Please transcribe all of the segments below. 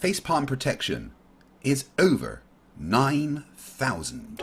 facepalm protection is over 9,000.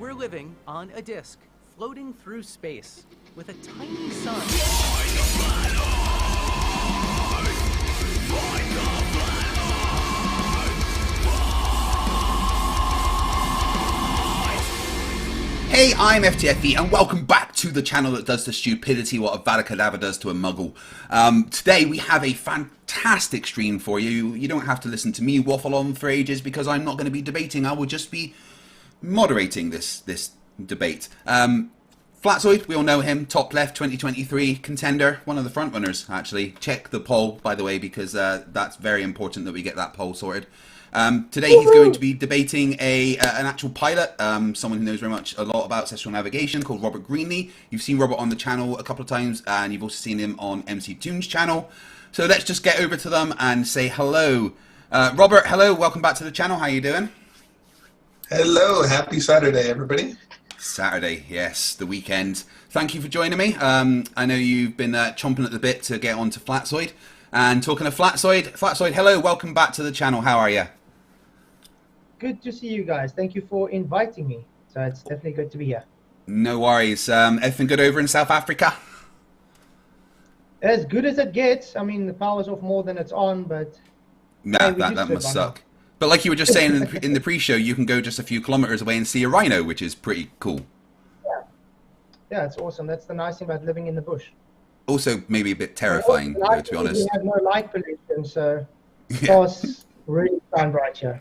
We're living on a disk, floating through space, with a tiny sun. Hey, I'm FTFE and welcome back to the channel that does to stupidity what a Valacadabra does to a muggle. Today we have a fantastic stream for you. You don't have to listen to me waffle on for ages because I'm not going to be debating. I will just be moderating this debate. Flatzoid, we all know him, top left 2023 contender, one of the front runners actually. Check the poll, by the way, because that's very important that we get that poll sorted. Today he's going to be debating an actual pilot, someone who knows very much a lot about ancestral navigation, called Robert Greenlee. You've seen Robert on the channel a couple of times, and you've also seen him on MC Toon's channel. So let's just get over to them and say hello. Robert, hello, welcome back to the channel. How are you doing? Hello, happy Saturday, everybody. Saturday, yes, the weekend. Thank you for joining me. I know you've been chomping at the bit to get on to Flatzoid. And talking of Flatzoid, hello, welcome back to the channel. How are you? Good to see you guys. Thank you for inviting me. So it's definitely good to be here. No worries. Everything good over in South Africa? As good as it gets. I mean, the power's off more than it's on, but... Nah, that must suck. But like you were just saying in the pre-show, you can go just a few kilometers away and see a rhino, which is pretty cool. Yeah, it's awesome. That's the nice thing about living in the bush. Also, maybe a bit terrifying, to be honest. We have no light pollution, so stars really shine bright here.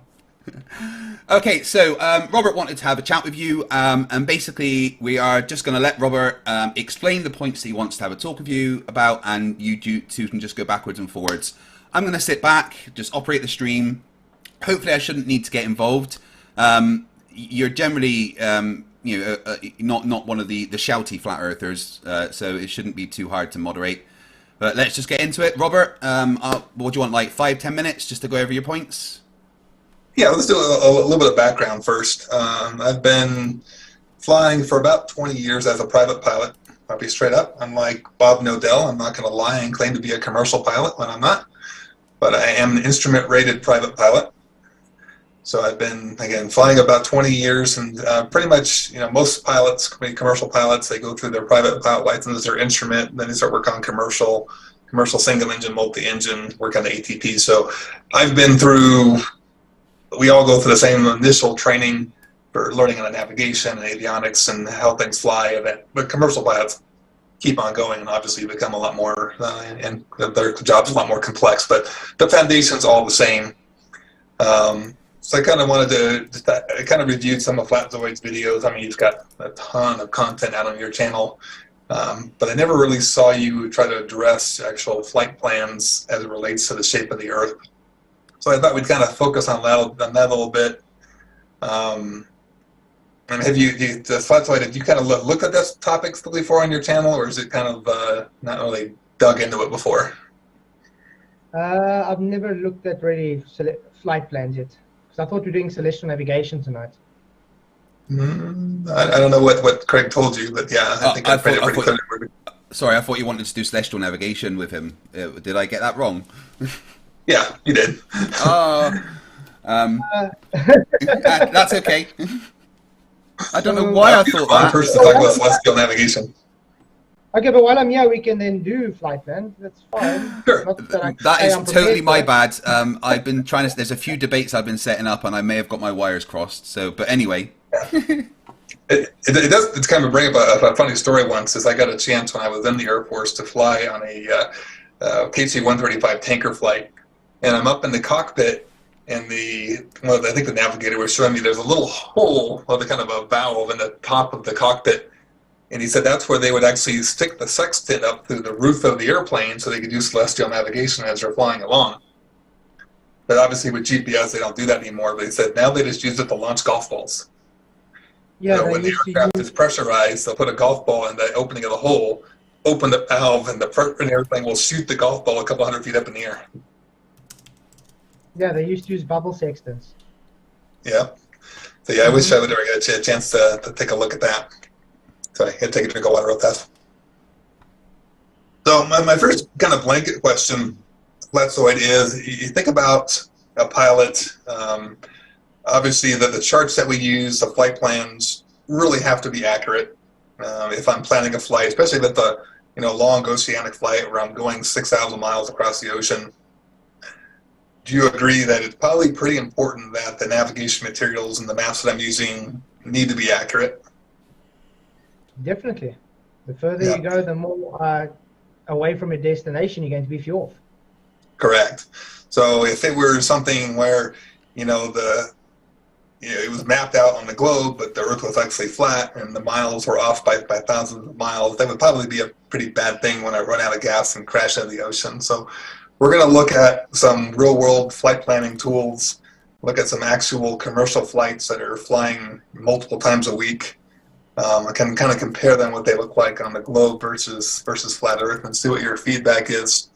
Okay, so Robert wanted to have a chat with you, and basically we are just going to let Robert explain the points that he wants to have a talk with you about, and you two can just go backwards and forwards. I'm going to sit back, just operate the stream. Hopefully I shouldn't need to get involved. You're generally not one of the shouty flat earthers, so it shouldn't be too hard to moderate. But let's just get into it. Robert, what do you want, like 5-10 minutes just to go over your points? Yeah, let's do a little bit of background first. I've been flying for about 20 years as a private pilot. I'll be straight up. Unlike Bob Nodell, I'm not going to lie and claim to be a commercial pilot when I'm not. But I am an instrument-rated private pilot. So I've been, again, flying about 20 years, and pretty much, most pilots, commercial pilots, they go through their private pilot license, their instrument, then they start working on commercial single-engine, multi-engine, work on the ATP. So I've been through, we all go through the same initial training for learning on navigation and avionics and how things fly, but commercial pilots keep on going and obviously become a lot more, and their job's a lot more complex, but the foundation's all the same. So I kind of wanted to, I kind of reviewed some of Flatzoid's videos. I mean, you've got a ton of content out on your channel, but I never really saw you try to address actual flight plans as it relates to the shape of the Earth. So I thought we'd kind of focus on that a little bit. And have the Flatzoid, have you kind of looked at this topic before on your channel, or is it kind of not really dug into it before? I've never looked at really flight plans yet, because I thought we were doing celestial navigation tonight. I don't know what Craig told you, but yeah, I think I read it pretty clearly. Sorry, I thought you wanted to do celestial navigation with him. Did I get that wrong? Yeah, you did. That's okay. I don't know why I thought that. First to talk about celestial navigation. Okay, but while I'm here, we can then do flight plans. That's fine. Sure. That is totally my bad. I've been trying to. There's a few debates I've been setting up, and I may have got my wires crossed. So, but anyway. It does. It's kind of bring up a funny story. Once, is I got a chance when I was in the Air Force to fly on a KC-135 tanker flight, and I'm up in the cockpit. And I think the navigator was showing me there's a little hole, or the kind of a valve in the top of the cockpit. And he said that's where they would actually stick the sextant up through the roof of the airplane so they could do celestial navigation as they're flying along. But obviously with GPS, they don't do that anymore. But he said now they just use it to launch golf balls. Yeah, so when the aircraft is pressurized, they'll put a golf ball in the opening of the hole, open the valve, and the airplane will shoot the golf ball a couple hundred feet up in the air. Yeah, they used to use bubble sextants. Yeah. So yeah, I wish I would ever get a chance to take a look at that. So I had to take a drink of water real fast. So my first kind of blanket question, Flatzoid, is you think about a pilot. Obviously, the charts that we use, the flight plans, really have to be accurate. If I'm planning a flight, especially with the long oceanic flight where I'm going 6,000 miles across the ocean. Do you agree that it's probably pretty important that the navigation materials and the maps that I'm using need to be accurate? Definitely. The further you go, the more away from your destination you're going to be fueled. Correct. So if it were something where, it was mapped out on the globe, but the Earth was actually flat and the miles were off by thousands of miles, that would probably be a pretty bad thing when I run out of gas and crash into the ocean. So we're going to look at some real-world flight planning tools, look at some actual commercial flights that are flying multiple times a week. I can kind of compare them, what they look like on the globe versus flat Earth, and see what your feedback is.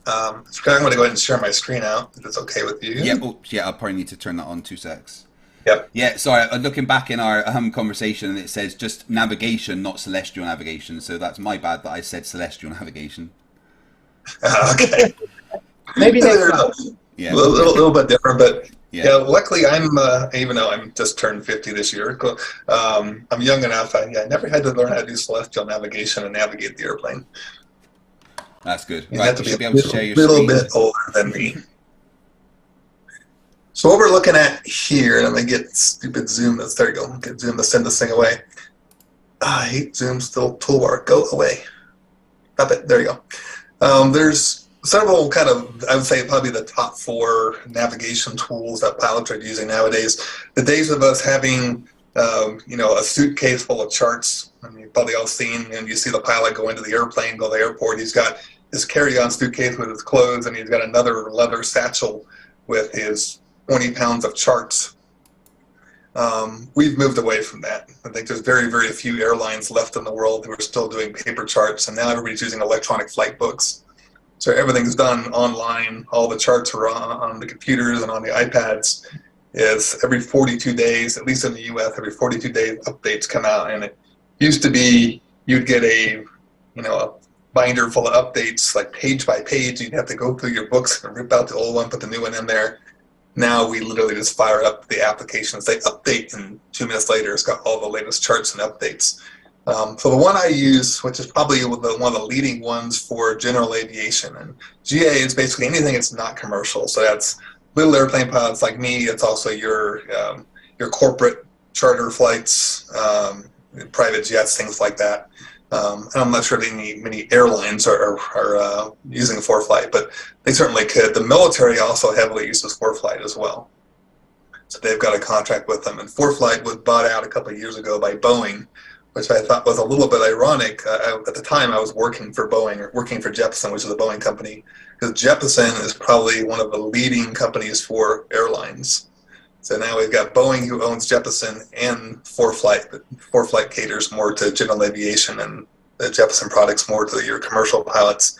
I'm going to go ahead and share my screen out, if it's okay with you. Yeah, I'll probably need to turn that on 2 secs. Yep. Yeah, sorry, I'm looking back in our conversation, and it says just navigation, not celestial navigation, so that's my bad that I said celestial navigation. Okay. Maybe next time. Yeah. A little bit different, but yeah, luckily I'm, even though I'm just turned 50 this year, I'm young enough. I never had to learn how to do celestial navigation and navigate the airplane. That's good. You right, have to you should be be able to share your little screen. bit older than me. So what we're looking at here, and I'm going to get stupid Zoom. There you go. Get Zoom to send this thing away. I hate Zoom still. Toolbar, go away. Stop it. There you go. There's several kind of, I would say probably the top 4 navigation tools that pilots are using nowadays. The days of us having, a suitcase full of charts, I mean, you've probably all seen, and you see the pilot go into the airplane, go to the airport, he's got his carry-on suitcase with his clothes, and he's got another leather satchel with his 20 pounds of charts. We've moved away from that. I think there's very, very few airlines left in the world who are still doing paper charts, and now everybody's using electronic flight books. So everything's done online. All the charts are on the computers and on the iPads. Is every 42 days, at least in the US, every 42 days updates come out. And it used to be you'd get a binder full of updates, like page by page. You'd have to go through your books and rip out the old one, put the new one in there. Now we literally just fire up the application and say update, and 2 minutes later it's got all the latest charts and updates. So the one I use, which is probably one of the leading ones for general aviation, and GA is basically anything that's not commercial. So that's little airplane pilots like me. It's also your corporate charter flights, private jets, things like that. And I'm not sure many airlines are using ForeFlight, but they certainly could. The military also heavily uses ForeFlight as well. So they've got a contract with them. And ForeFlight was bought out a couple of years ago by Boeing, which I thought was a little bit ironic. At the time, I was working for Boeing, or working for Jeppesen, which is a Boeing company, because Jeppesen is probably one of the leading companies for airlines. So now we've got Boeing, who owns Jeppesen, and ForeFlight. But ForeFlight caters more to general aviation, and the Jeppesen products more to your commercial pilots.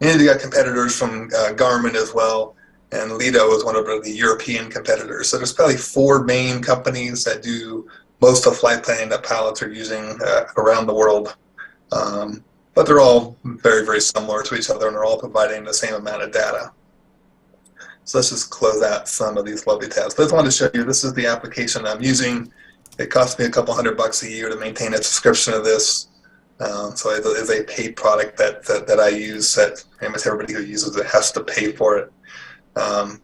And you got competitors from Garmin as well, and Lido is one of the European competitors. So there's probably 4 main companies that do most of flight planning that pilots are using around the world. But they're all very, very similar to each other, and they're all providing the same amount of data. So let's just close out some of these lovely tabs. But I just wanted to show you, this is the application I'm using. It costs me a couple $100 a year to maintain a subscription of this. So it is a paid product that I use, that pretty much everybody who uses it has to pay for it.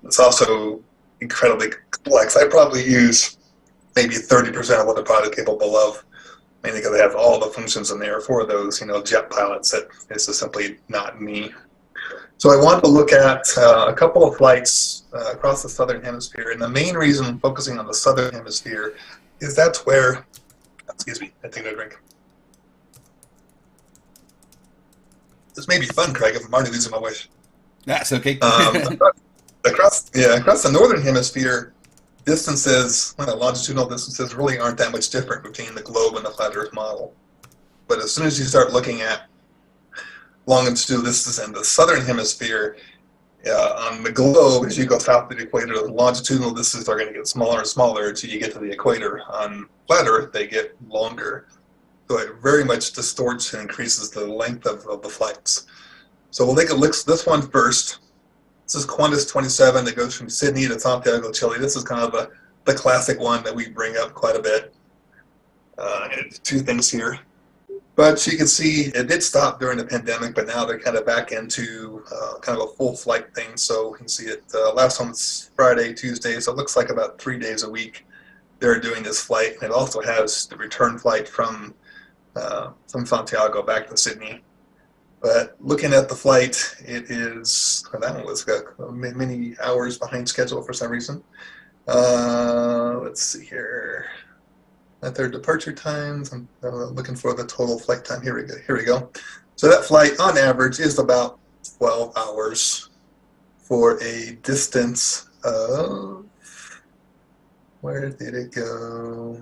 It's also incredibly complex. I probably use maybe 30% of what the product is capable of, mainly because it has all the functions in there for those, jet pilots that is just simply not me. So I wanted to look at a couple of flights across the southern hemisphere, and the main reason focusing on the southern hemisphere is that's where, excuse me, I take a drink. This may be fun, Craig, if I'm already losing my voice. That's okay. Across the northern hemisphere, distances, longitudinal distances really aren't that much different between the globe and the flat Earth model. But as soon as you start looking at longitudinal distances in the southern hemisphere, on the globe, as you go south of the equator, the longitudinal distances are going to get smaller and smaller until you get to the equator. On flat Earth, they get longer. So it very much distorts and increases the length of the flights. So we'll take a look at this one first. This is Qantas 27 that goes from Sydney to Santiago, Chile. This is kind of the classic one that we bring up quite a bit. And 2 things here. But you can see it did stop during the pandemic, but now they're kind of back into kind of a full flight thing. So you can see it, last one was Friday, Tuesday, so it looks like about 3 days a week they're doing this flight. And it also has the return flight from Santiago back to Sydney. But looking at the flight, it is, that one was many hours behind schedule for some reason. Let's see here. At their departure times, I'm looking for the total flight time. Here we go. So that flight, on average, is about 12 hours for a distance of, where did it go?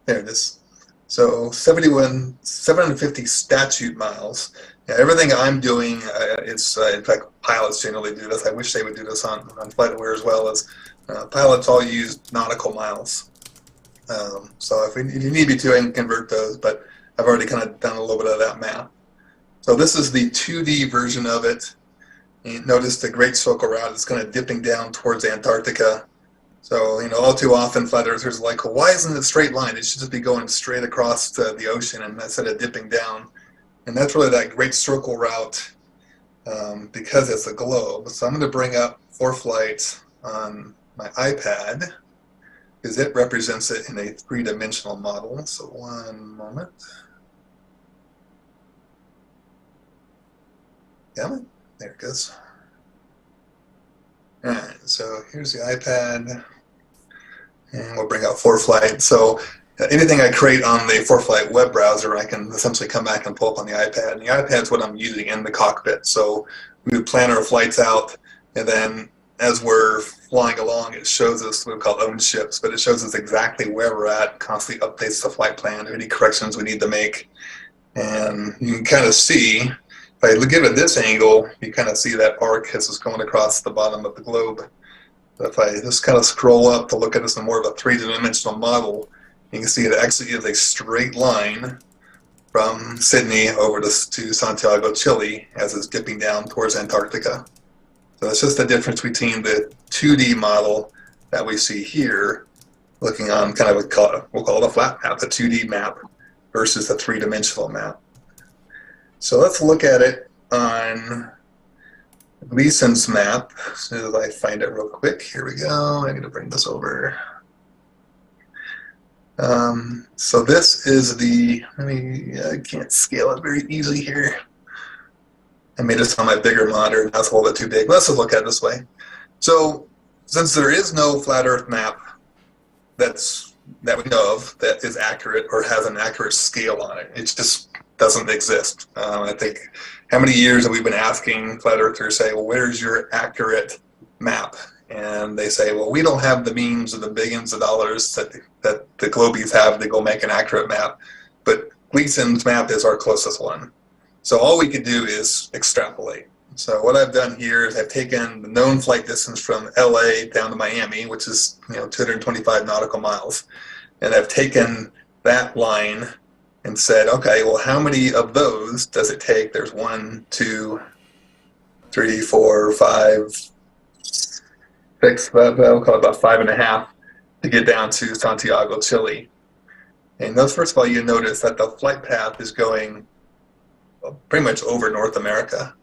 There it is. So 750 statute miles. Yeah, everything I'm doing is, in fact, pilots generally do this. I wish they would do this on FlightAware as well, as pilots all use nautical miles. So if you need me to, I can convert those, but I've already kind of done a little bit of that math. So this is the 2D version of it. And notice the Great Circle route is kind of dipping down towards Antarctica. So, all too often flat earthers are like, well, why isn't it a straight line? It should just be going straight across the ocean and instead of dipping down. And that's really that Great Circle route because it's a globe. So I'm going to bring up ForeFlight on my iPad because it represents it in a 3-dimensional model. So one moment. Yeah, there it goes. All right, so here's the iPad. And we'll bring out ForeFlight. So anything I create on the ForeFlight web browser, I can essentially come back and pull up on the iPad. And the iPad's what I'm using in the cockpit. So we would plan our flights out, and then as we're flying along, it shows us what we call own ships, but it shows us exactly where we're at, constantly updates the flight plan, any corrections we need to make. And you can kind of see, if I give it this angle, you kind of see that arc as it's going across the bottom of the globe. If I just kind of scroll up to look at this in more of a 3-dimensional model, you can see it actually is a straight line from Sydney over to Santiago, Chile, as it's dipping down towards Antarctica. So it's just the difference between the 2D model that we see here, looking on kind of we'll call it a flat map, the 2D map, versus the 3-dimensional map. So let's look at it on Gleason's map. As soon as I find it real quick, here we go. I need to bring this over. So this is the, I can't scale it very easily here. I made this on my bigger monitor, and that's a little bit too big. Let's just look at it this way. So since there is no flat Earth map that we know of that is accurate or has an accurate scale on it, it just doesn't exist. I think, how many years have we been asking flat earthers, say, well, where's your accurate map? and they say, well, we don't have the means or the billions of dollars that the Globies have to go make an accurate map, but Gleason's map is our closest one. So all we could do is extrapolate. So what I've done here is I've taken the known flight distance from LA down to Miami, which is 225 nautical miles, and I've taken that line and said, okay, well, how many of those does it take? There's 1, 2, 3, 4, 5, 6, we'll call it about 5.5 to get down to Santiago, Chile. And those, first of all, you notice that the flight path is going pretty much over North America,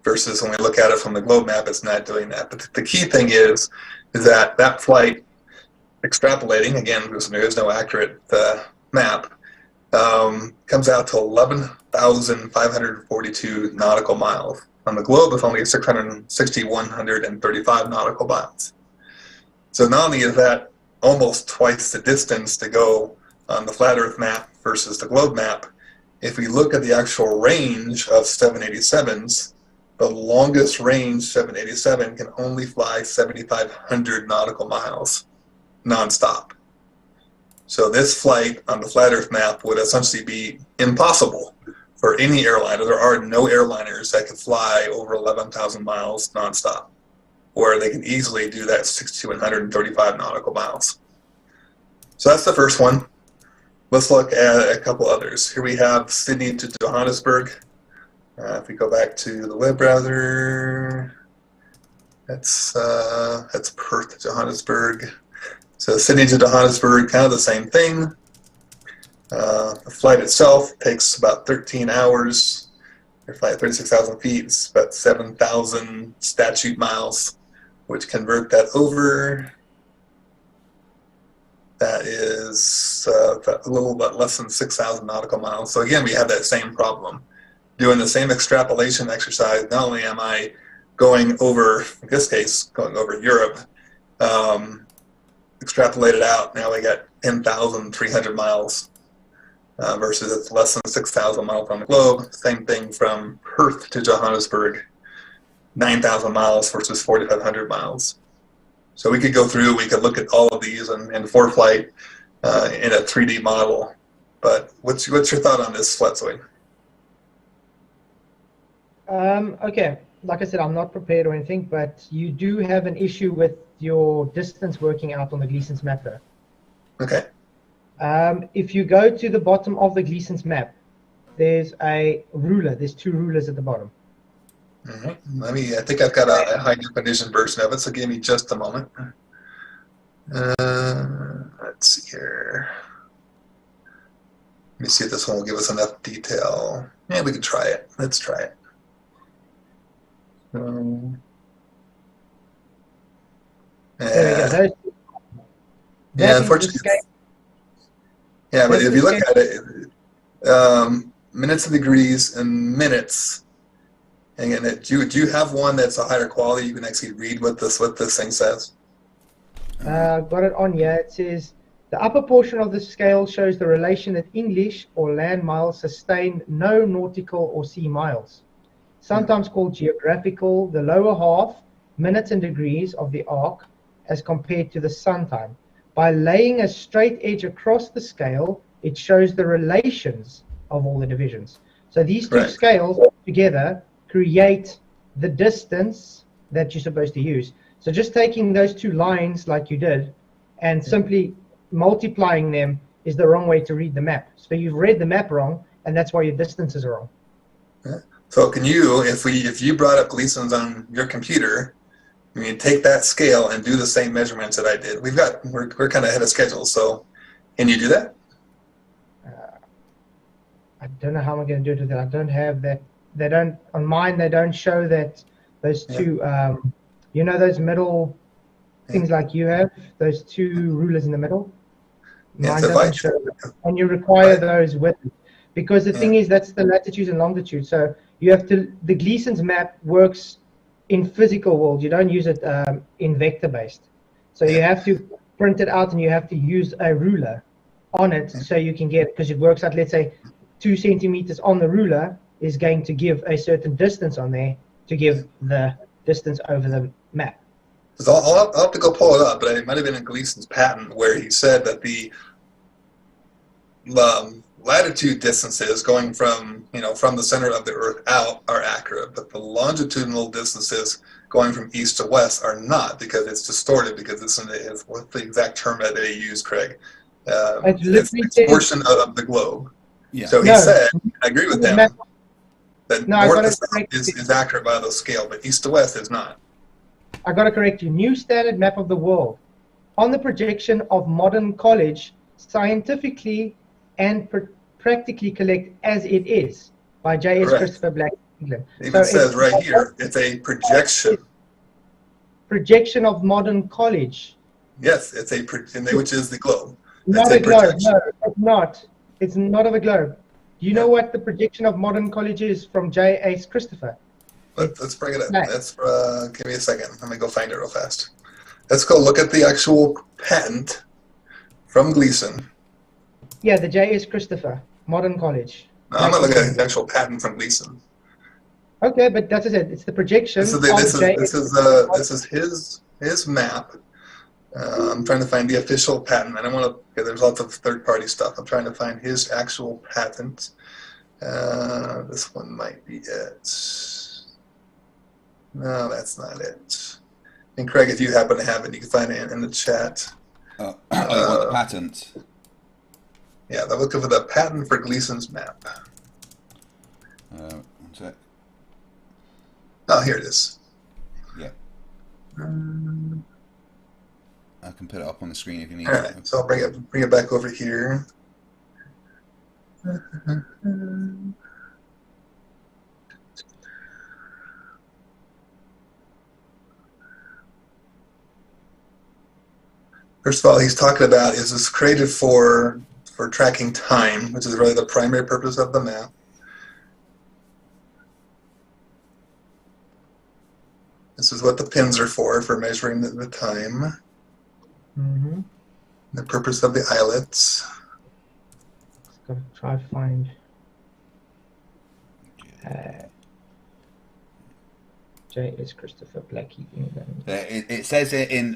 versus when we look at it from the globe map, it's not doing that. But the key thing is that that flight, extrapolating, again, because there is no accurate map, comes out to 11,542 nautical miles. On the globe, it's only 6,135 nautical miles. So not only is that almost twice the distance to go on the flat Earth map versus the globe map, if we look at the actual range of 787s, the longest range 787 can only fly 7,500 nautical miles nonstop. So this flight on the flat Earth map would essentially be impossible for any airliner. There are no airliners that can fly over 11,000 miles nonstop, where they can easily do that 6,135 nautical miles. So that's the first one. Let's look at a couple others. Here we have Sydney to Johannesburg. If we go back to the web browser, that's Perth to Johannesburg. So Sydney to Johannesburg, kind of the same thing. The flight itself takes about 13 hours. You're flying at 36,000 feet. It's about 7,000 statute miles, which convert that over. That is a little bit less than 6,000 nautical miles. So again, we have that same problem. Doing the same extrapolation exercise, not only am I going over, in this case, going over Europe, extrapolated out, now we got 10,300 miles versus it's less than 6,000 miles on the globe. Same thing from Perth to Johannesburg, 9,000 miles versus 4,500 miles. So we could go through, we could look at all of these in for flight in a 3D model. But what's your thought on this, Flatzoid? Okay, like I said, I'm not prepared or anything, but you do have an issue with your distance working out on the Gleason's map though. Okay. If you go to the bottom of the Gleason's map, there's a ruler. There's 2 rulers at the bottom. Mm-hmm. I think I've got a high definition version of it, so give me just a moment. Let's see here. Let me see if this one will give us enough detail. Yeah, we can try it. Let's try it. There we go. Yeah, unfortunately. Yeah, but if you look at it, minutes and degrees and minutes. And again, do you have one that's a higher quality? You can actually read what this thing says. Got it on here. It says the upper portion of the scale shows the relation that English or land miles sustain no nautical or sea miles, sometimes called geographical. The lower half, minutes and degrees of the arc, as compared to the sun time. By laying a straight edge across the scale, it shows the relations of all the divisions. So these two scales together create the distance that you're supposed to use. So just taking those 2 lines like you did and simply multiplying them is the wrong way to read the map. So you've read the map wrong, and that's why your distances are wrong. So can you, if you brought up Gleason's on your computer, I mean, take that scale and do the same measurements that I did. We're kind of ahead of schedule, so can you do that? I don't know how I'm going to do it with that. I don't have that. They don't, on mine, they don't show that those 2, you know, those middle things like you have, those 2 rulers in the middle? Mine doesn't show that. And you require those with it. Because the thing is, that's the latitude and longitude. So you have to, the Gleason's map works in physical world. You don't use it in vector based. So you have to print it out and you have to use a ruler on it so you can get, because it works out, let's say 2 centimeters on the ruler is going to give a certain distance on there to give the distance over the map. 'Cause I'll have to go pull it up, but it might have been in Gleason's patent where he said that the latitude distances going from from the center of the Earth out are accurate, but the longitudinal distances going from east to west are not, because it's distorted, because what's the exact term that they use, Craig? It's the distortion of the globe. Yeah. So he said, I agree with them, that north to south is accurate by those scale, but east to west is not. I got to correct you. New standard map of the world. On the projection of modern college, scientifically and practically correct as it is, by J.S. Christopher Black, England. It even says right here, it's a projection. Projection of modern college. Yes, it's which is the globe. Not a globe. No, it's not. It's not of a globe. Do you know what the projection of modern college is from J.S. Christopher? Let's bring it up. Give me a second. Let me go find it real fast. Let's go look at the actual patent from Gleason. Yeah, the J.S. Christopher, modern college. No, I'm not looking at the actual patent from Gleason. Okay, but that's it. It's the projection. This is his map. I'm trying to find the official patent. I don't want to. There's lots of third-party stuff. I'm trying to find his actual patent. This one might be it. No, that's not it. And Craig, if you happen to have it, you can find it in the chat. You want the patent? Yeah, they're looking for the patent for Gleason's map. One sec. Oh, here it is. Yeah. I can put it up on the screen if you need. All right, so I'll bring it back over here. First of all, he's talking about is this created for tracking time, which is really the primary purpose of the map. This is what the pins are for measuring the time. Mm-hmm. The purpose of the eyelets. Gotta try to find J.S. Christopher Blackie, England. It says it in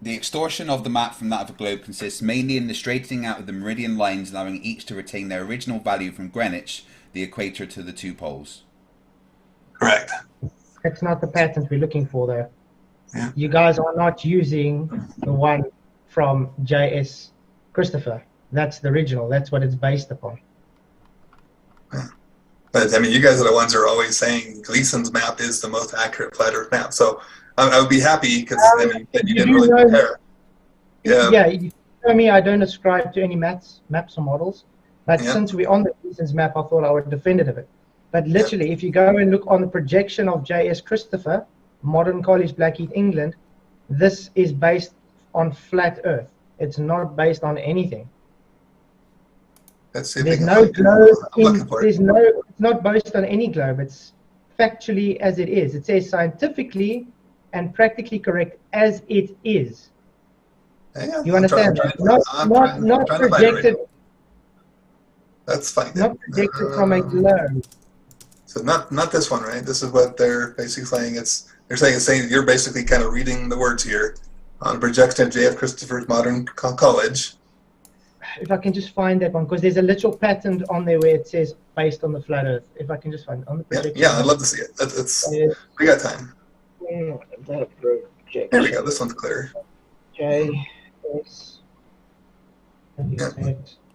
the extortion of the map from that of a globe consists mainly in the straightening out of the meridian lines, allowing each to retain their original value from Greenwich, the equator, to the two poles. Correct. That's not the patent we're looking for, though. Yeah. You guys are not using the one from J.S. Christopher. That's the original. That's what it's based upon. Yeah. But I mean, you guys are the ones who are always saying Gleason's map is the most accurate flat Earth map. So I would be happy because I mean, you didn't really compare. Yeah. Yeah. You know me, I don't ascribe to any maps or models. But since we're on the Gleason's map, I thought I would defend it a bit. But literally, if you go and look on the projection of J.S. Christopher, Modern College, Blackheath, England, this is based on flat Earth. It's not based on anything. There's no globe. It's not based on any globe. It's factually as it is. It says scientifically and practically correct as it is. Yeah, you understand? Not projected. That's fine. Not projected from a globe. So not this one, right? This is what they're basically saying. They're saying you're basically kind of reading the words here on projection of J.F. Christopher's Modern College. If I can just find that one, because there's a literal patent on there where it says based on the flat Earth. If I can just find it on the projection. Yeah, I'd love to see it. We got time. There we go. This one's clear. J.S. Yeah.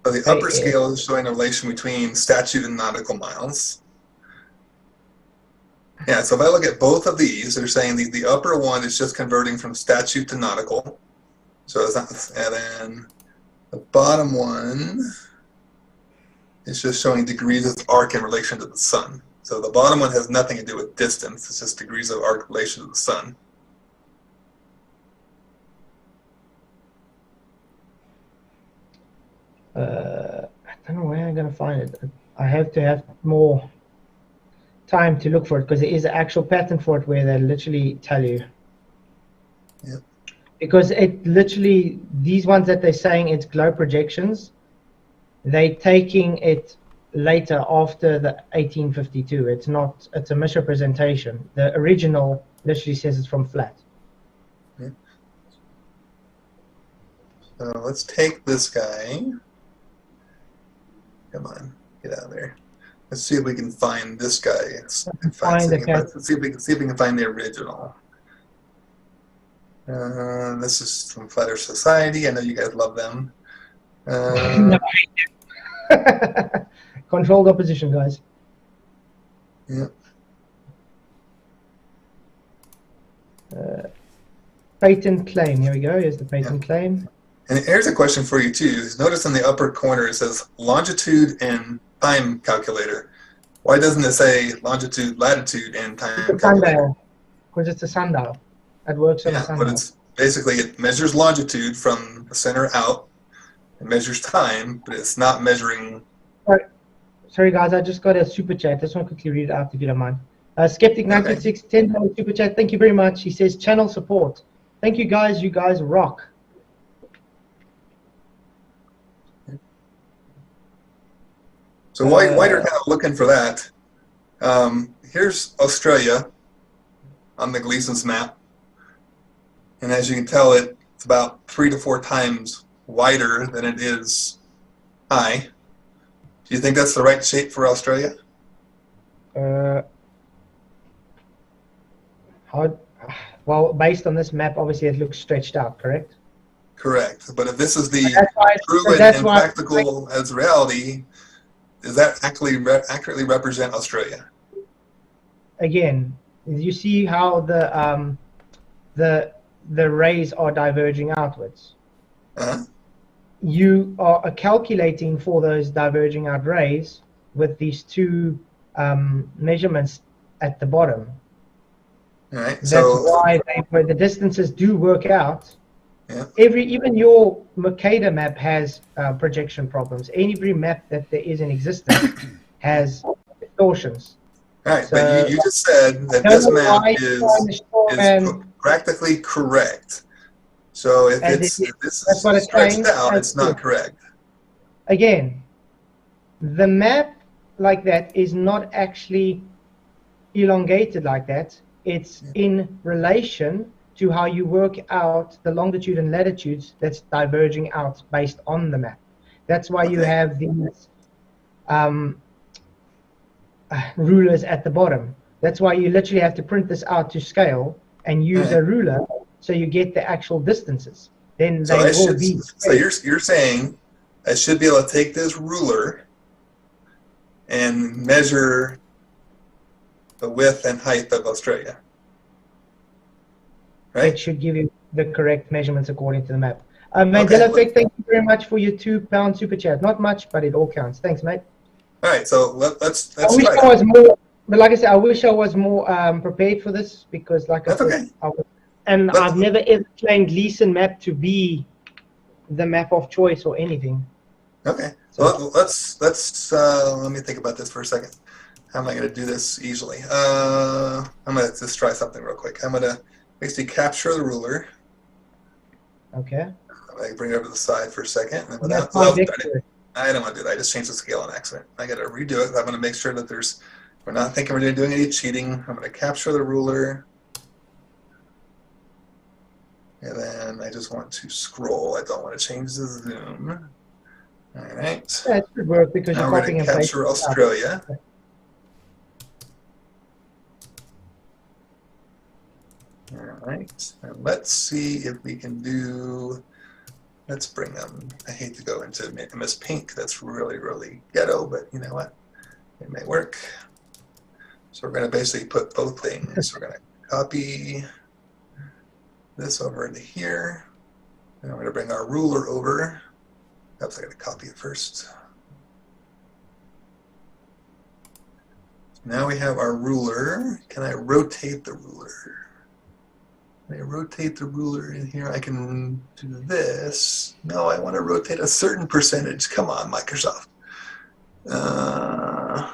So the upper scale is showing a relation between statute and nautical miles. Yeah, so if I look at both of these, they're saying the upper one is just converting from statute to nautical. So it's not, and then the bottom one is just showing degrees of arc in relation to the sun. So the bottom one has nothing to do with distance. It's just degrees of arc in relation to the sun. I don't know where I'm going to find it. I have to have more time to look for it, because there is an actual patent for it where they literally tell you. Yep. Because it literally, these ones that they're saying it's globe projections, they're taking it later after the 1852. It's not, it's a misrepresentation. The original literally says it's from flat. So let's take this guy. Come on, get out of there. Let's see if we can find this guy. Let's see if we can find the original. This is from Flattered Society. I know you guys love them. Controlled opposition, guys. Yeah. Patent claim. Here we go. Here's the patent claim. And here's a question for you too. Notice in the upper corner it says longitude and time calculator. Why doesn't it say longitude, latitude, and time calculator? Because it's a sundial. It works on a sundial. But it's basically it measures longitude from the center out. It measures time, but it's not measuring. Sorry guys, I just got a super chat. I just want to quickly read it out if you don't mind. Skeptic96, $10 super chat. Thank you very much. He says channel support. Thank you guys. You guys rock. So while you're kind of looking for that, here's Australia on the Gleason's map. And as you can tell, it's about 3 to 4 times wider than it is high. Do you think that's the right shape for Australia? Well, based on this map, obviously it looks stretched out, correct? Correct. But if this is the true and practical as reality, does that accurately represent Australia? Again, you see how the rays are diverging outwards. You are calculating for those diverging out rays with these two measurements at the bottom. All right. That's why the distances do work out. Yeah. Even your Mercator map has projection problems. Every map that there is in existence has distortions. All right, so, but you just said that this map is practically correct. So if this is stretched out, it's not correct. Again, the map like that is not actually elongated like that. It's in relation to how you work out the longitude and latitudes that's diverging out based on the map. That's why you have these rulers at the bottom. That's why you literally have to print this out to scale and use a ruler so you get the actual distances. Then they will be. So you're saying I should be able to take this ruler and measure the width and height of Australia. Right? It should give you the correct measurements according to the map. Mandela Effect, thank you very much for your £2 super chat. Not much, but it all counts. Thanks, mate. All right, so let's I wish I was more, but like I said, I wish I was more prepared for this because, like I said, I've never ever claimed Gleason map to be the map of choice or anything. Okay, so well, let me think about this for a second. How am I going to do this easily? I'm going to just try something real quick. I'm going to basically capture the ruler. Okay. I'm going to bring it over to the side for a second. And I don't want to do that. I just changed the scale on accident. I got to redo it. I'm going to make sure that we're not thinking we're doing any cheating. I'm going to capture the ruler. And then I just want to scroll. I don't want to change the zoom. All right. That should work because now you're copying and pasting. Capture Australia. All right. And let's see if we can do. Let's bring them. I hate to go into MS Pink. That's really, really ghetto, but you know what? It may work. So we're going to basically put both things. We're going to copy this over into here. And we're going to bring our ruler over. Perhaps I got to copy it first. Now we have our ruler. Can I rotate the ruler? When I rotate the ruler in here, I can do this. No, I want to rotate a certain percentage. Come on, Microsoft. Well,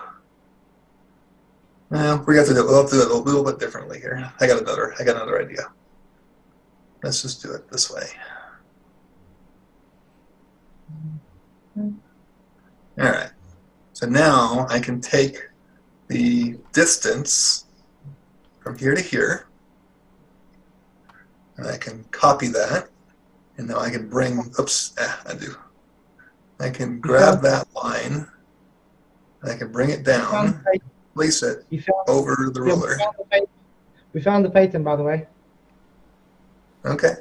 we'll have to do it a little bit differently here. I got another idea. Let's just do it this way. All right. So now I can take the distance from here to here, and I can copy that, And now I can bring, oops, I do. I can grab that line, and I can bring it down, place it over the ruler. We found the patent, by the way. Okay.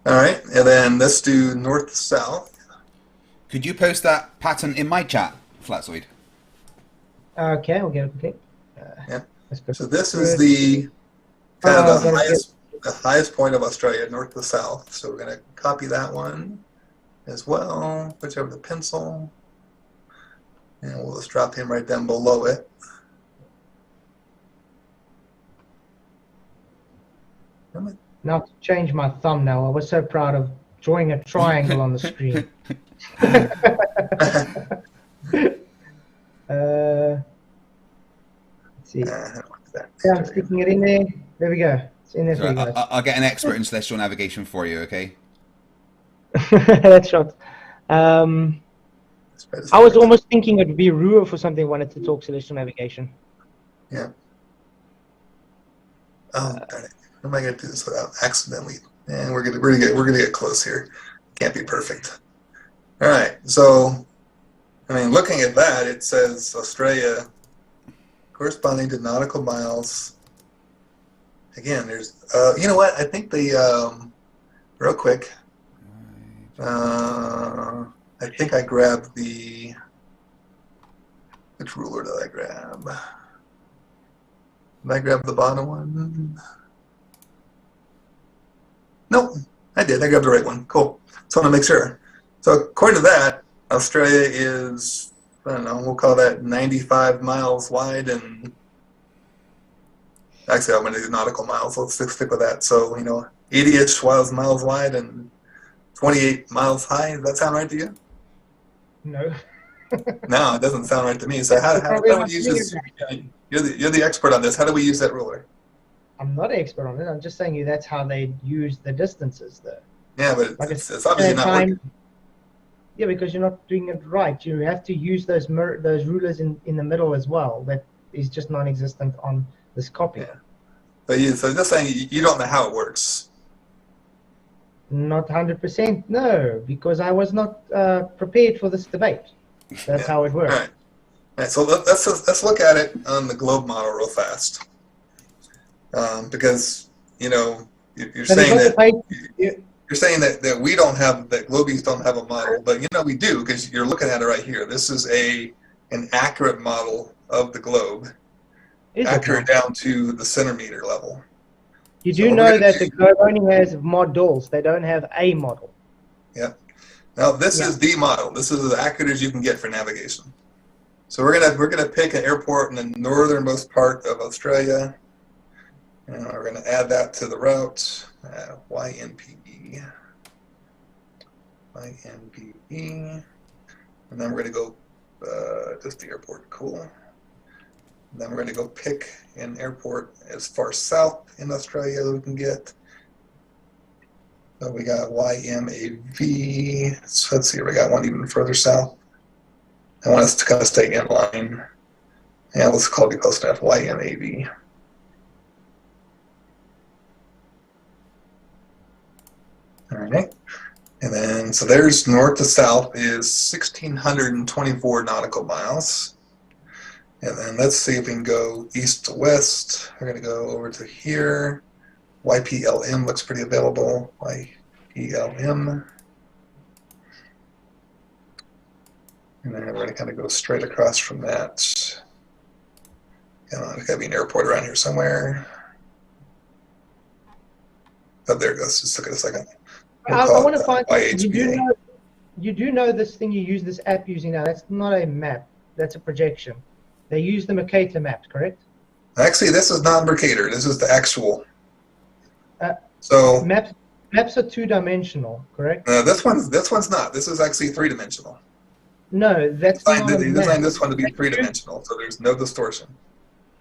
All right, and then let's do north-south. Could you post that pattern in my chat, Flatzoid? Okay, I'll get it quickly. Yeah. So this is the kind of the highest point of Australia, north to south. So we're going to copy that one as well. Put over the pencil, and we'll just drop him right down below it. Now to change my thumbnail, I was so proud of drawing a triangle on the screen. Let's see. Yeah, I'm sticking it in there. There we go. It's in there for you guys. I'll get an expert in celestial navigation for you, okay? That's right. I was almost thinking it would be Rua for something wanted to talk celestial navigation. Yeah. Oh, darn it. How am I going to do this without accidentally? And we're gonna get close here. Can't be perfect. All right. So, I mean, looking at that, it says Australia corresponding to nautical miles. Again, there's you know what? I think the real quick. I think I grabbed the. Which ruler did I grab? Did I grab the bottom one? Nope, I did. I grabbed the right one. Cool. So I want to make sure. So according to that, Australia is, I don't know, we'll call that 95 miles wide, and actually I'm going to do nautical miles. Let's stick with that. So, you know, 80-ish miles wide and 28 miles high. Does that sound right to you? No. No, it doesn't sound right to me. So how do we use this? You're the expert on this. How do we use that ruler? I'm not an expert on it. I'm just saying you that's how they use the distances, though. Yeah, but it's obviously not working. Yeah, because you're not doing it right. You have to use those rulers in the middle as well. That is just non-existent on this copy. Yeah. So just saying you don't know how it works. Not 100%, no, because I was not prepared for this debate. That's how it works. All right, so let's look at it on the globe model real fast, because you know you're saying that we don't have, that globies don't have a model, but you know we do, because you're looking at it right here. This is an accurate model of the globe, accurate down to the centimeter level. You do know that the globe only has models; they don't have a model. Yeah. Now this is the model. This is as accurate as you can get for navigation. So we're gonna pick an airport in the northernmost part of Australia, and we're gonna add that to the route. YNPE, and then we're gonna go just the airport. Cool. And then we're gonna go pick an airport as far south in Australia as we can get. So we got YMAV. So let's see, we got one even further south. I want us to kind of stay in line. Yeah, let's call it close enough. YMAV. All right. And then, so there's north to south is 1,624 nautical miles. And then let's see if we can go east to west. We're going to go over to here. YPLM looks pretty available. YPLM. And then we're going to kind of go straight across from that. There's got to be an airport around here somewhere. Oh, there it goes. Just look at a second. I want to find, you do know this thing you use this app using now. That's not a map. That's a projection. They use the Mercator maps, correct? Actually, this is not Mercator. This is the actual. So maps are two-dimensional, correct? This one's not. This is actually three-dimensional. No, that's not a map. They designed this one to be three-dimensional, so there's no distortion.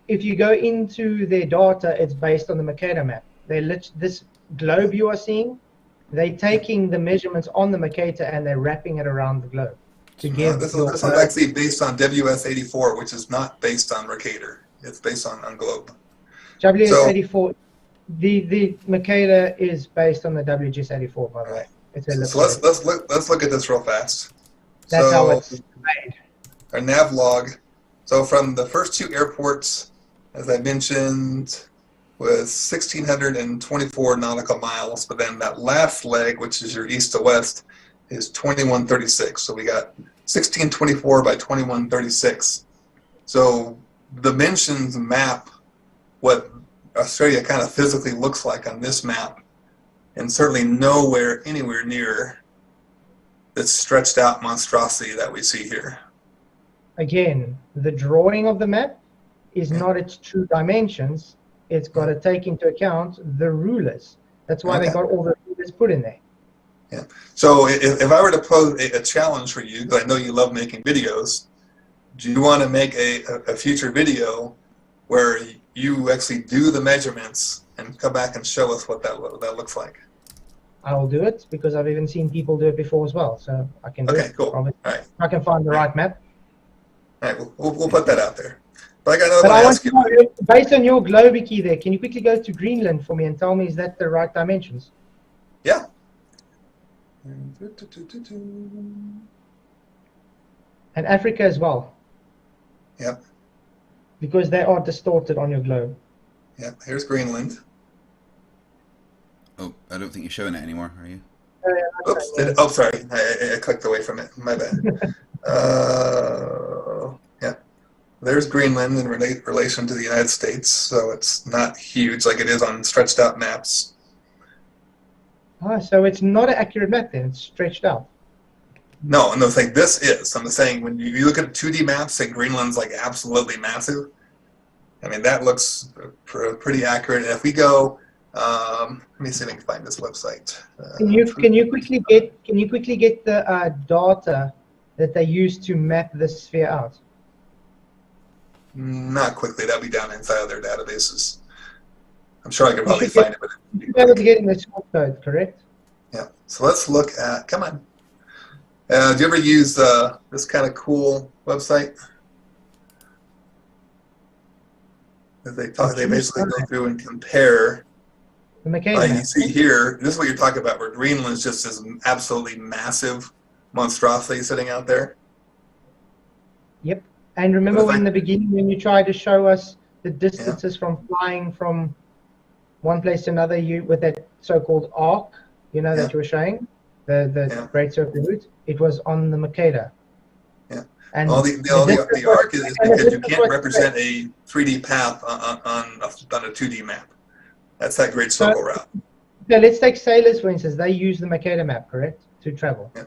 If you go into their data, it's based on the Mercator map. This globe you are seeing, they're taking the measurements on the Mercator and they're wrapping it around the globe. This one's actually based on WS84, which is not based on Mercator. It's based on globe. WS84 The Mercator is based on the WGS84, by the way. It's a So let's look at this real fast. That's how it's made. Our nav log. So from the first two airports, as I mentioned, was 1,624 nautical miles. But then that last leg, which is your east to west, is 2136. So we got 1624 by 2136. So dimensions map what Australia kind of physically looks like on this map, and certainly nowhere anywhere near the stretched out monstrosity that we see here. Again, the drawing of the map is not its true dimensions. It's got to take into account the rulers. That's why they got all the rulers put in there. Yeah. So if I were to pose a challenge for you, because I know you love making videos, do you want to make a future video where you actually do the measurements and come back and show us what that looks like? I will do it because I've even seen people do it before as well. So I can do it. Okay, cool. All right. I can find the right map. All right, we'll put that out there. But I got another But one I to want ask to you. know, based on your globe key there, can you quickly go to Greenland for me and tell me, is that the right dimensions? Yeah. And Africa as well. Yep. Because they are distorted on your globe. Yep. Here's Greenland. Oh, I don't think you're showing it anymore, are you? Oops. Sorry. I clicked away from it. My bad. Yeah. There's Greenland in relation to the United States, so it's not huge like it is on stretched out maps. Ah, so it's not an accurate map then, it's stretched out. No, saying this is. I'm saying when you look at 2D maps and Greenland's like absolutely massive, I mean, that looks pretty accurate. And if we go, let me see if I can find this website. Can you quickly get the data that they use to map the sphere out? Not quickly. That'll be down inside of their databases. I'm sure I could probably find it. But you'll be able to get in the source code, correct? Yeah. So let's look at. Come on. Do you ever use this kind of cool website? They basically go through and compare. The Mercator. You see here, this is what you're talking about, where Greenland's just this absolutely massive monstrosity sitting out there. Yep. And remember in the beginning when you tried to show us the distances from flying from one place to another, with that so-called arc, that you were showing, the Great Circle route, it was on the Mercator. Yeah. And the arc is because you can't represent a 3D path on a 2D map. That's that Great Circle route. So let's take sailors, for instance. They use the Mercator map, correct, to travel? Yeah.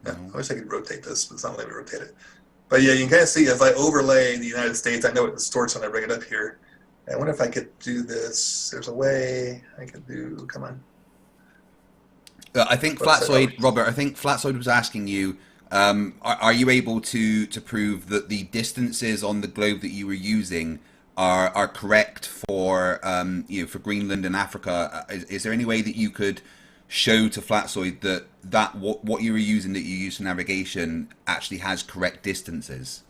I wish I could rotate this, but it's not letting me rotate it. But yeah, you can kind of see as I overlay the United States, I know it distorts when I bring it up here. I wonder if I could do this. There's a way I could do, come on. I think Flatzoid, Robert, I think Flatzoid was asking you, are you able to prove that the distances on the globe that you were using are correct for for Greenland and Africa? Is there any way that you could show to Flatzoid that what you were using, that you use for navigation, actually has correct distances?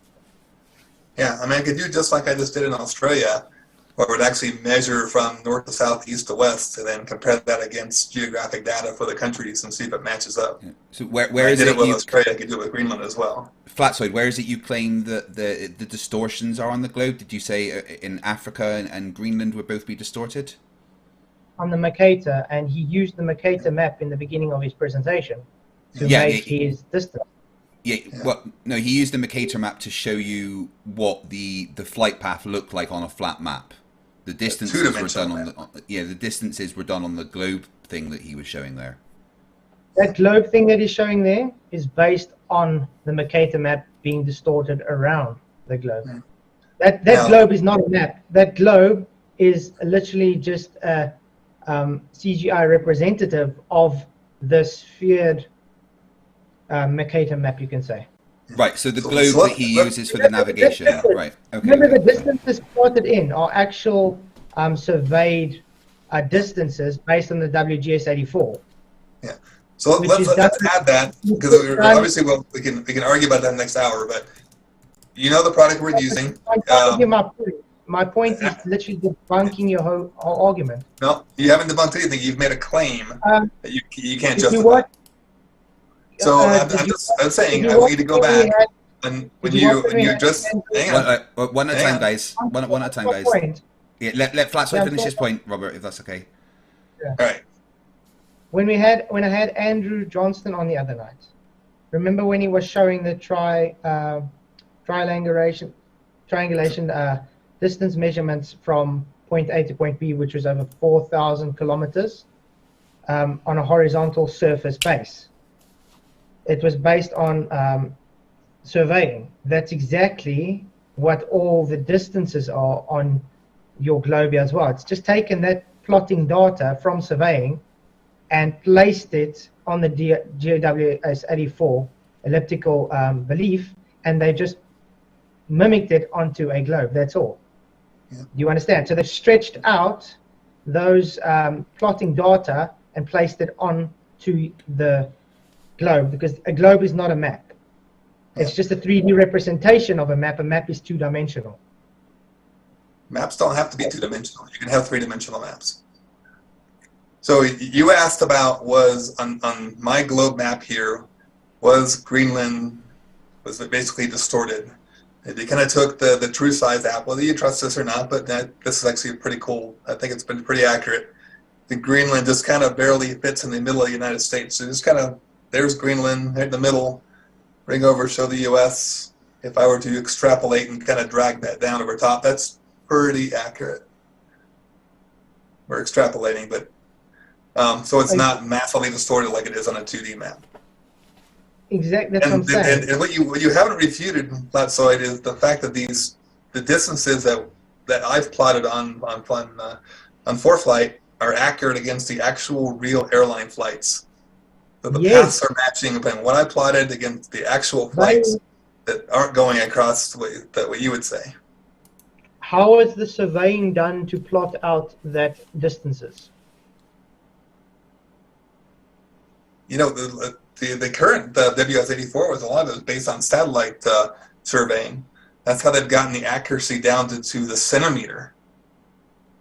Yeah, I mean, I could do just like I just did in Australia, where it would actually measure from north to south, east to west, and then compare that against geographic data for the countries and see if it matches up. Yeah. So where I is did it it with you, Australia, I could do it with Greenland as well. Flatzoid, where is it you claim that the distortions are on the globe? Did you say in Africa and Greenland would both be distorted? On the Mercator, and he used the Mercator map in the beginning of his presentation to make his distance. Yeah, well, no, he used the Mercator map to show you what the flight path looked like on a flat map. The distances were done on the distances were done on the globe thing that he was showing there. That globe thing that he's showing there is based on the Mercator map being distorted around the globe. That globe is not a map. That globe is literally just a CGI representative of the sphered Mercator map, you can say. Right, so the globe that he uses for the navigation. Right, okay. Remember, the distances plotted in are actual surveyed distances based on the WGS84. Yeah. So let's add that, because obviously we can argue about that next hour. But you know the product we're using. My point is literally debunking your whole argument. No, you haven't debunked anything. You've made a claim that you can't Did you justify. watch, So I'm saying I want you to go back and when you just hang on. One at a time, guys. One at a time, guys. Point. Yeah, let Flatzoid finish his point, Robert, if that's okay. Yeah. All right. When I had Andrew Johnston on the other night, remember when he was showing the triangulation distance measurements from point A to point B, which was over 4,000 kilometers on a horizontal surface base. It was based on surveying. That's exactly what all the distances are on your globe as well. It's just taken that plotting data from surveying and placed it on the GWS 84 elliptical belief, and they just mimicked it onto a globe. That's all. Yeah. Do you understand? So they've stretched out those plotting data and placed it onto the globe, because a globe is not a map. It's just a 3D representation of a map. A map is two-dimensional. Maps don't have to be two-dimensional. You can have three-dimensional maps. So you asked about, was on my globe map here, was Greenland, was it basically distorted? They kind of took the true size app, whether you trust this or not, but this is actually pretty cool. I think it's been pretty accurate. The Greenland just kind of barely fits in the middle of the United States. So just kind of, there's Greenland right in the middle, bring over, show the US. If I were to extrapolate and kind of drag that down over top, that's pretty accurate. We're extrapolating, but so it's not massively distorted like it is on a 2D map. Exactly, that's what I'm saying. And what you haven't refuted, Flatzoid, is the fact that the distances that I've plotted on ForeFlight are accurate against the actual real airline flights. So the paths are matching what I plotted against the actual flights that aren't going across what you would say. How is the surveying done to plot out that distances? You know, the current WS-84 was a lot of it based on satellite surveying. That's how they've gotten the accuracy down to the centimeter.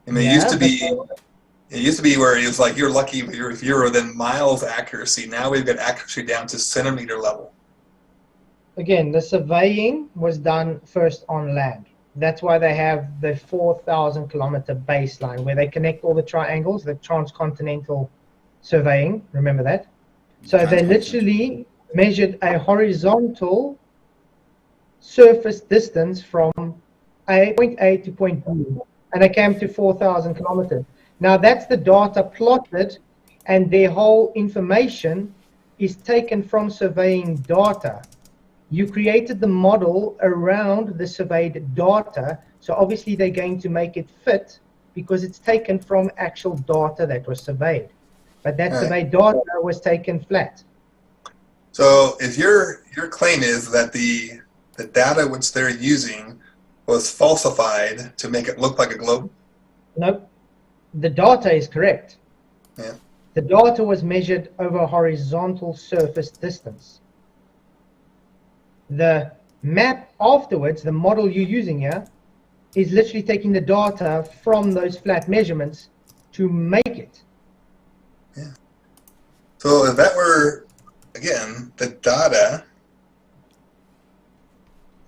I mean, it used to be where it was like you're lucky if you're within miles accuracy. Now we've got accuracy down to centimeter level. Again, the surveying was done first on land. That's why they have the 4,000 kilometer baseline where they connect all the triangles, the transcontinental surveying. Remember that? So they literally measured a horizontal surface distance from point A to point B, and they came to 4,000 kilometers. Now that's the data plotted, and their whole information is taken from surveying data. You created the model around the surveyed data, so obviously they're going to make it fit because it's taken from actual data that was surveyed. But that surveyed data was taken flat. So if your claim is that the data which they're using was falsified to make it look like a globe? Nope. The data is correct. Yeah. The data was measured over a horizontal surface distance. The map afterwards, the model you're using here, is literally taking the data from those flat measurements to make it. Yeah. So if that were, again, the data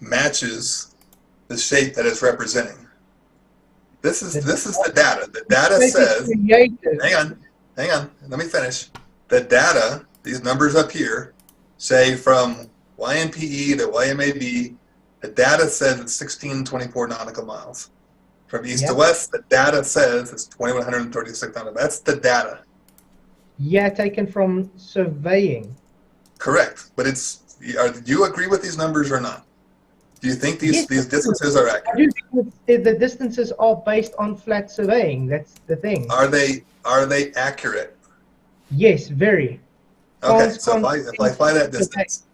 matches the shape that it's representing. This is the data. The data says, hang on, let me finish. The data, these numbers up here, say from YMPE to YMAB, the data says it's 1624 nautical miles. From east to west, the data says it's 2136 nautical miles. That's the data. Yeah, taken from surveying. Correct, but do you agree with these numbers or not? Do you think these distances are accurate? I do think the distances are based on flat surveying. That's the thing. Are they accurate? Yes, very. Okay, so if I apply that distance.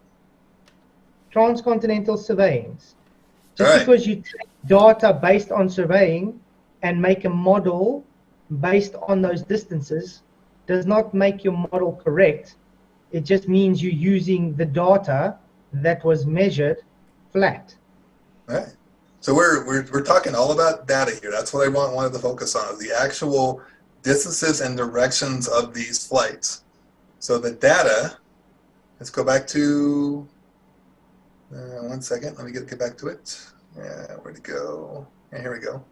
Transcontinental surveyings. Just because you take data based on surveying and make a model based on those distances does not make your model correct. It just means you're using the data that was measured flat. Right. So we're talking all about data here. That's what I wanted to focus on, is the actual distances and directions of these flights. So the data, let's go back to, 1 second, let me get back to it. Yeah, where'd it go? Yeah, here we go.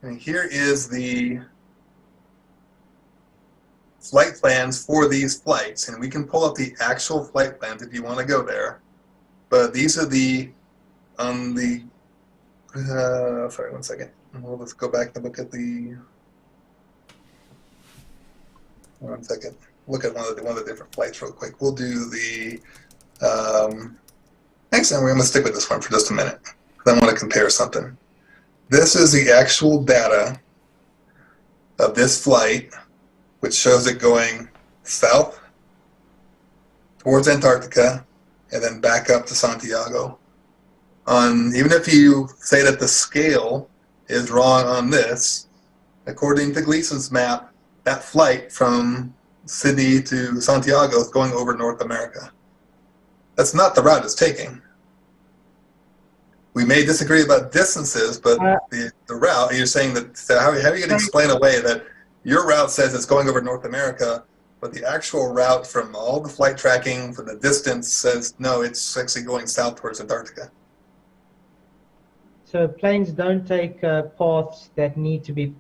And here is the flight plans for these flights, and we can pull up the actual flight plans if you want to go there. But these are the, sorry, 1 second. Well, let's go back and look at the, 1 second. Look at one of the different flights real quick. We'll do the, actually, we're going to stick with this one for just a minute. I want to compare something. This is the actual data of this flight, which shows it going south towards Antarctica and then back up to Santiago. Even if you say that the scale is wrong on this, according to Gleason's map, that flight from Sydney to Santiago is going over North America. That's not the route it's taking. We may disagree about distances, but the route, you're saying that, so how are you going to explain away that your route says it's going over North America, but the actual route from all the flight tracking for the distance says, no, it's actually going south towards Antarctica? So planes don't take paths that need to be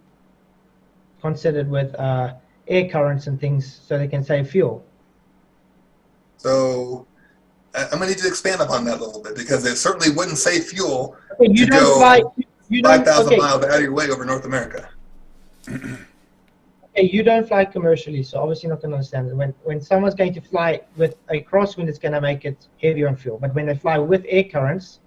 considered with air currents and things so they can save fuel. So I'm going to need you to expand upon that a little bit, because it certainly wouldn't save fuel Okay, to go 5,000 okay. miles out of your way over North America. Okay, you don't fly commercially, so obviously you're not going to understand it. When someone's going to fly with a crosswind, it's going to make it heavier on fuel. But when they fly with air currents,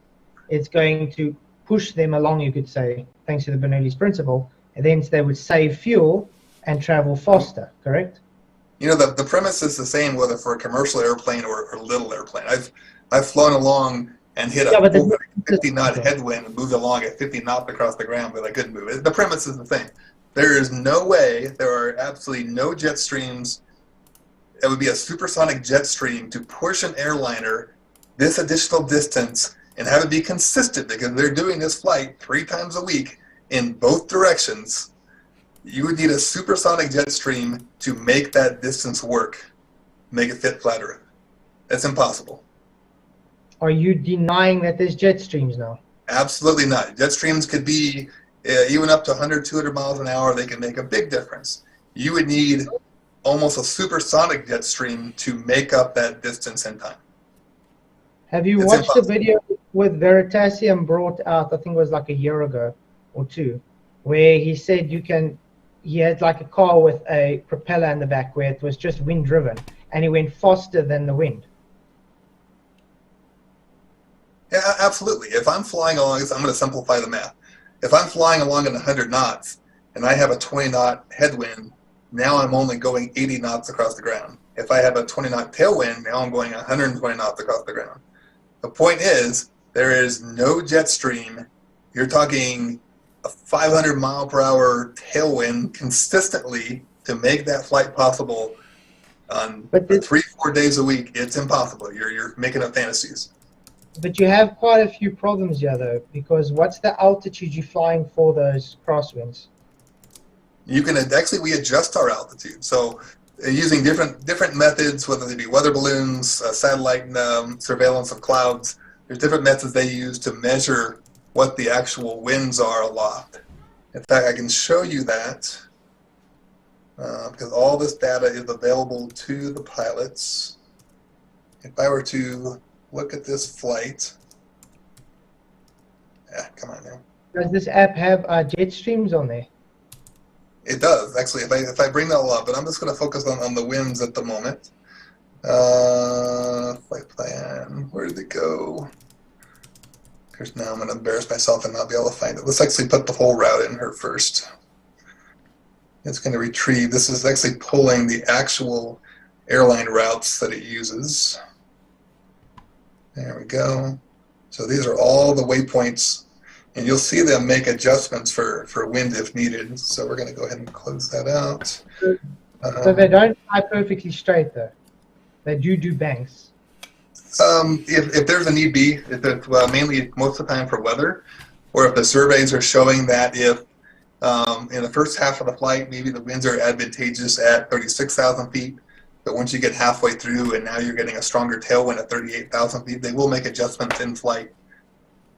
it's going to push them along, you could say, thanks to the Bernoulli's principle, and then they would save fuel and travel faster, correct? You know, the premise is the same whether for a commercial airplane or a little airplane. I've flown along and hit a 50-knot headwind and moved along at 50 knots across the ground, but I couldn't move it. The premise is the same. There is no way, there are absolutely no jet streams. It would be a supersonic jet stream to push an airliner this additional distance and have it be consistent, because they're doing this flight 3 times a week in both directions. You would need a supersonic jet stream to make that distance work, make it fit flat Earth. That's impossible. Are you denying that there's jet streams now? Absolutely not. Jet streams could be even up to 100, 200 miles an hour. They can make a big difference. You would need almost a supersonic jet stream to make up that distance in time. Have you watched the video with Veritasium brought out, I think it was like a year ago or 2, where he said he had like a car with a propeller in the back where it was just wind driven, and he went faster than the wind? Yeah, absolutely. If I'm flying along, I'm going to simplify the math. If I'm flying along at 100 knots and I have a 20-knot headwind, now I'm only going 80 knots across the ground. If I have a 20-knot tailwind, now I'm going 120 knots across the ground. The point is, there is no jet stream. You're talking a 500 mile per hour tailwind consistently to make that flight possible on 3-4 days a week. It's impossible. You're making up fantasies. But you have quite a few problems here, though, because what's the altitude you're flying for those crosswinds? You can actually, we adjust our altitude. So using different methods, whether they be weather balloons, satellite surveillance of clouds, there's different methods they use to measure what the actual winds are aloft. In fact, I can show you that because all this data is available to the pilots. If I were to look at this flight, yeah, come on now. Does this app have jet streams on there? It does, actually, if I bring that all up, but I'm just going to focus on the winds at the moment. Flight plan, where did it go? Because now I'm going to embarrass myself and not be able to find it. Let's actually put the whole route in here first. It's going to retrieve, this is actually pulling the actual airline routes that it uses. There we go. So these are all the waypoints, and you'll see them make adjustments for wind if needed. So we're going to go ahead and close that out. So they don't fly perfectly straight, though. They do banks. If there's a need be, if it's mainly most of the time for weather, or if the surveys are showing that if in the first half of the flight, maybe the winds are advantageous at 36,000 feet, but once you get halfway through and now you're getting a stronger tailwind at 38,000 feet, they will make adjustments in flight.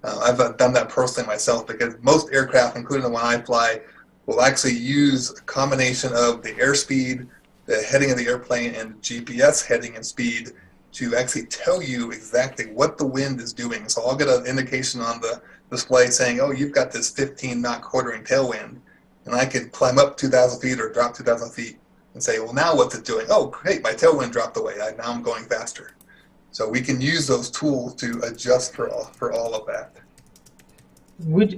I've done that personally myself because most aircraft, including the one I fly, will actually use a combination of the airspeed, the heading of the airplane, and GPS heading and speed to actually tell you exactly what the wind is doing. So I'll get an indication on the display saying, oh, you've got this 15-knot quartering tailwind, and I can climb up 2,000 feet or drop 2,000 feet and say, well, now what's it doing? Oh, great, my tailwind dropped away. Now I'm going faster. So we can use those tools to adjust for all of that.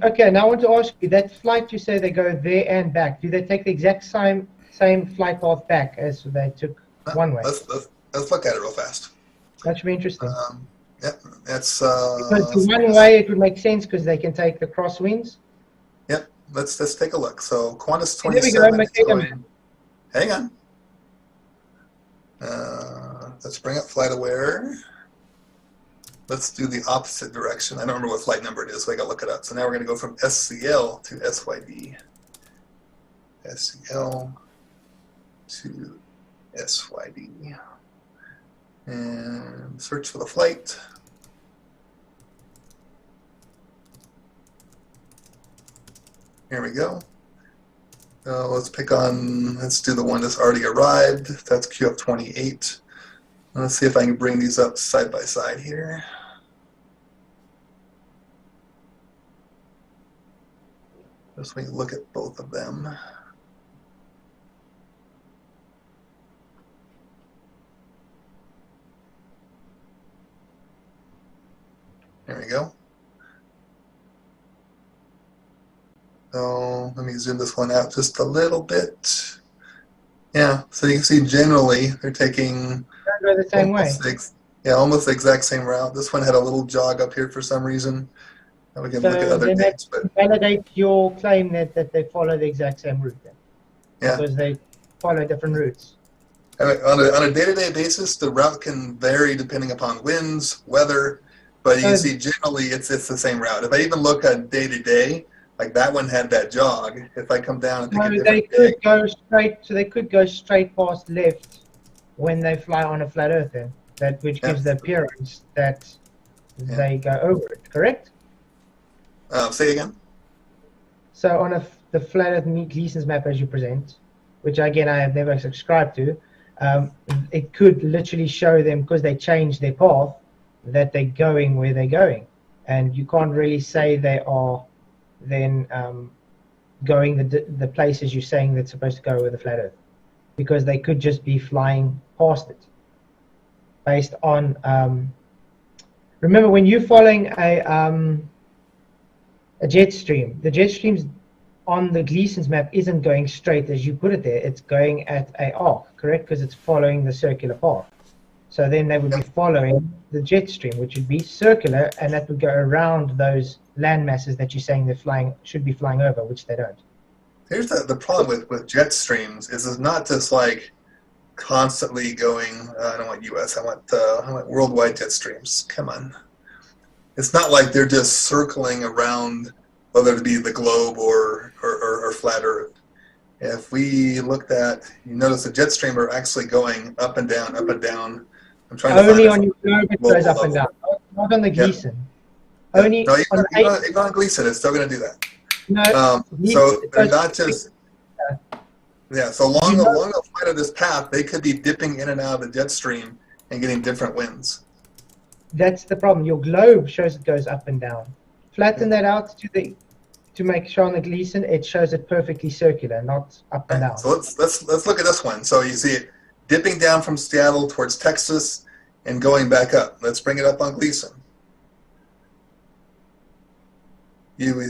Okay, now I want to ask you, that flight you say they go there and back, do they take the exact same flight path back as they took one way? Let's look at it real fast. That should be interesting. Yep, that's because the one way it would make sense because they can take the crosswinds. Yep, let's take a look. So Qantas There we go, 27. Hang on. Let's bring up FlightAware. Let's do the opposite direction. I don't remember what flight number it is, so I got to look it up. So now we're going to go from SCL to SYD. SCL to SYD. And search for the flight. Here we go. Let's do the one that's already arrived. That's QF28. Let's see if I can bring these up side by side here. Just we can look at both of them. There we go. So let me zoom this one out just a little bit. Yeah, so you can see generally they're taking Go the same way. Almost the exact same route. This one had a little jog up here for some reason. And we can look at So other then dates. that But validate your claim that they follow the exact same route then. yeah, Because they follow different routes. on a day-to-day basis, the route can vary depending upon winds, weather, but you can see generally it's the same route. If I even look at day-to-day, like that one had that jog. If I come down and pick a No, different they day, could go straight. So they could go straight past left when they fly on a flat Earth, then which gives the appearance that they go over it. Correct? say again. So on the flat Earth Gleason's map as you present, which again I have never subscribed to, it could literally show them because they changed their path that they're going where they're going, and you can't really say they are then going the places you're saying that's supposed to go with the flat Earth, because they could just be flying past it based on remember when you're following a jet stream, the jet streams on the Gleason's map isn't going straight as you put it there, it's going at a arc, correct? Because it's following the circular path. So then they would be following the jet stream, which would be circular, and that would go around those land masses that you're saying they're should be flying over, which they don't. Here's the problem with jet streams is it's not just like constantly going. I don't want U.S. I want worldwide jet streams. Come on, it's not like they're just circling around, whether it be the globe or flat Earth. If we looked at, you notice the jet stream are actually going up and down, up and down. I'm trying to Only find on your globe it goes up and down, not on the Gleason. Yeah. Only no, on even on Gleason, it's still going to do that. no, So they're not just. Yeah, so along the flight of this path, they could be dipping in and out of the jet stream and getting different winds. That's the problem. Your globe shows it goes up and down. Flatten that out to make sure on the Gleason it shows it perfectly circular, not up and down. So let's look at this one. So you see it dipping down from Seattle towards Texas and going back up. Let's bring it up on Gleason.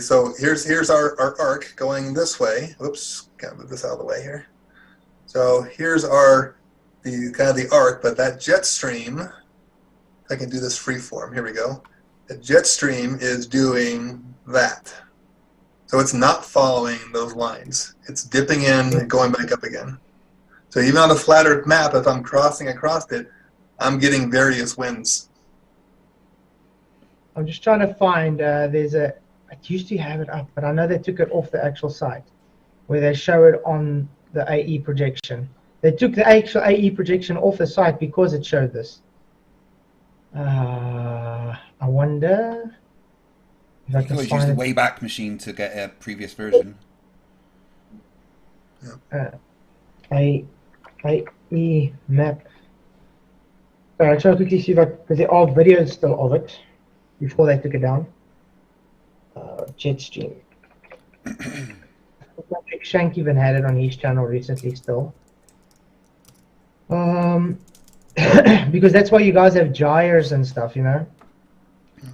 So here's our arc going this way. Oops, gotta move this out of the way here. So here's the arc, but that jet stream, I can do this free form. Here we go. The jet stream is doing that. So it's not following those lines. It's dipping in and going back up again. So even on a flat Earth map, if I'm crossing across it, I'm getting various winds I'm just trying to find. There's a. I used to have it up, but I know they took it off the actual site, where they show it on the AE projection. They took the actual AE projection off the site because it showed this. I wonder if I You can could always use find the it. Wayback Machine to get a previous version. AE map. I'll try to quickly see that because there are videos still of it before they took it down. Jetstream. Patrick Shank even had it on his channel recently still. Because that's why you guys have gyres and stuff, you know?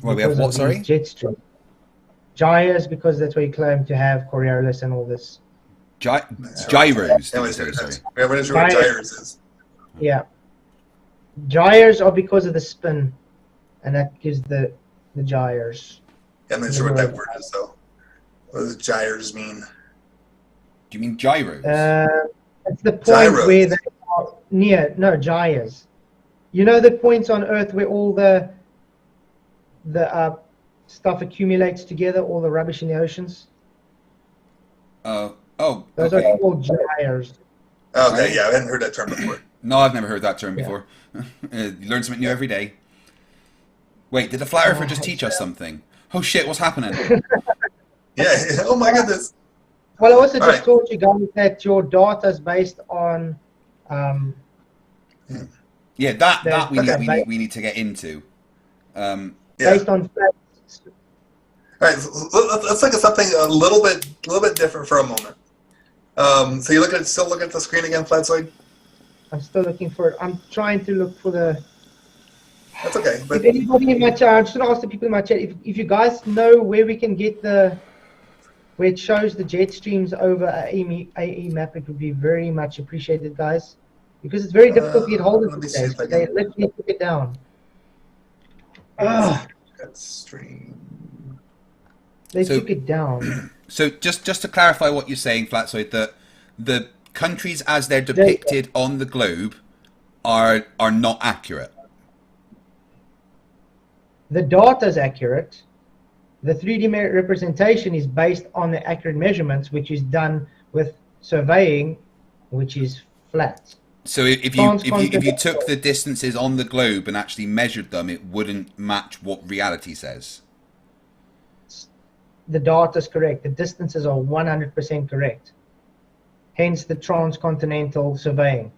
Well, we have what, sorry? Jetstream. Gyres, because that's where you claim to have Coriolis and all this. Gyros, did you say, sorry? Yeah, we're not sure what gyres is. Yeah. Gyres are because of the spin, and that gives the gyres. Yeah, I'm not sure what that word is, though. What does gyres mean? Do you mean gyros? It's the point Gyros. where they are near. No, gyres. You know the points on Earth where all the stuff accumulates together, all the rubbish in the oceans? Those Those okay. are called gyres. Okay, yeah, I hadn't heard that term before. No, I've never heard that term before. You learn something new every day. Wait, did the Flat Earther just teach us something? Oh shit, what's happening? Yeah, oh my goodness. Well, I also just Right. taught you guys that your data is based on Yeah, that we Okay. need to get into. Yeah. based on facts. All right, so let's look at something a little bit different for a moment. So you still look at the screen again, Flatzoid? I'm still looking for it. I'm trying to look for the. That's okay. But If anybody in my chat, I'm just gonna ask the people in my chat if you guys know where we can get where it shows the jet streams over AE map, it would be very much appreciated, guys, because it's very difficult to get hold of let me these see days. if I They can- literally took it down. that stream. They So- took it down. So just to clarify what you're saying, Flatzoid, that the countries as they're depicted on the globe are not accurate. The data is accurate. The 3D representation is based on the accurate measurements, which is done with surveying, which is flat. So if you took the distances on the globe and actually measured them, it wouldn't match what reality says. The data is correct. The distances are 100% correct. Hence the transcontinental surveying.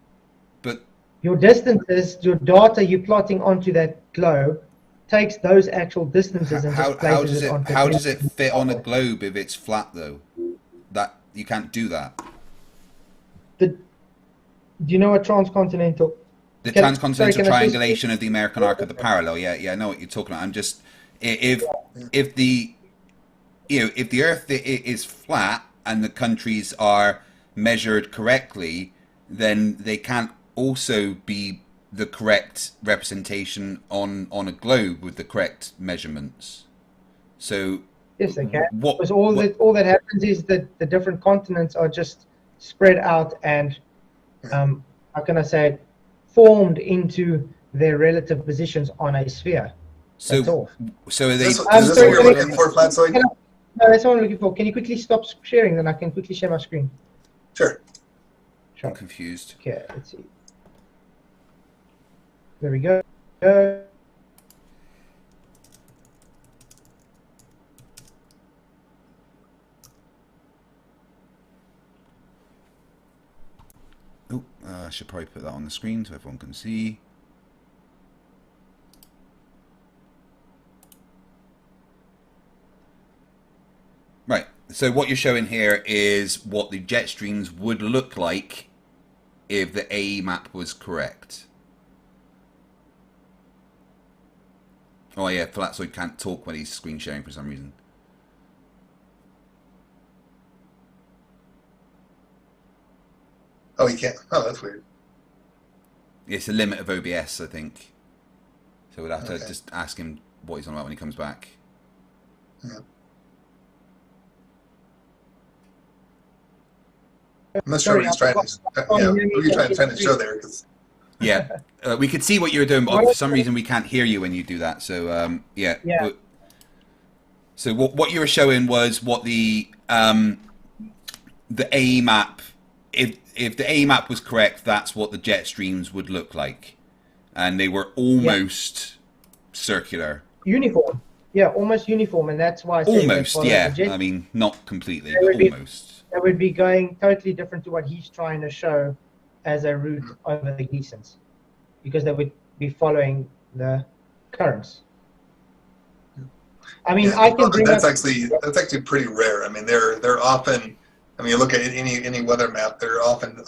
But Your distances, your data you're plotting onto that globe takes those actual distances and just places it onto. how does it fit on a globe if it's flat though? That you can't do that. Do you know what transcontinental? The Can- transcontinental sorry, can I just- triangulation of the American arc of the parallel. Yeah, I know what you're talking about. I'm just if the if the Earth is flat and the countries are measured correctly, then they can't also be the correct representation on a globe with the correct measurements. So Yes, they can. What- Because all that happens is that the different continents are just spread out and, how can I say it, formed into their relative positions on a sphere. That's all. so are they? Is I'm this sorry, what you're can I- looking for, Flatzoid? No, that's what I'm looking for. Can you quickly stop sharing, then I can quickly share my screen? Sure. Sure. I'm confused. Okay, let's see. There we go. Oh, I should probably put that on the screen so everyone can see. Right, so what you're showing here is what the jet streams would look like if the AE map was correct. Oh yeah, Flatzoid can't talk when he's screen sharing for some reason. Oh, you can't. Oh, that's weird. It's a limit of OBS, I think. So we'll have to Okay. just ask him what he's on about when he comes back. Yeah. I'm not sure Sorry, what he's I trying forgot. to. Yeah, what are you trying to show there? Because Yeah, we could see what you were doing, but for some reason we can't hear you when you do that. So yeah, Yeah. So what you were showing was what the A map. If the A map was correct, that's what the jet streams would look like, and they were almost circular. Uniform. Yeah, almost uniform, and that's why I say Almost, they follow yeah. the jet. I mean, not completely, They but would be- almost. That would be going totally different to what he's trying to show as a route over the Gleasons, because they would be following the currents. I mean, Yeah, I can bring that's up. actually pretty rare. I mean, they're often. I mean, you look at any weather map; they're often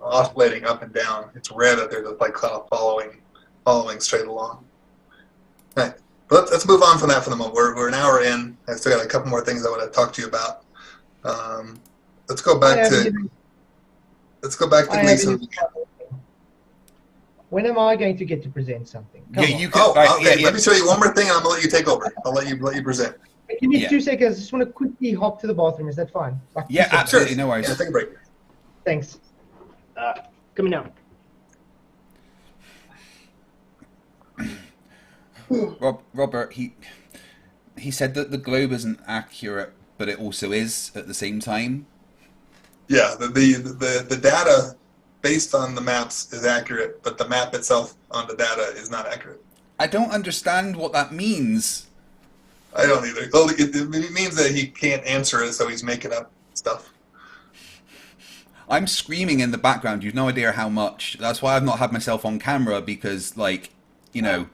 oscillating up and down. It's rare that they're just like kind of following straight along. All right, but let's move on from that for the moment. We're an hour in. I still got a couple more things I want to talk to you about. Let's go back to Gleason. When am I going to get to present something? Come Yeah, on. you can. Oh, right, okay. yeah, Let me show you one more thing, and I'm gonna let you take over. I'll let you present. Give me Yeah. 2 seconds. I just want to quickly hop to the bathroom. Is that fine? Like 2 Yeah, seconds. absolutely. No worries. Yeah, take a break. Thanks. Coming now. Robert, he said that the globe isn't accurate, but it also is at the same time. Yeah, the data based on the maps is accurate, but the map itself on the data is not accurate. I don't understand what that means. I don't either. Well, it means that he can't answer it, so he's making up stuff. I'm screaming in the background. You've no idea how much. That's why I've not had myself on camera, because, like, you know.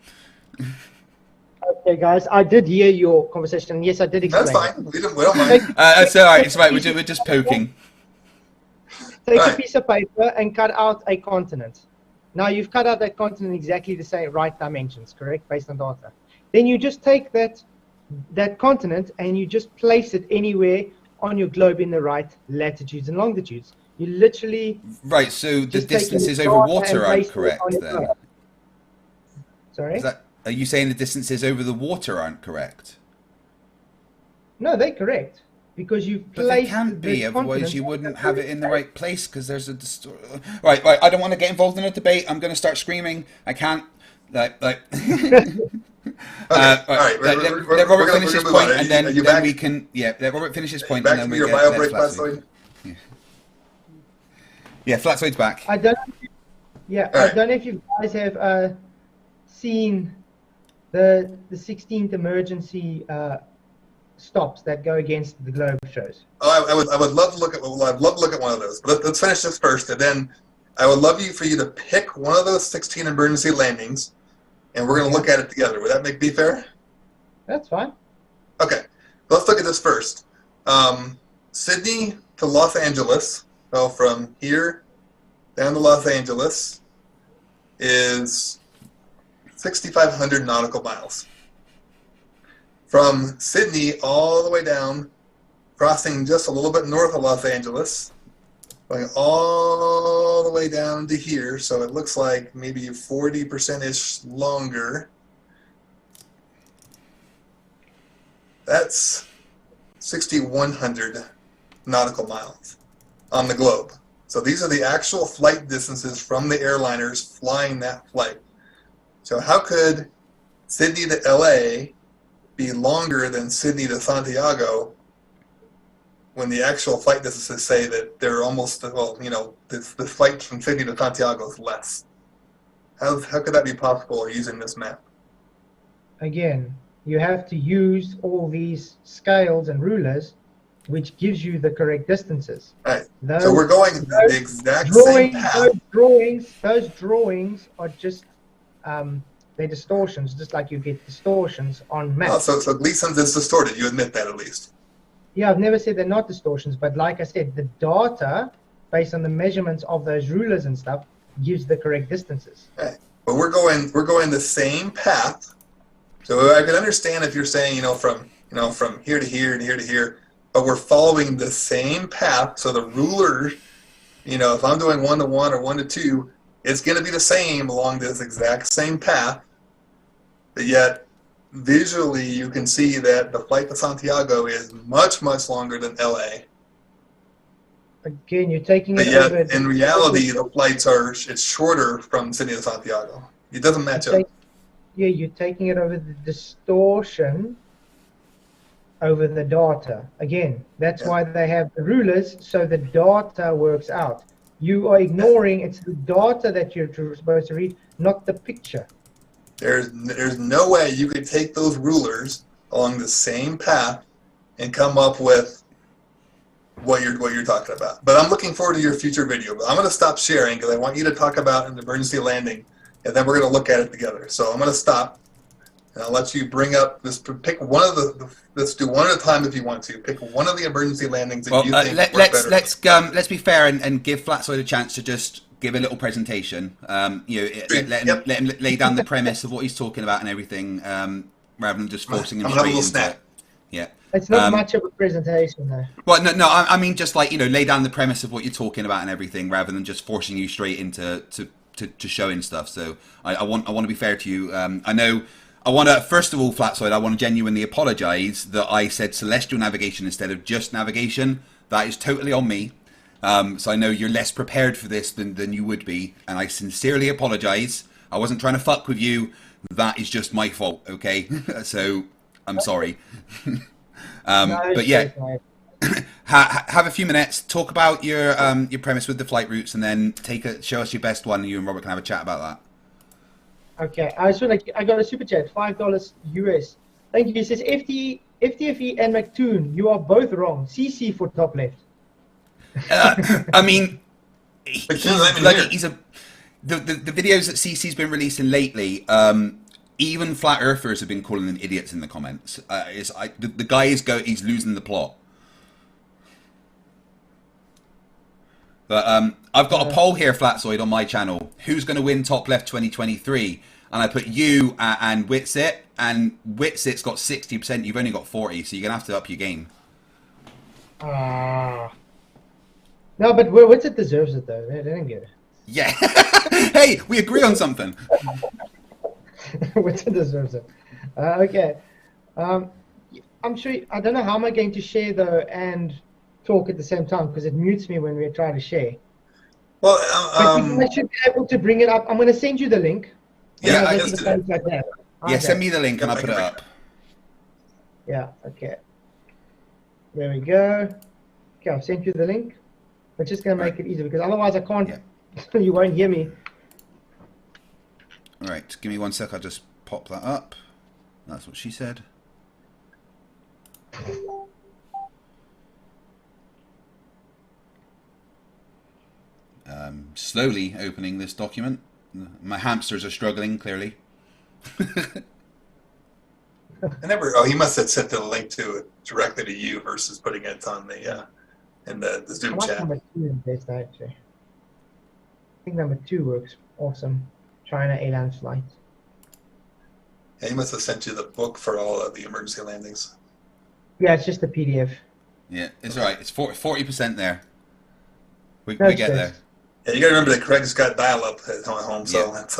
Okay, guys, I did hear your conversation. Yes, I did explain. That's fine. We don't mind. It's all right. It's right. We're just poking. Take a Right. piece of paper and cut out a continent. Now you've cut out that continent exactly the same right dimensions, correct, based on data. Then you just take that continent and you just place it anywhere on your globe in the right latitudes and longitudes. You literally Right. So the just take distances your over data water and aren't place it correct on your then. globe. Sorry? Are you saying the distances over the water aren't correct? No, they're correct. Because you've But they placed can't be, the otherwise continent you on wouldn't the have it in the correct right place, because there's a Right, I don't want to get involved in a debate. I'm going to start screaming. I can't. Like. Okay, all right. Let Robert gonna finish his move point, on. and then back? we can. Yeah, let Robert finish his point, Back and then to we your get bio break, Flatzoid. Flatzoid. Yeah, Flatzoid's back. I don't. Yeah, All right. I don't know if you guys have seen the 16th emergency stops that go against the globe shows. Oh, I would love to look at one of those. But let's finish this first, and then I would love for you to pick one of those 16 emergency landings, and we're going to look at it together. Would that be fair? That's fine. Okay, let's look at this first. Sydney to Los Angeles, so from here down to Los Angeles, is 6,500 nautical miles. From Sydney all the way down, crossing just a little bit north of Los Angeles, going all the way down to here, so it looks like maybe 40%-ish longer. That's 6,100 nautical miles on the globe. So these are the actual flight distances from the airliners flying that flight. So how could Sydney to LA be longer than Sydney to Santiago when the actual flight distances say that they're almost, well, you know, the flight from Sydney to Santiago is less? How could that be possible using this map? Again, you have to use all these scales and rulers, which gives you the correct distances. All right. Those, So we're going the exact same path. Those drawings are just they're distortions, just like you get distortions on maps. Oh, so Gleason's is distorted. You admit that at least. Yeah, I've never said they're not distortions, but like I said, the data based on the measurements of those rulers and stuff gives the correct distances. Right. But we're going the same path. So I could understand if you're saying, from here to here and here to here, but we're following the same path. So the ruler, if I'm doing 1 to 1 or 1 to 2, it's going to be the same along this exact same path. But yet, visually, you can see that the flight to Santiago is much, much longer than LA. Again, you're taking But it yet, over. in reality, the flights it's shorter from Sydney to Santiago. It doesn't match up. Yeah, you're taking it over the distortion over the data. Again, that's why they have the rulers, so the data works out. You are ignoring, it's the data that you're supposed to read, not the picture. There's no way you could take those rulers along the same path and come up with what you're talking about. But I'm looking forward to your future video. But I'm going to stop sharing because I want you to talk about an emergency landing, and then we're going to look at it together. So I'm going to stop, and I'll let you bring up this. Pick one of the. Let's do one at a time if you want to. Pick one of the emergency landings that you think work better. Let's be fair and give Flatzoid a chance to just give a little presentation. Let him lay down the premise of what he's talking about and everything, rather than just forcing him straight into it. Yeah. It's not much of a presentation, though. Well, no, I mean just like, lay down the premise of what you're talking about and everything, rather than just forcing you straight into to showing stuff. So I want to be fair to you. I want to, first of all, Flatzoid, I want to genuinely apologise that I said celestial navigation instead of just navigation. That is totally on me. So I know you're less prepared for this than you would be, and I sincerely apologise. I wasn't trying to fuck with you. That is just my fault, okay? So I'm sorry. But yeah, have a few minutes, talk about your premise with the flight routes, and then show us your best one, and you and Robert can have a chat about that. Okay, I got a super chat, $5 US. Thank you. It says FTFE and McToon, you are both wrong. CC for top left. I mean, the videos that CC's been releasing lately, even flat earthers have been calling them idiots in the comments. The guy he's losing the plot. But I've got a poll here, Flatzoid, on my channel. Who's going to win Top Left 2023? And I put you and Witsit, and Witsit's got 60%. You've only got 40%, so you're going to have to up your game. No, but Witsit deserves it, though. They didn't get it. Yeah. Hey, we agree on something. Witsit deserves it. Okay. I'm sure. I don't know how am I going to share, though, and talk at the same time, because it mutes me when we try to share. Well, but I should be able to bring it up. I'm going to send you the link. Yeah, I just did. Like that. Yeah, send me the link and I'll put it up. Yeah, okay. There we go. Okay, I've sent you the link. I'm just going to make it easy, because otherwise I can't. Yeah. You won't hear me. All right, give me 1 sec. I'll just pop that up. That's what she said. Slowly opening this document. My hamsters are struggling, clearly. He must have sent the link to it directly to you versus putting it on the in the Zoom chat. Number 2 is best, actually. I think number 2 works awesome. China Airlines flight. Yeah, he must have sent you the book for all of the emergency landings. Yeah, it's just a PDF. Yeah, it's all right. It's 40% there. We get there. Yeah, you got to remember that Craig's got dial-up at home, so that's.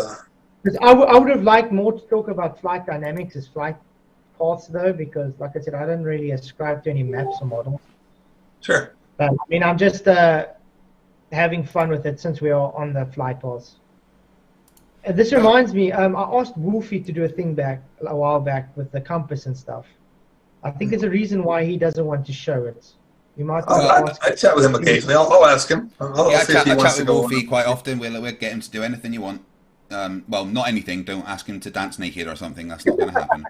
I would have liked more to talk about flight dynamics as flight paths, though, because, like I said, I don't really ascribe to any maps or models. Sure. But, I mean, I'm just having fun with it since we are on the flight paths. This reminds me, I asked Wolfie to do a thing a while back with the compass and stuff. I think there's a reason why he doesn't want to show it. You might. I chat with him occasionally. I'll ask him. I chat with Wolfie quite often. We'll get him to do anything you want. Well, not anything. Don't ask him to dance naked or something. That's not going to happen.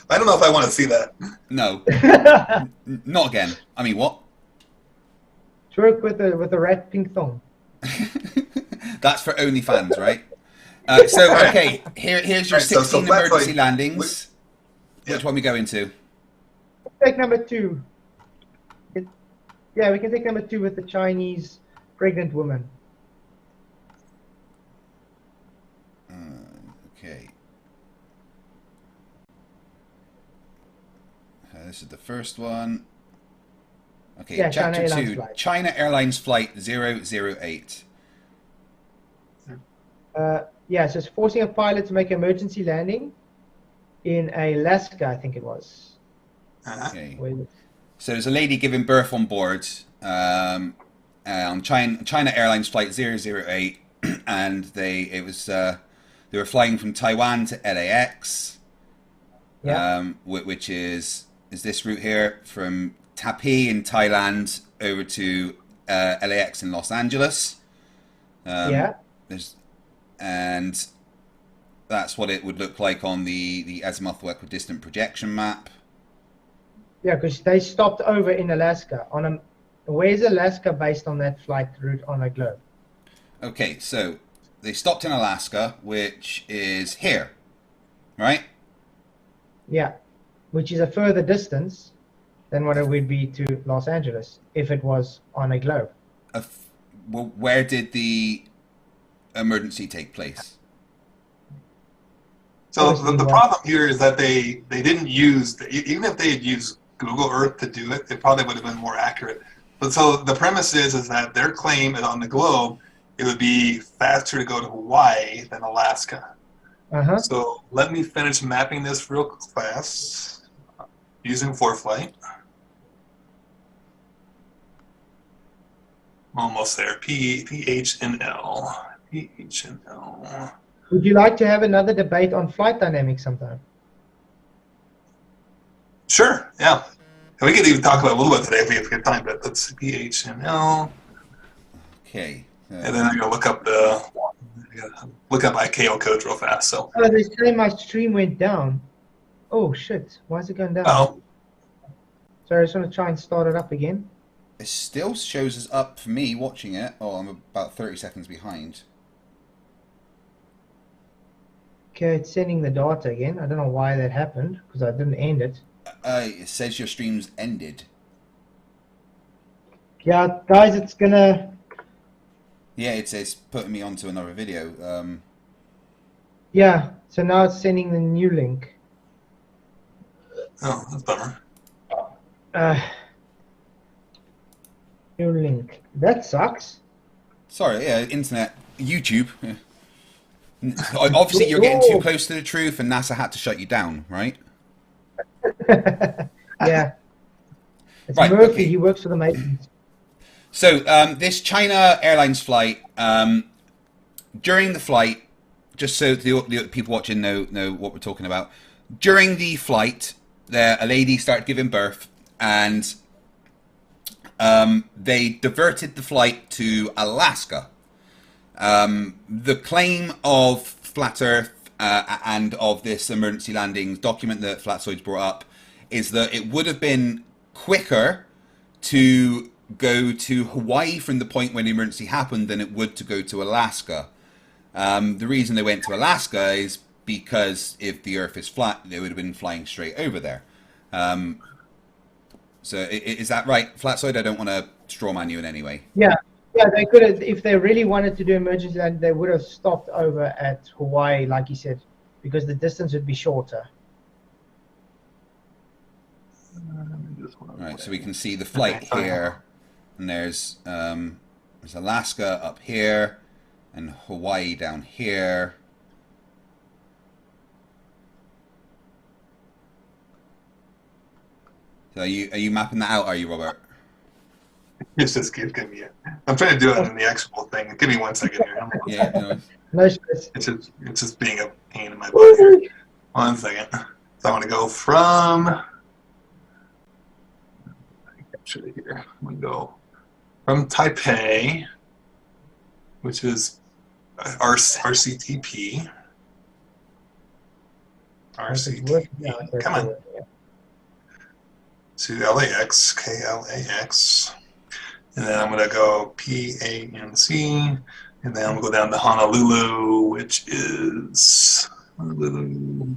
I don't know if I want to see that. No, not again. I mean, what? Twerk with a red pink thong. That's for OnlyFans, right? Okay, here's your 16 emergency landings. Which one we go into? Take number 2. Yeah, we can take number 2 with the Chinese pregnant woman. Okay. This is the first one. Okay, yeah, Chapter 2. China Airlines Flight 008. Yeah, so it's forcing a pilot to make an emergency landing in Alaska, I think it was. Okay. So there's a lady giving birth on board on China Airlines Flight 008, and they were flying from Taiwan to LAX, which is is this route here from Taipei in Thailand over to LAX in Los Angeles. Yeah. And that's what it would look like on the azimuthal equidistant projection map. Yeah, because they stopped over in Alaska. Where's Alaska based on that flight route on a globe? Okay, so they stopped in Alaska, which is here, right? Yeah, which is a further distance than what it would be to Los Angeles if it was on a globe. Well, where did the emergency take place? So the problem here is that they didn't use, even if they had used Google Earth to do it, it probably would have been more accurate. But so the premise is that their claim is on the globe, it would be faster to go to Hawaii than Alaska. Uh-huh. So let me finish mapping this real fast using ForeFlight. Almost there. PHNL. PHNL. Would you like to have another debate on flight dynamics sometime? Sure, yeah. And we could even talk about it a little bit today if we have time, but let's see, PHNL. Okay. And then I'm going to look up ICAO codes real fast. So. Oh, they say my stream went down. Oh, shit. Why is it going down? Oh. Sorry, I just want to try and start it up again. It still shows us up for me watching it. Oh, I'm about 30 seconds behind. Okay, it's sending the data again. I don't know why that happened, because I didn't end it. It says your stream's ended. Yeah, guys, it's gonna... Yeah, it says putting me onto another video. Yeah, so now it's sending the new link. Oh, that's a bummer. New link. That sucks. Sorry, yeah, internet, YouTube. Obviously, you're getting too close to the truth, and NASA had to shut you down, right? Yeah. It's Right, Murphy. okay. He works for the Masons. So, this China Airlines flight, during the flight, just so the people watching know what we're talking about, during the flight, a lady started giving birth, and they diverted the flight to Alaska. The claim of Flat Earth and of this emergency landings document that Flatzoid's brought up is that it would have been quicker to go to Hawaii from the point when the emergency happened than it would to go to Alaska. The reason they went to Alaska is because if the Earth is flat, they would have been flying straight over there. So is that right, Flatzoid? I don't want to strawman you in any way. Yeah, they could have, if they really wanted to do emergency land, they would have stopped over at Hawaii, like you said, because the distance would be shorter. Right, so we can see the flight here, and there's Alaska up here, and Hawaii down here. So are you mapping that out? Are you, Robert? It's just give me I'm trying to do it in the actual thing. Give me 1 second here. Yeah. No. No stress. It's just being a pain in my butt here. 1 second. So I want to go from. Capture it here. I'm going to go from Taipei, which is RCTP. RCTP. Come on. To LAX, KLAX. And then I'm going to go PANC. And then I'm going to go down to Honolulu, which is Honolulu.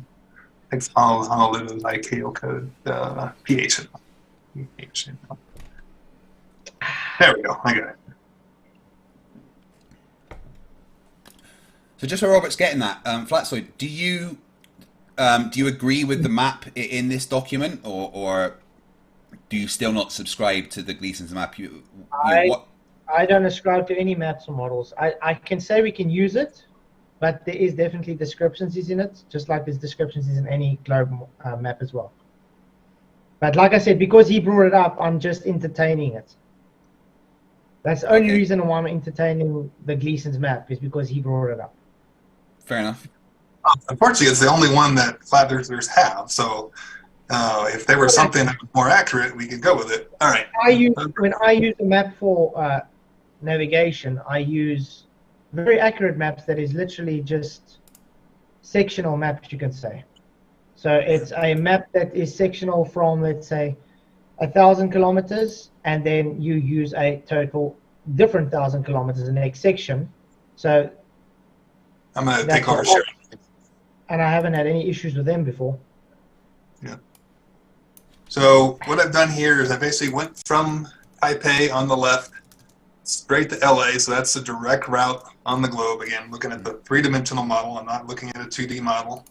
It's Honolulu ICAO code, PH. There we go. I got it. So just so Robert's getting that, Flatzoid, do you agree with the map in this document, or do you still not subscribe to the Gleason's map? I don't ascribe to any maps or models. I can say we can use it, but there is definitely discrepancies in it, just like there's discrepancies in any globe map as well. But like I said, because he brought it up, I'm just entertaining it. That's the only reason why I'm entertaining the Gleason's map, is because he brought it up. Fair enough. Unfortunately, it's the only one that flat earthers have. So If there were something that was more accurate, we could go with it. All right. When I use a map for navigation, I use very accurate maps that is literally just sectional maps, you can say. So it's a map that is sectional from, let's say, 1,000 kilometers, and then you use a total different 1,000 kilometers in the next section. So I'm going to take over sharing. And I haven't had any issues with them before. Yeah. So what I've done here is I basically went from Taipei on the left straight to LA, so that's the direct route on the globe. Again, looking at the three-dimensional model. I'm not looking at a 2D model.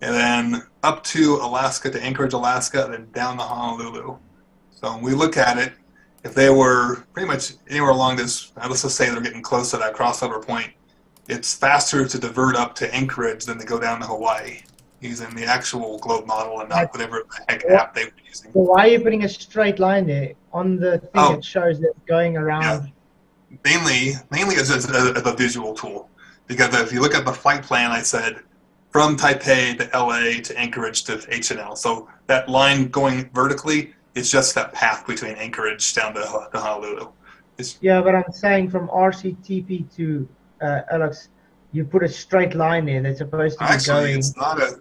And then up to Alaska, to Anchorage, Alaska, and then down to Honolulu. So when we look at it, if they were pretty much anywhere along this, let's just say they're getting close to that crossover point, it's faster to divert up to Anchorage than to go down to Hawaii using the actual globe model and not whatever the heck app they were using. Well, why are you putting a straight line there? On the thing, it shows that going around. Yeah. Mainly as a visual tool. Because if you look at the flight plan, I said from Taipei to LA to Anchorage to H&L. So that line going vertically is just that path between Anchorage down to Honolulu. Yeah, but I'm saying from RCTP to Alex, you put a straight line there that's supposed to be going. It's not a.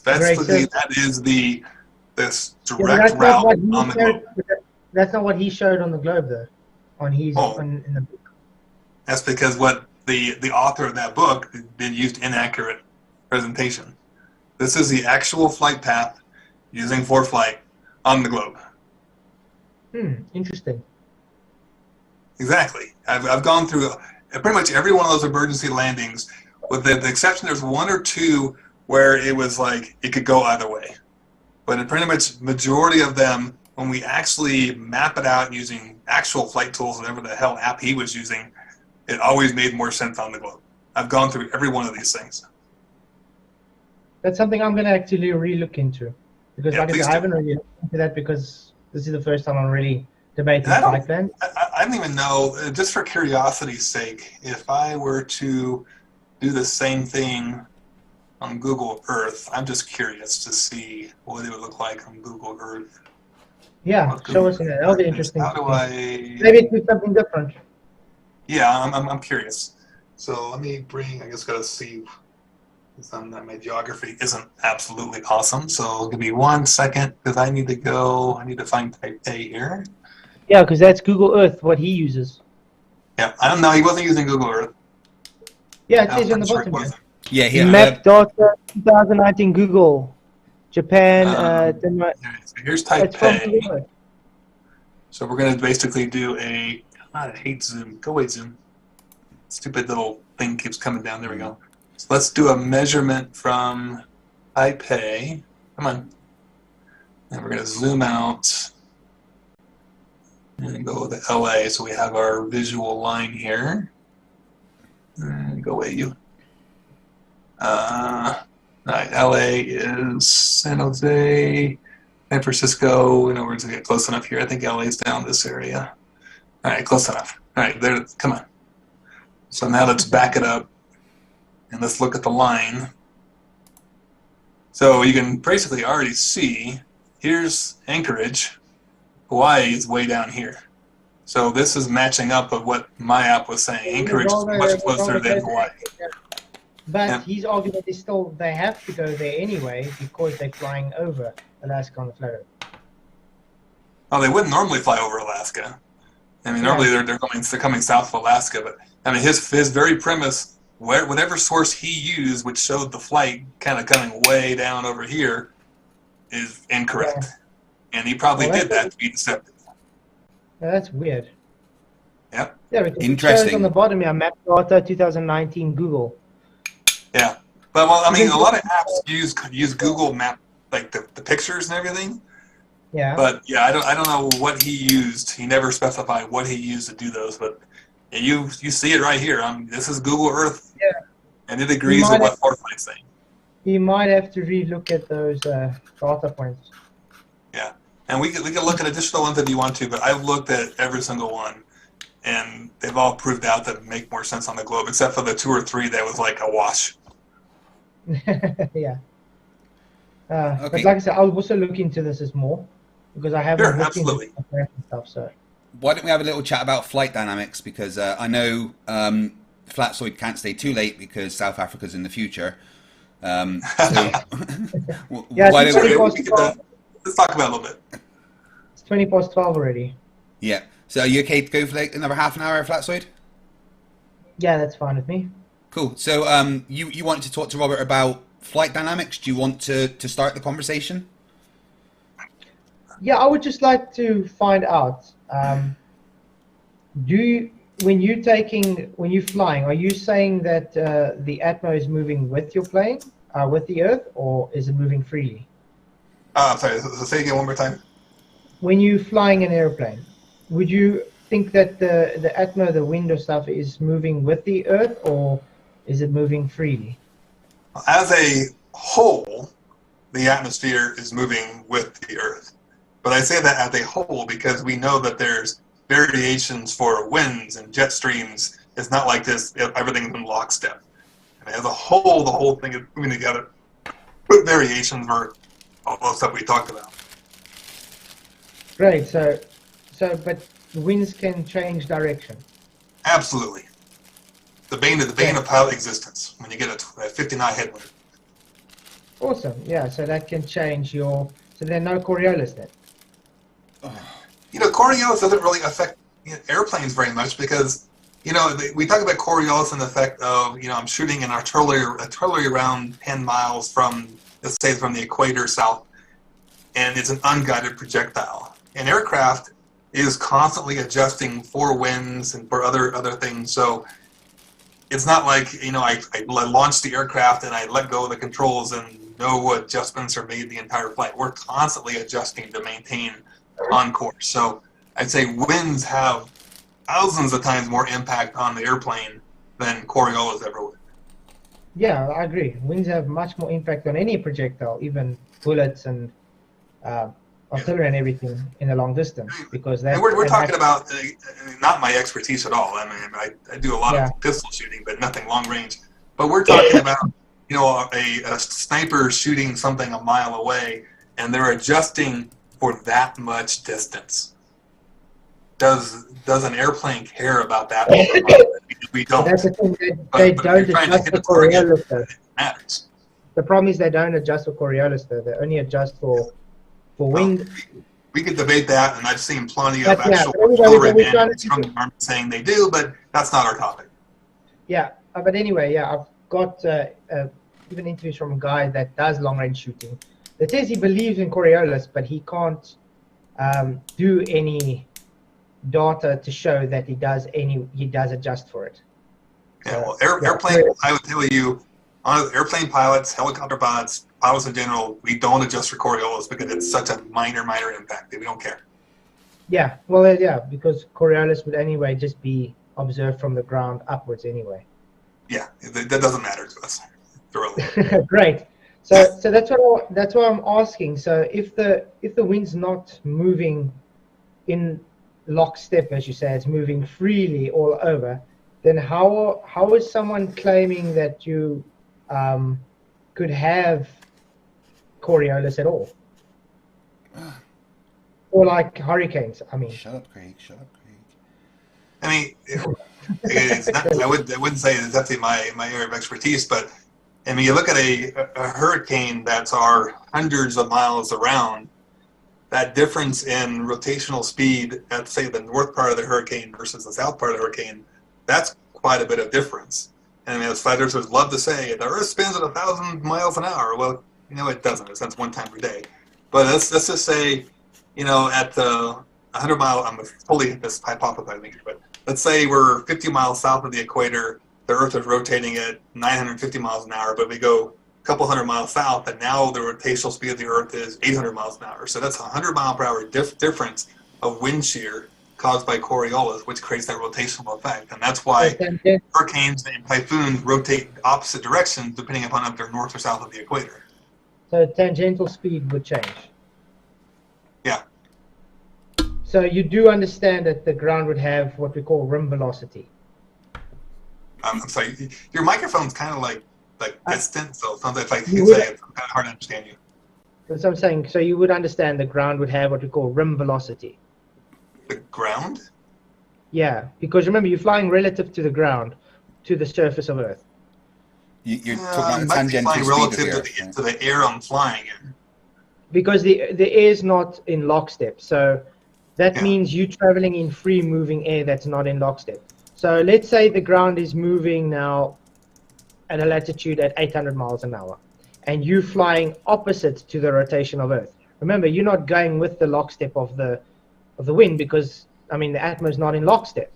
That is this direct route on the globe. That's not what he showed on the globe, though. On his in the book. That's because what the author of that book did used inaccurate presentation. This is the actual flight path using ForeFlight on the globe. Interesting. Exactly. I've gone through pretty much every one of those emergency landings, with the exception there's one or two where it was like it could go either way. But in pretty much majority of them, when we actually map it out using actual flight tools, whatever the hell app he was using, it always made more sense on the globe. I've gone through every one of these things. That's something I'm going to actually re-look into. Because Yeah, like I said, I haven't really looked into that because this is the first time I'm really debating flight plans. I don't even know, just for curiosity's sake, if I were to do the same thing on Google Earth, I'm just curious to see what it would look like on Google Earth. Yeah, show us that. That'll be interesting. How do I... Maybe it's something different. Yeah, I'm curious. So let me bring, I just got to see, my geography isn't absolutely awesome, so give me 1 second, because I need to find Taipei here. Yeah, because that's Google Earth, what he uses. Yeah, I don't know, he wasn't using Google Earth. Yeah, it says on the bottom here. Yeah, here. Map data 2019 Google. Japan, Denmark. So here's It's from Taipei. Google Earth. So we're going to basically do a, God, I hate Zoom. Go away, Zoom. Stupid little thing keeps coming down. There we go. So let's do a measurement from Taipei. Come on. And we're going to zoom out and go to LA. So we have our visual line here. And go away, you. All right, LA is San Jose, San Francisco. In other words, we get close enough here. I think LA is down this area. All right, close enough. All right, there. Come on. So now let's back it up and let's look at the line. So you can basically already see here's Anchorage. Hawaii is way down here. So this is matching up with what my app was saying. Anchorage is much closer than Hawaii. But his argument is still they have to go there anyway because they're flying over Alaska on the Flerfs. Oh, they wouldn't normally fly over Alaska. I mean, normally they're coming south of Alaska. But I mean, his very premise, whatever source he used, which showed the flight kind of coming way down over here, is incorrect. Yeah. And he probably did that to be deceptive. Yeah, that's weird. Yep. Yeah, because interesting. it shows on the bottom here, map data 2019 Google. Yeah, but well, I mean, a lot of apps use Google Map, like the pictures and everything. Yeah. But yeah, I don't know what he used. He never specified what he used to do those. But you see it right here. This is Google Earth. Yeah. And it agrees with what ForeFlight's saying. You might have to relook at those data points. Yeah, and we can look at additional ones if you want to. But I've looked at every single one, and they've all proved out that make more sense on the globe, except for the 2 or 3 that was like a wash. Yeah. But Okay. like I said, I'll also look into this as more because I haven't Sure, looked into absolutely. the stuff. So Why don't we have a little chat about flight dynamics? Because I know Flatzoid can't stay too late because South Africa's in the future. So yeah, why it's don't 20 we? past 12. Let's talk about it a little bit. It's 20 past 12 already. Yeah. So are you okay to go for like another half an hour, Flatzoid? Yeah, that's fine with me. Cool. So you wanted to talk to Robert about flight dynamics. Do you want to start the conversation? Yeah, I would just like to find out. When you're flying, are you saying that the Atmo is moving with your plane, with the Earth, or is it moving freely? I'm sorry, so say again one more time. When you're flying an airplane, would you think that the Atmo, the wind or stuff, is moving with the Earth, or is it moving freely? As a whole, the atmosphere is moving with the Earth. But I say that as a whole because we know that there's variations for winds and jet streams. It's not like this, everything's in lockstep. And as a whole, the whole thing is moving together with variations for all the stuff we talked about. Great. But winds can change direction. Absolutely. The bane of pilot existence when you get a 50 knot headwind. Awesome. Yeah. So that can change your. So there are no Coriolis then. Coriolis doesn't really affect airplanes very much because, we talk about Coriolis and the effect of, I'm shooting an artillery round 10 miles from, let's say, from the equator south, and it's an unguided projectile. An aircraft is constantly adjusting for winds and for other things, so it's not like, I launch the aircraft and I let go of the controls and no adjustments are made the entire flight. We're constantly adjusting to maintain on course. So I'd say winds have thousands of times more impact on the airplane than Coriolis ever would. Yeah, I agree. Winds have much more impact on any projectile, even bullets and artillery and everything in the long distance, because And we're talking about not my expertise at all. I mean, I do a lot of pistol shooting, but nothing long range. But we're talking about a sniper shooting something a mile away, and they're adjusting for that much distance. Does an airplane care about that? We don't. That's the thing. They don't adjust for Coriolis though. It matters. The problem is they don't adjust for Coriolis though. They only adjust for wind. We could debate that, and I've seen plenty of actual artillery manuals from the Army saying they do, but that's not our topic. Yeah, but anyway, I've got even interviews from a guy that does long-range shooting that says he believes in Coriolis, but he can't do any data to show that he does adjust for it. Yeah, well, airplane. I would tell you, on airplane pilots, helicopter pilots in general, we don't adjust for Coriolis because it's such a minor impact that we don't care. Yeah, well, yeah, because Coriolis would anyway just be observed from the ground upwards anyway. Yeah, that doesn't matter to us. Really. Great. So that's what I'm asking. So if the wind's not moving in lockstep, as you say, it's moving freely all over, then how is someone claiming that you could have Coriolis at all? Or like hurricanes, I mean. Shut up, Craig. Shut up, Craig. I mean, it's not, I wouldn't say it's definitely my area of expertise, but I mean, you look at a hurricane that's hundreds of miles around, that difference in rotational speed at, say, the north part of the hurricane versus the south part of the hurricane, that's quite a bit of difference. And I mean, as flat earthers love to say, the Earth spins at 1,000 miles an hour. Well, it doesn't. It spins one time per day. But let's just say, at the 100 mile, I'm fully this hypothesizing here, but let's say we're 50 miles south of the equator. The Earth is rotating at 950 miles an hour, but we go a couple hundred miles south, and now the rotational speed of the Earth is 800 miles an hour. So that's a 100 mile per hour difference of wind shear caused by Coriolis, which creates that rotational effect. And that's why hurricanes and typhoons rotate opposite directions depending upon if they're north or south of the equator. So tangential speed would change. Yeah. So you do understand that the ground would have what we call rim velocity. I'm sorry, your microphone's kind of like distant, so it sounds like you can say it's kind of hard to understand you. That's what I'm saying. So you would understand the ground would have what we call rim velocity. The ground? Yeah, because remember, you're flying relative to the ground, to the surface of Earth. You're talking about the Might be tangential flying speed of relative the to Earth. Right? to the air I'm flying in. Because the air is not in lockstep. So that Yeah. means you traveling in free moving air that's not in lockstep. So let's say the ground is moving now at a latitude at 800 miles an hour, and you flying opposite to the rotation of Earth. Remember, you're not going with the lockstep of the wind because, I mean, the atmosphere is not in lockstep.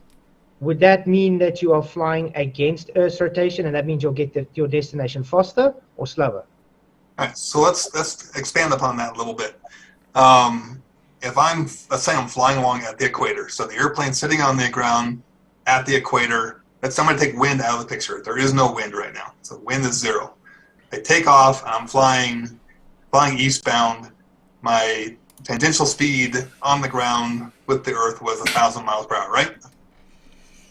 Would that mean that you are flying against Earth's rotation, and that means you'll get to your destination faster or slower? All right, so let's expand upon that a little bit. If let's say I'm flying along at the equator, so the airplane's sitting on the ground at the equator. Let's somebody take wind out of the picture. There is no wind right now, so wind is 0. I take off, and I'm flying eastbound. My tangential speed on the ground with the Earth was 1,000 miles per hour, right?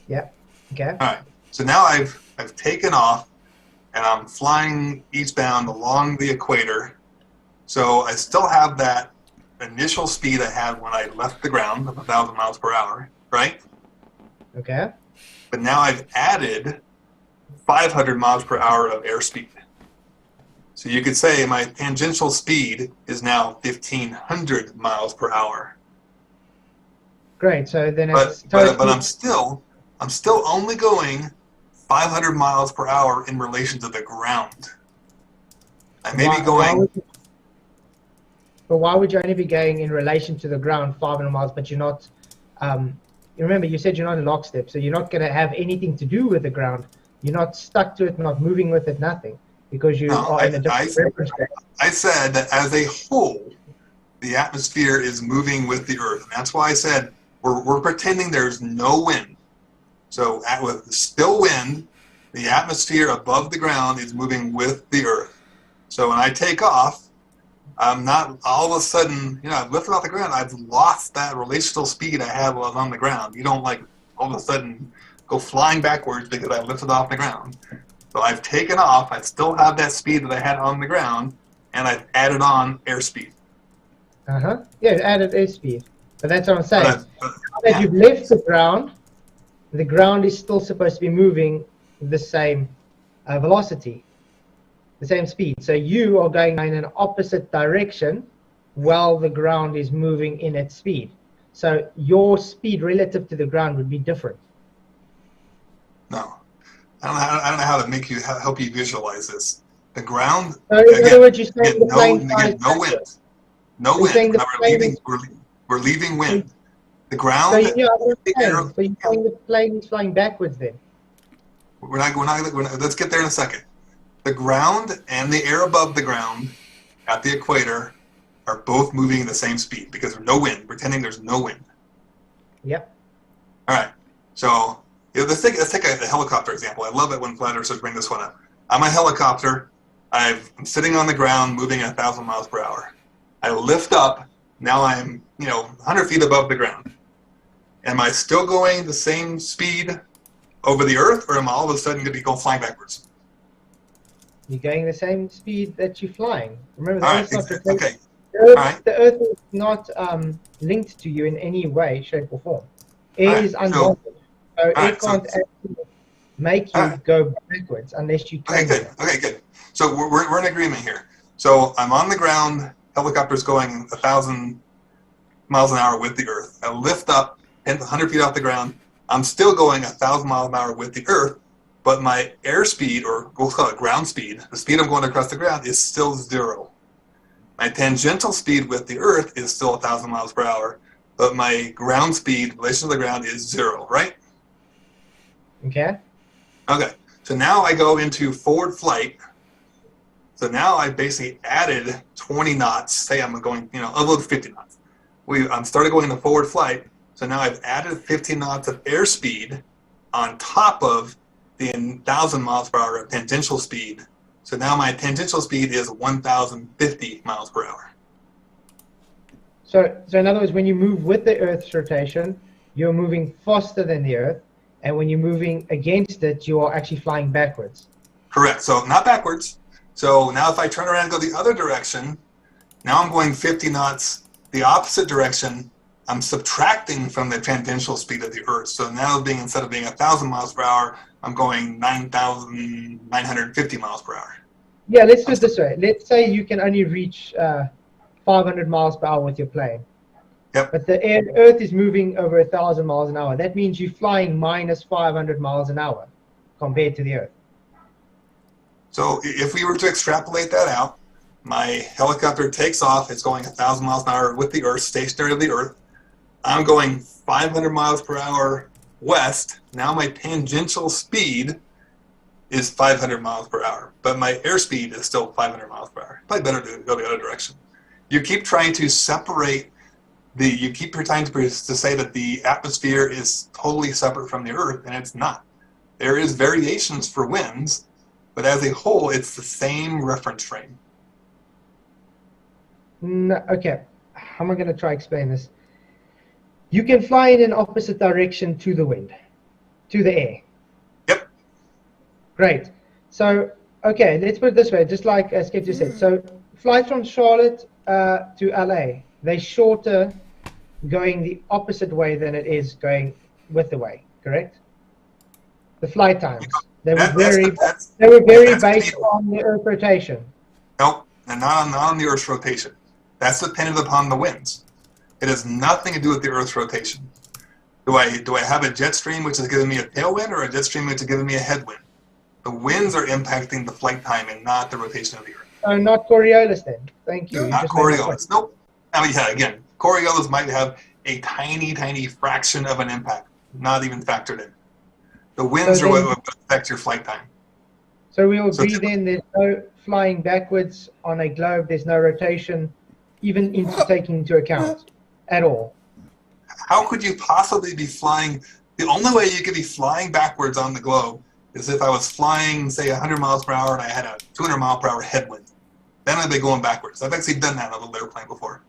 Yeah. Okay. All right. So now I've taken off, and I'm flying eastbound along the equator. So I still have that initial speed I had when I left the ground of 1,000 miles per hour, right? Okay. But now I've added 500 miles per hour of airspeed. So you could say my tangential speed is now 1,500 miles per hour. Great. So then But it's I'm still only going 500 miles per hour in relation to the ground. I may be going. But why would you only be going in relation to the ground 500 miles, but you're not? Remember, you said you're not in lockstep, so you're not going to have anything to do with the ground. You're not stuck to it, not moving with it, nothing, because you are in a different reference frame. I said that as a whole, the atmosphere is moving with the Earth. And that's why I said we're pretending there's no wind. So with still wind, the atmosphere above the ground is moving with the Earth. So when I take off, I'm not all of a sudden, I've lifted off the ground. I've lost that relational speed I had while I was on the ground. You don't like all of a sudden go flying backwards because I lifted off the ground. So I've taken off. I still have that speed that I had on the ground, and I've added on airspeed. Yeah, added airspeed. But that's what I'm saying. Now that you've left the ground is still supposed to be moving the same velocity, the same speed. So you are going in an opposite direction while the ground is moving in its speed. So your speed relative to the ground would be different. No. I don't know how to help you visualize this. The ground, so in other words, you're saying the plane no wind. No wind. We're leaving wind. The ground. So you're saying the plane is flying backwards then? We're not, let's get there in a second. The ground and the air above the ground at the equator are both moving at the same speed because there's no wind, pretending there's no wind. Yep. All right. So let's take a helicopter example. I love it when flat earthers bring this one up. I'm a helicopter. I'm sitting on the ground moving at 1,000 miles per hour. I lift up. Now I'm 100 feet above the ground. Am I still going the same speed over the Earth, or am I all of a sudden going to be flying backwards? You're going the same speed that you're flying. Remember, the Earth is not linked to you in any way, shape, or form. Air is unwanted. So it can't actually make you go backwards unless you turn. Okay, good. So we're in agreement here. So I'm on the ground, helicopter's going 1,000 miles an hour with the Earth. I lift up 100 feet off the ground. I'm still going 1,000 miles an hour with the Earth, but my airspeed, or we'll call it ground speed, the speed I'm going across the ground is still 0. My tangential speed with the Earth is still 1,000 miles per hour, but my ground speed in relation to the ground is 0, right? Okay. Okay. So now I go into forward flight. So now I basically added 20 knots. Say I'm going, a little 50 knots. I'm started going into forward flight. So now I've added 15 knots of airspeed on top of the 1,000 miles per hour of tangential speed. So now my tangential speed is 1,050 miles per hour. So in other words, when you move with the Earth's rotation, you're moving faster than the Earth, and when you're moving against it, you are actually flying backwards. Correct. So not backwards. So now if I turn around and go the other direction, Now I'm going 50 knots the opposite direction. I'm subtracting from the tangential speed of the Earth. So now instead of being 1,000 miles per hour, I'm going 9,950 miles per hour. Yeah, let's do it this way. Let's say you can only reach 500 miles per hour with your plane. Yep. But the Earth is moving over 1,000 miles an hour. That means you're flying minus 500 miles an hour compared to the Earth. So if we were to extrapolate that out, my helicopter takes off. It's going 1,000 miles an hour with the Earth, stationary of the Earth. I'm going 500 miles per hour west. Now my tangential speed is 500 miles per hour, but my airspeed is still 500 miles per hour. Probably better to go the other direction. You keep trying to separate you keep trying to say that the atmosphere is totally separate from the Earth, and it's not. There is variations for winds, but as a whole, it's the same reference frame. No, okay, how am I going to try to explain this? You can fly in an opposite direction to the wind, to the air. Yep. Great. So, okay, let's put it this way, just like Skip just said. So, flights from Charlotte to LA, they're shorter going the opposite way than it is going with the way, correct? The flight times. They were very based on the Earth rotation. Nope, and not on the Earth's rotation. That's dependent upon the winds. It has nothing to do with the Earth's rotation. Do I have a jet stream which is giving me a tailwind, or a jet stream which is giving me a headwind? The winds are impacting the flight time and not the rotation of the Earth. Oh, not Coriolis then. Thank you. Not Coriolis. Nope. Now, yeah, again, Coriolis might have a tiny, tiny fraction of an impact, not even factored in. The winds are what affect your flight time. So we will agree then there's no flying backwards on a globe, there's no rotation, even taking into account at all. How could you possibly be flying? The only way you could be flying backwards on the globe is if I was flying, say, 100 miles per hour and I had a 200 mile per hour headwind. Then I'd be going backwards. I've actually done that on a little airplane before.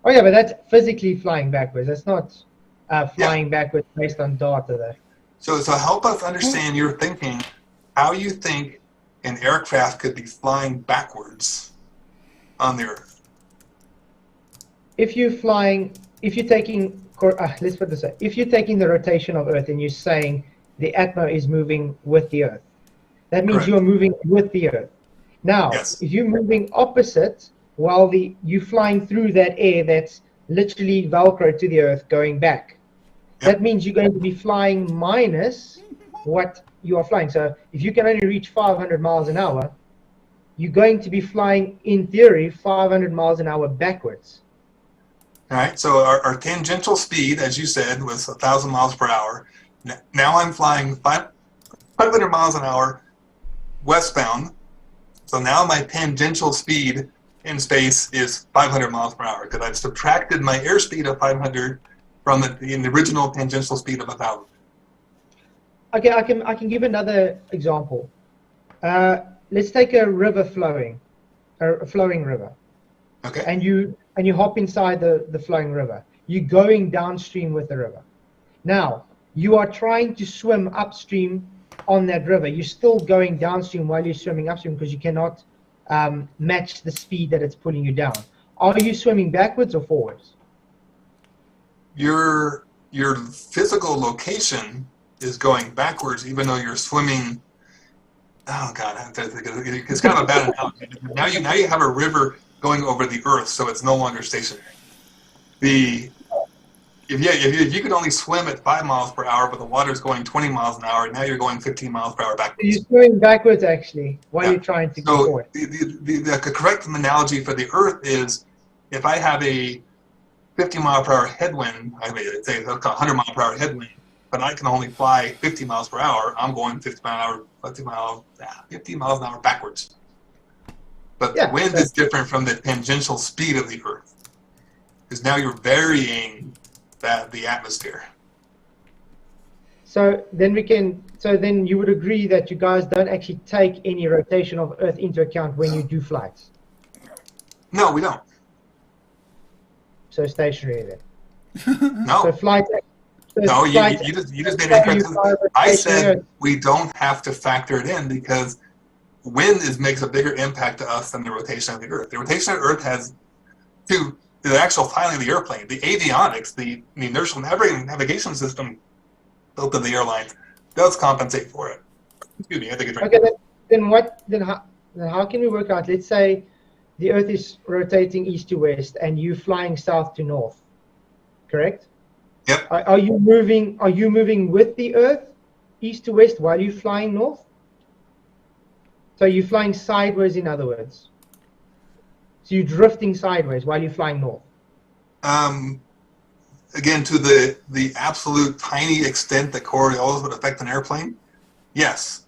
Oh yeah, but that's physically flying backwards. That's not flying backwards based on data there. So help us understand your thinking, how you think an aircraft could be flying backwards on the Earth. If you're taking, let's put it this way, if you're taking the rotation of Earth and you're saying the atmo is moving with the Earth, that means you're moving with the Earth. Now, if you're moving opposite, while you're flying through that air that's literally Velcro to the Earth going back, that means you're going to be flying minus what you are flying. So if you can only reach 500 miles an hour, you're going to be flying, in theory, 500 miles an hour backwards. All right, so our tangential speed, as you said, was 1,000 miles per hour. Now I'm flying 500 miles an hour westbound. So now my tangential speed in space is 500 miles per hour because I've subtracted my airspeed of 500 from the original tangential speed of 1,000. Okay, I can give another example. Let's take a river flowing, a flowing river. Okay. And you hop inside the flowing river. You're going downstream with the river. Now, you are trying to swim upstream on that river. You're still going downstream while you're swimming upstream because you cannot match the speed that it's pulling you down. Are you swimming backwards or forwards? Your physical location is going backwards, even though you're swimming. Oh God, it's kind of a bad analogy. Now you have a river going over the Earth, so it's no longer stationary. If you could only swim at 5 miles per hour, but the water's going 20 miles an hour, now you're going 15 miles per hour backwards. You're swimming backwards actually while you're trying to go forward. The correct analogy for the Earth is if I have a 50 mile per hour headwind, I mean, say 100 mile per hour headwind, but I can only fly 50 miles per hour, I'm going 50 miles an hour backwards. But the wind is different from the tangential speed of the Earth, because now you're varying the atmosphere. So then you would agree that you guys don't actually take any rotation of Earth into account when you do flights? No, we don't. So stationary then? No. So flights. No, you just made it incorrect. I said we don't have to factor it in because wind makes a bigger impact to us than the rotation of the Earth. The rotation of the Earth has to the actual filing of the airplane. The avionics, the inertial navigation system built in the airlines, does compensate for it. Excuse me, I think it's right. Okay, then how can we work out? Let's say the Earth is rotating east to west, and you're flying south to north. Correct? Yep. Are you moving? Are you moving with the Earth, east to west, while you're flying north? So you're flying sideways, in other words. So you're drifting sideways while you're flying north. Again, to the absolute tiny extent that Coriolis would affect an airplane, yes.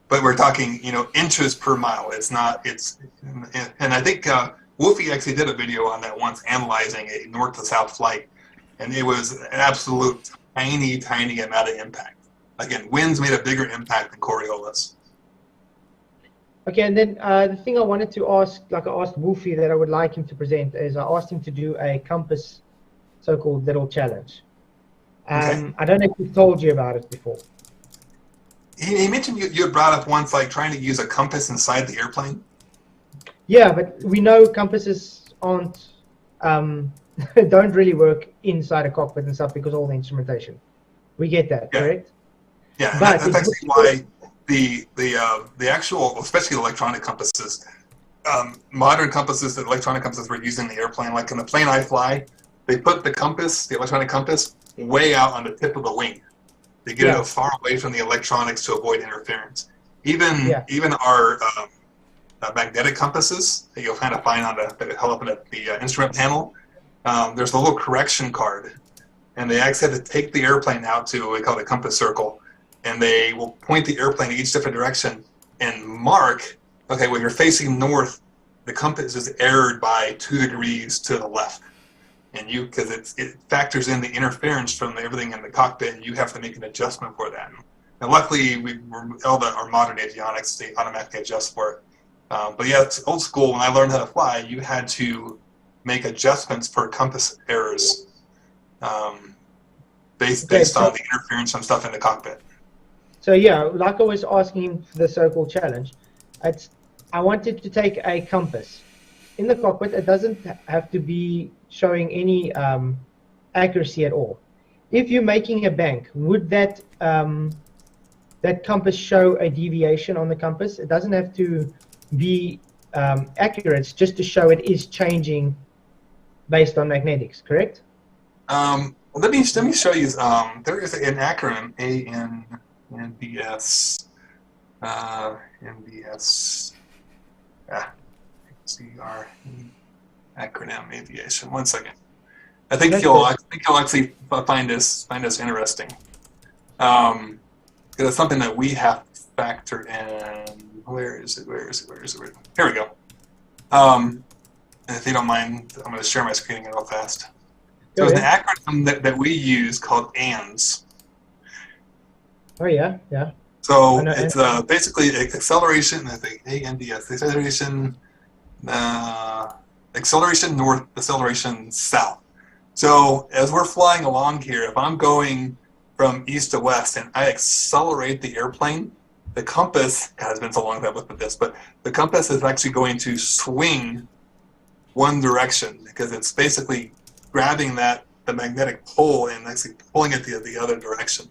But we're talking, inches per mile. It's not. And I think Wolfie actually did a video on that once, analyzing a north to south flight, and it was an absolute tiny amount of impact. Again, winds made a bigger impact than Coriolis. Okay, and then the thing I wanted to ask, like I asked Wolfie that I would like him to present, is I asked him to do a compass, so-called little challenge. Okay. I don't know if he told you about it before. He mentioned you had brought up once, like trying to use a compass inside the airplane. Yeah, but we know compasses aren't, don't really work inside a cockpit and stuff because of all the instrumentation. We get that, Yeah. correct? Yeah, and But that's actually why the actual, especially electronic compasses, modern compasses, the electronic compasses we're using in the airplane, like in the plane I fly, they put the compass, the electronic compass, way out on the tip of the wing to get it far away from the electronics to avoid interference. Even our magnetic compasses that you'll kind of find on that held up in the instrument panel, there's a little correction card, and they actually have to take the airplane out to what we call the compass circle, and they will point the airplane in each different direction and mark, okay, when you're facing north, the compass is erred by 2 degrees to the left. And because it factors in the interference from everything in the cockpit, and you have to make an adjustment for that. And luckily, all our modern avionics, they automatically adjust for it. But yeah, it's old school. When I learned how to fly, you had to make adjustments for compass errors based on the interference from stuff in the cockpit. So yeah, like I was asking him for the circle challenge, I wanted to take a compass. In the cockpit, it doesn't have to be showing any accuracy at all. If you're making a bank, would that compass show a deviation on the compass? It doesn't have to be accurate, it's just to show it is changing based on magnetics, correct? Let me show you. There is an acronym, ANBS. NBS. CRE acronym aviation. 1 second. I think you'll actually find this interesting. Because it's something that we have to factor in. Where is it? Here we go. And if you don't mind, I'm going to share my screen again real fast. So there's an acronym that we use called ANDS. Oh yeah. So it's basically acceleration. I think ANDS, acceleration north, acceleration south. So as we're flying along here, if I'm going from east to west and I accelerate the airplane, the compass, God, it's been so long that I've looked at this, but the compass is actually going to swing one direction because it's basically grabbing the magnetic pole and actually pulling it the other direction.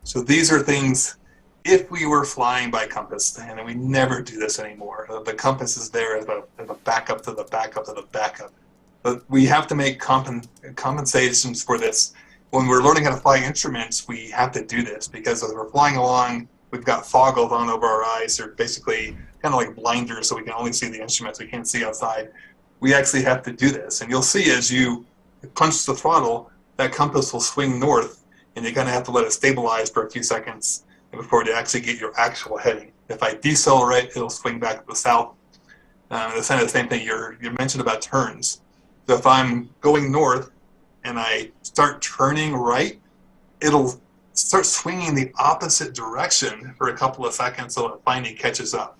So these are things, if we were flying by compass, and we never do this anymore, the compass is there as a backup to the backup to the backup. But we have to make compensations for this. When we're learning how to fly instruments, we have to do this because as we're flying along, we've got foggles on over our eyes. They're basically kind of like blinders, so we can only see the instruments. We can't see outside. We actually have to do this. And you'll see as you punch the throttle, that compass will swing north, and you're going to have to let it stabilize for a few seconds before you actually get your actual heading. If I decelerate, it'll swing back to the south. It's kind of the same thing you mentioned about turns. So if I'm going north and I start turning right, it'll start swinging the opposite direction for a couple of seconds so it finally catches up.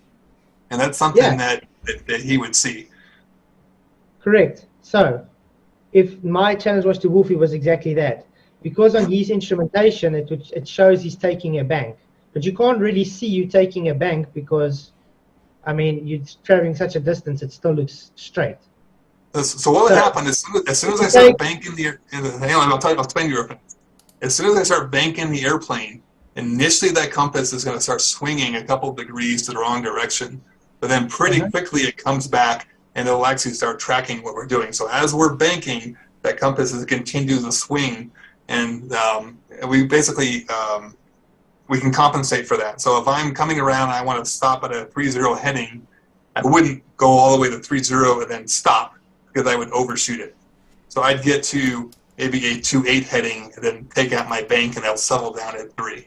And that's something that he would see. Correct. So if my challenge was to Wolfie was exactly that. Because on his instrumentation, it shows he's taking a bank. But you can't really see you taking a bank because, I mean, you're traveling such a distance, it still looks straight. So what would happen is as soon as I start banking hang on, I'll explain to you real quick. As soon as I start banking the airplane, initially that compass is going to start swinging a couple degrees to the wrong direction, but then pretty quickly it comes back and it'll actually start tracking what we're doing. So as we're banking, that compass is continues to swing, and we basically we can compensate for that. So if I'm coming around and I want to stop at a 3-0 heading, I wouldn't go all the way to 3-0 and then stop, because I would overshoot it. So I'd get to maybe a 2-8 heading and then take out my bank and I'll settle down at 3.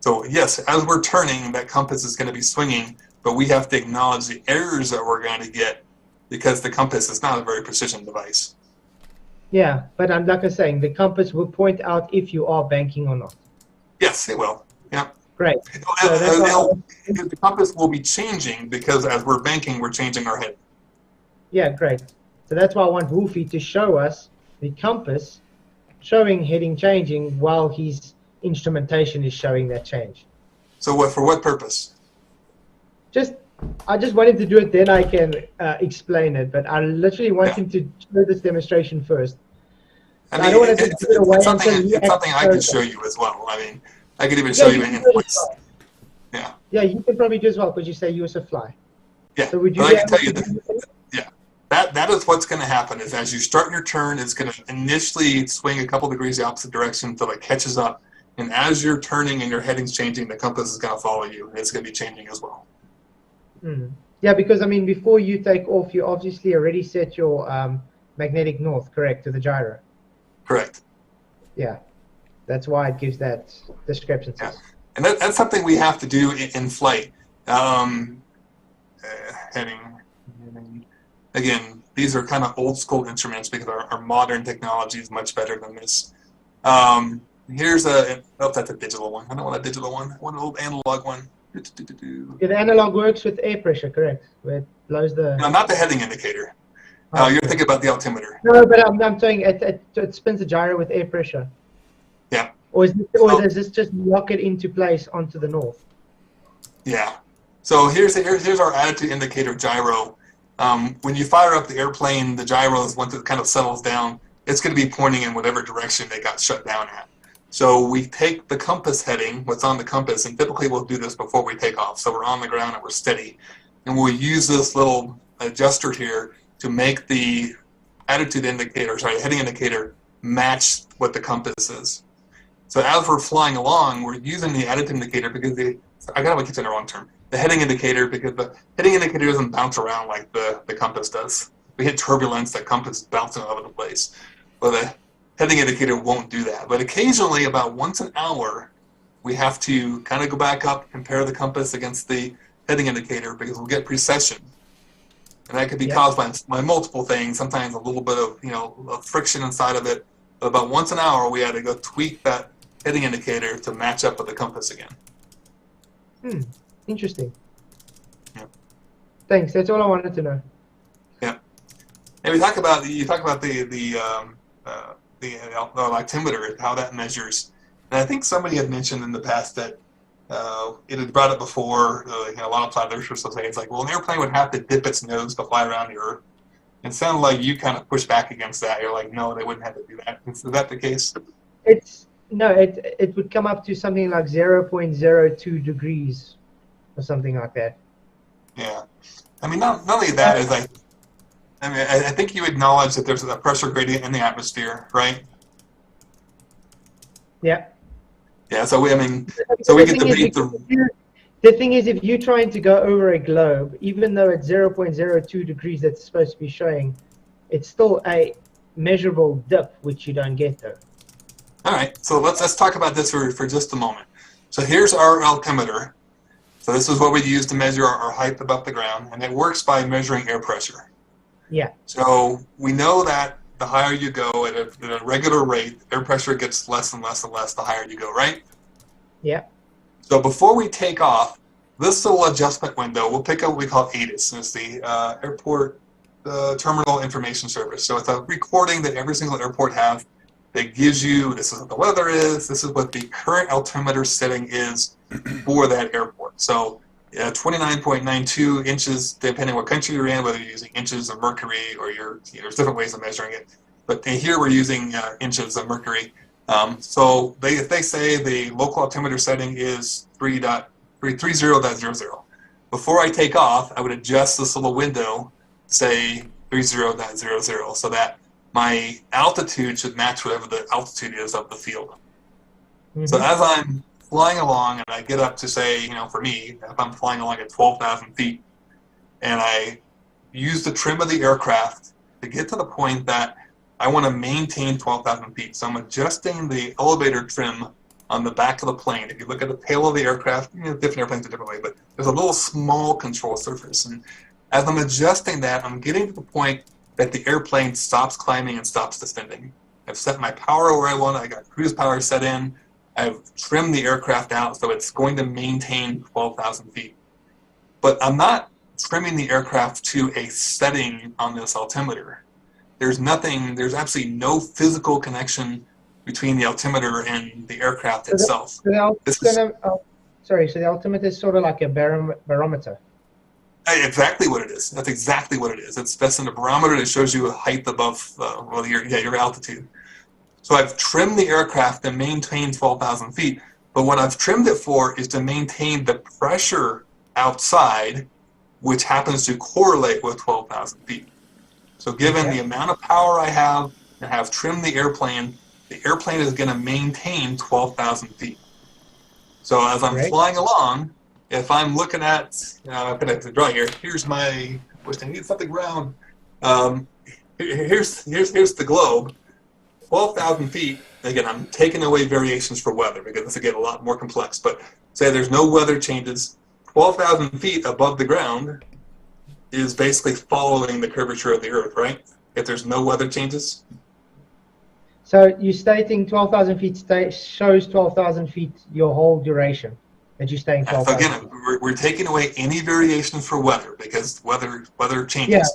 So yes, as we're turning, that compass is going to be swinging, but we have to acknowledge the errors that we're going to get because the compass is not a very precision device. Yeah, but I'm like I was saying, the compass will point out if you are banking or not. Yes, it will. Yeah. Great. The compass will be changing because as we're banking, we're changing our head. Yeah, great. So that's why I want Wolfie to show us the compass showing heading changing while his instrumentation is showing that change. So for what purpose? I just want him to do it, then I can explain it. But I literally want him to do this demonstration first. I mean, it's something I can show you as well. I mean, I could even show you in voice. Yeah. Yeah, you can probably do as well because you say you also fly. Yeah. So would you I can tell you that. Yeah. That is what's going to happen. Is as you start your turn, it's going to initially swing a couple degrees the opposite direction until it catches up. And as you're turning and your heading's changing, the compass is going to follow you, and it's going to be changing as well. Yeah, because I mean, before you take off, you obviously already set your magnetic north, correct, to the gyro. Correct. Yeah, that's why it gives that discrepancy. Yeah. And that's something we have to do in flight. Heading. Again, these are kind of old school instruments because our modern technology is much better than this. Here's that's a digital one. I don't want a digital one. I want an old analog one. Yeah, the analog works with air pressure, correct? Where it blows the... No, not the heading indicator. You're thinking about the altimeter. No, but I'm saying it spins the gyro with air pressure. Yeah. Or does this just lock it into place onto the north? Yeah. So here's our attitude indicator gyro. When you fire up the airplane, the gyro is once it kind of settles down, it's going to be pointing in whatever direction they got shut down at. So we take the compass heading, what's on the compass, and typically we'll do this before we take off. So we're on the ground and we're steady. And we'll use this little adjuster here to make the heading indicator match what the compass is. So as we're flying along, we're using the attitude indicator because I got to keep saying the wrong term. The heading indicator, because the heading indicator doesn't bounce around like the compass does. We hit turbulence, the compass is bouncing all over the place. But the heading indicator won't do that. But occasionally, about once an hour, we have to kind of go back up, compare the compass against the heading indicator because we'll get precession. And that could be caused by multiple things, sometimes a little bit of friction inside of it. But about once an hour, we had to go tweak that heading indicator to match up with the compass again. Interesting. Yeah. Thanks. That's all I wanted to know. Yeah. And you talk about the altimeter, how that measures. And I think somebody had mentioned in the past that it had brought it before. A lot of pilots were saying it's like, well, an airplane would have to dip its nose to fly around the Earth. It sounded like you kind of pushed back against that. You're like, no, they wouldn't have to do that. Is that the case? It would come up to something like 0.02 degrees or something like that. Yeah. I mean, not only that is I think you acknowledge that there's a pressure gradient in the atmosphere, right? Yeah. Yeah. So we get to read the thing is, if you're trying to go over a globe, even though it's 0.02 degrees that's supposed to be showing, it's still a measurable dip, which you don't get though. All right. So let's talk about this for just a moment. So here's our altimeter. So this is what we use to measure our height above the ground, and it works by measuring air pressure. Yeah. So we know that the higher you go at a regular rate, air pressure gets less and less and less the higher you go, right? Yeah. So before we take off, this little adjustment window, we'll pick up what we call ATIS. It's the Airport Terminal Information Service. So it's a recording that every single airport has that gives you, this is what the weather is, this is what the current altimeter setting is for that airport. So 29.92 inches, depending what country you're in, whether you're using inches of mercury or there's different ways of measuring it. But here we're using inches of mercury. So they say the local altimeter setting is 30.00. Before I take off, I would adjust this little window, say 30.00, so that my altitude should match whatever the altitude is of the field. Mm-hmm. So as I'm flying along and I get up to, say, for me, if I'm flying along at 12,000 feet, and I use the trim of the aircraft to get to the point that I want to maintain 12,000 feet. So I'm adjusting the elevator trim on the back of the plane. If you look at the tail of the aircraft, different airplanes a different way, but there's a little small control surface. And as I'm adjusting that, I'm getting to the point that the airplane stops climbing and stops descending. I've set my power where I want it. I got cruise power set in. I've trimmed the aircraft out so it's going to maintain 12,000 feet. But I'm not trimming the aircraft to a setting on this altimeter. There's absolutely no physical connection between the altimeter and the aircraft itself. So the altimeter is sort of like a barometer. Exactly what it is. That's exactly what it is. That's a barometer that shows you a height above your altitude. So I've trimmed the aircraft to maintain 12,000 feet, but what I've trimmed it for is to maintain the pressure outside, which happens to correlate with 12,000 feet. So given the amount of power I have and have trimmed the airplane is going to maintain 12,000 feet. So as I'm flying along, if I'm looking at, I'm going to draw here. Here's my, wish I need something round. Here's the globe. 12,000 feet. Again, I'm taking away variations for weather because this will get a lot more complex. But say there's no weather changes. 12,000 feet above the ground is basically following the curvature of the Earth, right? If there's no weather changes. So you're stating 12,000 feet shows 12,000 feet your whole duration that you're staying 12,000 feet. So again, we're taking away any variations for weather because weather changes.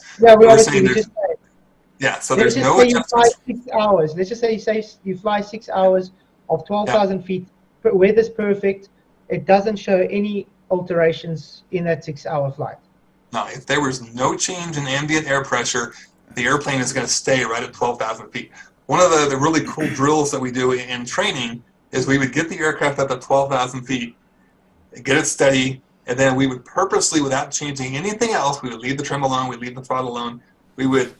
Yeah, so there's no adjustments. Let's just say you fly 6 hours of 12,000 feet. Weather's perfect. It doesn't show any alterations in that 6-hour flight. No, if there was no change in ambient air pressure, the airplane is going to stay right at 12,000 feet. One of the really cool drills that we do in training is we would get the aircraft up at 12,000 feet, get it steady, and then we would purposely, without changing anything else, we would leave the trim alone, we'd leave the throttle alone, we would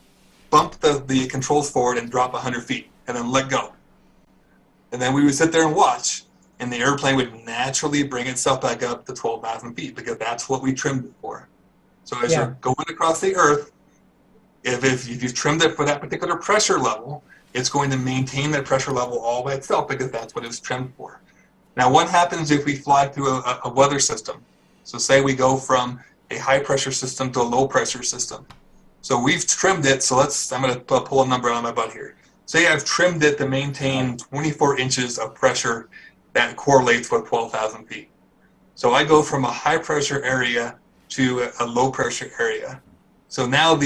bump the controls forward and drop 100 feet, and then let go. And then we would sit there and watch, and the airplane would naturally bring itself back up to 12,000 feet because that's what we trimmed it for. So as you're going across the Earth, if you've trimmed it for that particular pressure level, it's going to maintain that pressure level all by itself because that's what it's trimmed for. Now, what happens if we fly through a weather system? So say we go from a high pressure system to a low pressure system. So we've trimmed it, so I'm going to pull a number out of my butt here. Say I've trimmed it to maintain 24 inches of pressure that correlates with 12,000 feet. So I go from a high pressure area to a low pressure area. So now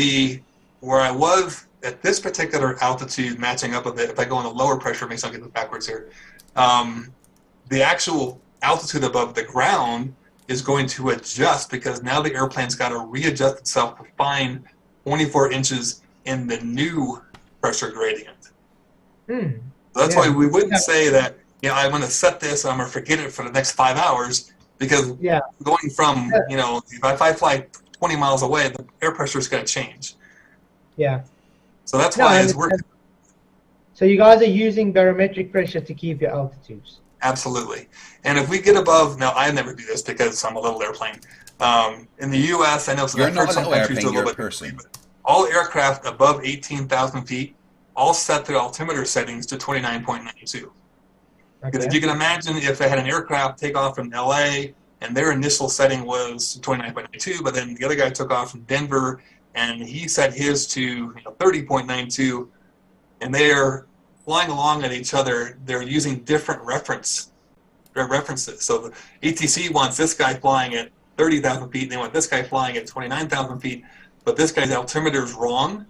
where I was at this particular altitude matching up a bit, if I go in a lower pressure, maybe I'll get this backwards here, the actual altitude above the ground is going to adjust because now the airplane's got to readjust itself to find 24 inches in the new pressure gradient. So that's why we wouldn't say that, I'm going to set this and I'm going to forget it for the next 5 hours because going from, if I fly 20 miles away, the air pressure is going to change. Yeah. So that's why it's working. So you guys are using barometric pressure to keep your altitudes? Absolutely. And if we get above, now I never do this because I'm a little airplane. In the U.S., I know some countries do a little bit, but all aircraft above 18,000 feet all set their altimeter settings to 29.92. Because if you can imagine if they had an aircraft take off from L.A. and their initial setting was 29.92, but then the other guy took off from Denver and he set his to 30.92, and they're flying along at each other, they're using different references. So the ATC wants this guy flying at 30,000 feet, and they want this guy flying at 29,000 feet, but this guy's altimeter is wrong.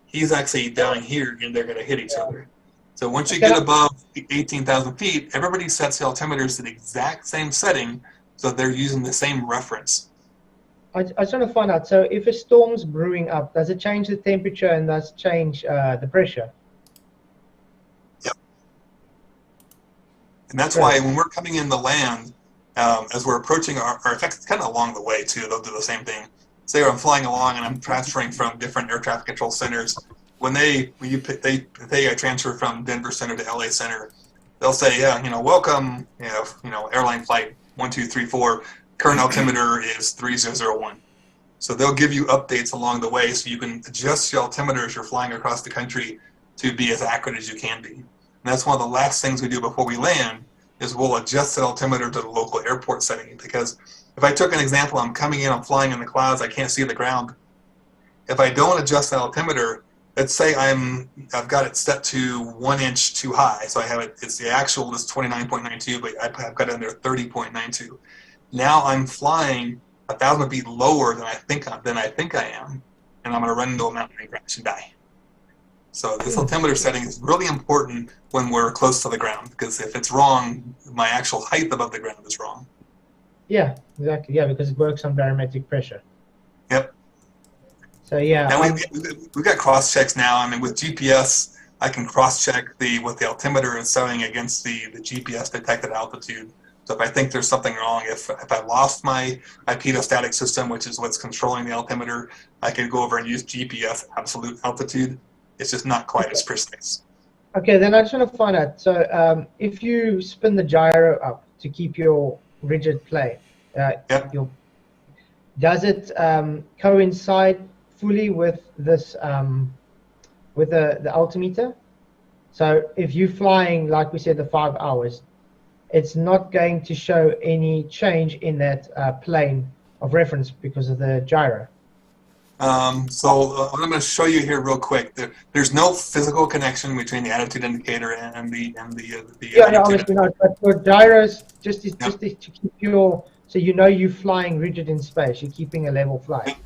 He's actually down here, and they're going to hit each other. So once you get above 18,000 feet, everybody sets the altimeters to the exact same setting so they're using the same reference. I just want to find out, so if a storm's brewing up, does it change the temperature and thus change the pressure? Yep. And that's why when we're coming in the land, as we're approaching our effects, it's kind of along the way too, they'll do the same thing. Say I'm flying along and I'm transferring from different air traffic control centers. When they transfer from Denver Center to LA Center, they'll say, yeah, welcome, airline flight 1234. Current altimeter is 3001. So they'll give you updates along the way so you can adjust your altimeter as you're flying across the country to be as accurate as you can be. And that's one of the last things we do before we land is we'll adjust the altimeter to the local airport setting. Because if I took an example, I'm coming in, I'm flying in the clouds, I can't see the ground. If I don't adjust the altimeter, let's say I've got it set to 1 inch too high. So I have it's the actual is 29.92, but I've got it under 30.92. Now I'm flying 1,000 feet lower than I think I am, and I'm going to run into a mountain and crash and die. So this altimeter setting is really important when we're close to the ground, because if it's wrong, my actual height above the ground is wrong. Yeah, exactly. Yeah, because it works on barometric pressure. Yep. So yeah. And we've got cross checks now. I mean, with GPS, I can cross check what the altimeter is showing against the GPS detected altitude. So if I think there's something wrong, if I lost my pitot-static system, which is what's controlling the altimeter, I can go over and use GPS absolute altitude. It's just not quite as precise. Okay, then I just want to find out. So if you spin the gyro up to keep your rigid plane, Yep. Does it coincide fully with this with the altimeter? So if you're flying, like we said, the 5 hours, it's not going to show any change in that plane of reference because of the gyro. So what I'm going to show you here real quick, there's no physical connection between the attitude indicator and the yeah, obviously not. But for gyros, just to keep so you're flying rigid in space. You're keeping a level flight.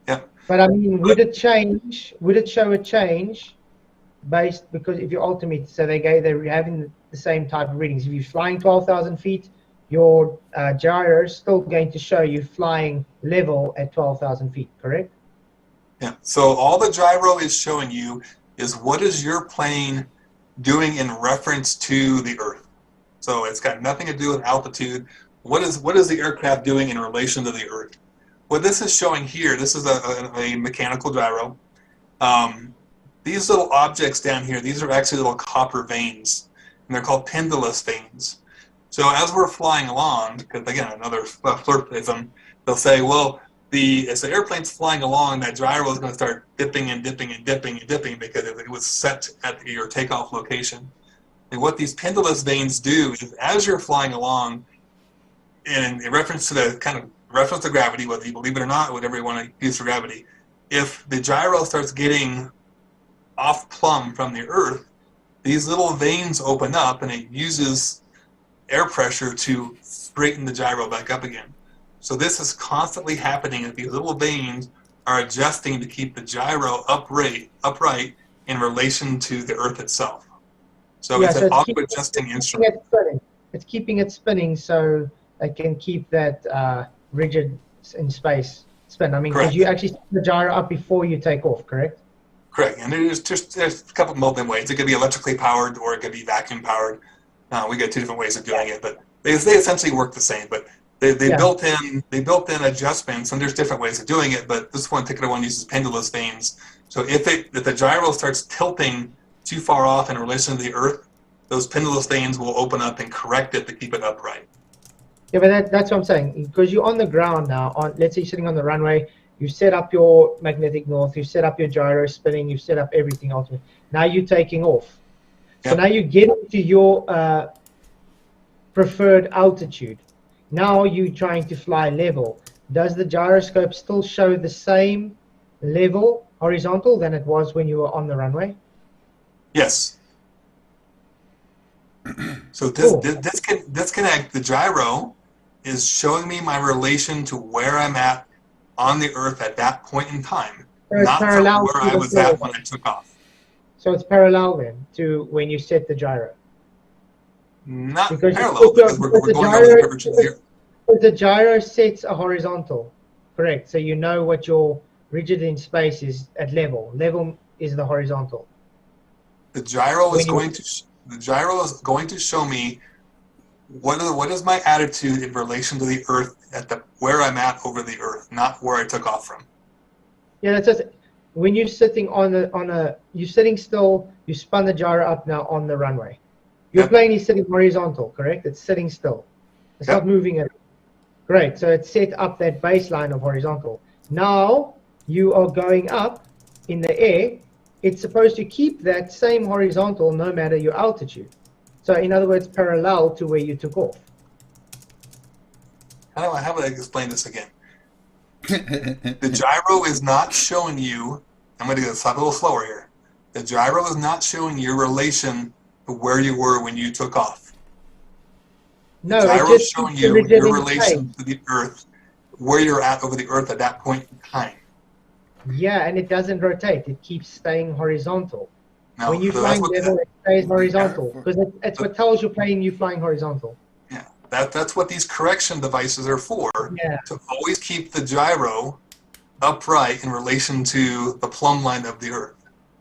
Yeah. But I mean, would it change? Would it show a change based because if your altimeter, so they're having the same type of readings. If you're flying 12,000 feet, your gyro is still going to show you flying level at 12,000 feet, correct? Yeah. So all the gyro is showing you is what is your plane doing in reference to the Earth. So it's got nothing to do with altitude. What is the aircraft doing in relation to the Earth? What this is showing here, this is a mechanical gyro. These little objects down here, these are actually little copper veins, and they're called pendulous veins. So as we're flying along, because again, another Flerfs, they'll say, well, as the airplane's flying along, that gyro is going to start dipping and dipping and dipping and dipping because it was set at your takeoff location. And what these pendulous veins do is as you're flying along, in reference to reference to gravity, whether you believe it or not, whatever you want to use for gravity, if the gyro starts getting off plumb from the Earth, these little veins open up and it uses air pressure to straighten the gyro back up again. So this is constantly happening that these little veins are adjusting to keep the gyro upright in relation to the Earth itself. So it's an auto-adjusting instrument. It's keeping it spinning so it can keep that rigid in space spin. I mean, because you actually set the gyro up before you take off, correct? Correct. And there's a couple of multiple ways. It could be electrically powered or it could be vacuum powered. We got two different ways of doing it, but they essentially work the same. But they built in adjustments, and there's different ways of doing it. But this one particular one uses pendulous veins. So if the gyro starts tilting too far off in relation to the Earth, those pendulous veins will open up and correct it to keep it upright. Yeah, but that's what I'm saying. Because you're on the ground now. Let's say you're sitting on the runway. You set up your magnetic north. You set up your gyro spinning. You set up everything ultimately. Now you're taking off. So now you get to your preferred altitude. Now you're trying to fly level. Does the gyroscope still show the same level horizontal than it was when you were on the runway? Yes. So disconnect, the gyro is showing me my relation to where I'm at on the Earth at that point in time, so not from where I was at when I took off. So it's parallel then to when you set the gyro? Not parallel, because we're going over the curvature here. The gyro sets a horizontal, correct? So you know what your rigid in space is at level. Level is the horizontal. The gyro is going to show me what is my attitude in relation to the Earth at where I'm at over the Earth, not where I took off from. Yeah, that's just when you're sitting you're sitting still. You spun the gyro up now on the runway. Your plane is sitting horizontal, correct? It's sitting still. It's not moving at all. Great. So it's set up that baseline of horizontal. Now you are going up in the air. It's supposed to keep that same horizontal no matter your altitude. So in other words, parallel to where you took off. How would I explain this again? The gyro is not showing you, I'm going to go a little slower here. The gyro is not showing you relation to where you were when you took off. No, the gyro is showing you your relation space to the Earth, where you're at over the Earth at that point in time. Yeah, and it doesn't rotate. It keeps staying horizontal. No, when you're flying level, it stays horizontal because it's what tells your plane you're flying horizontal. Yeah, that's what these correction devices are for. Yeah. To always keep the gyro upright in relation to the plumb line of the Earth.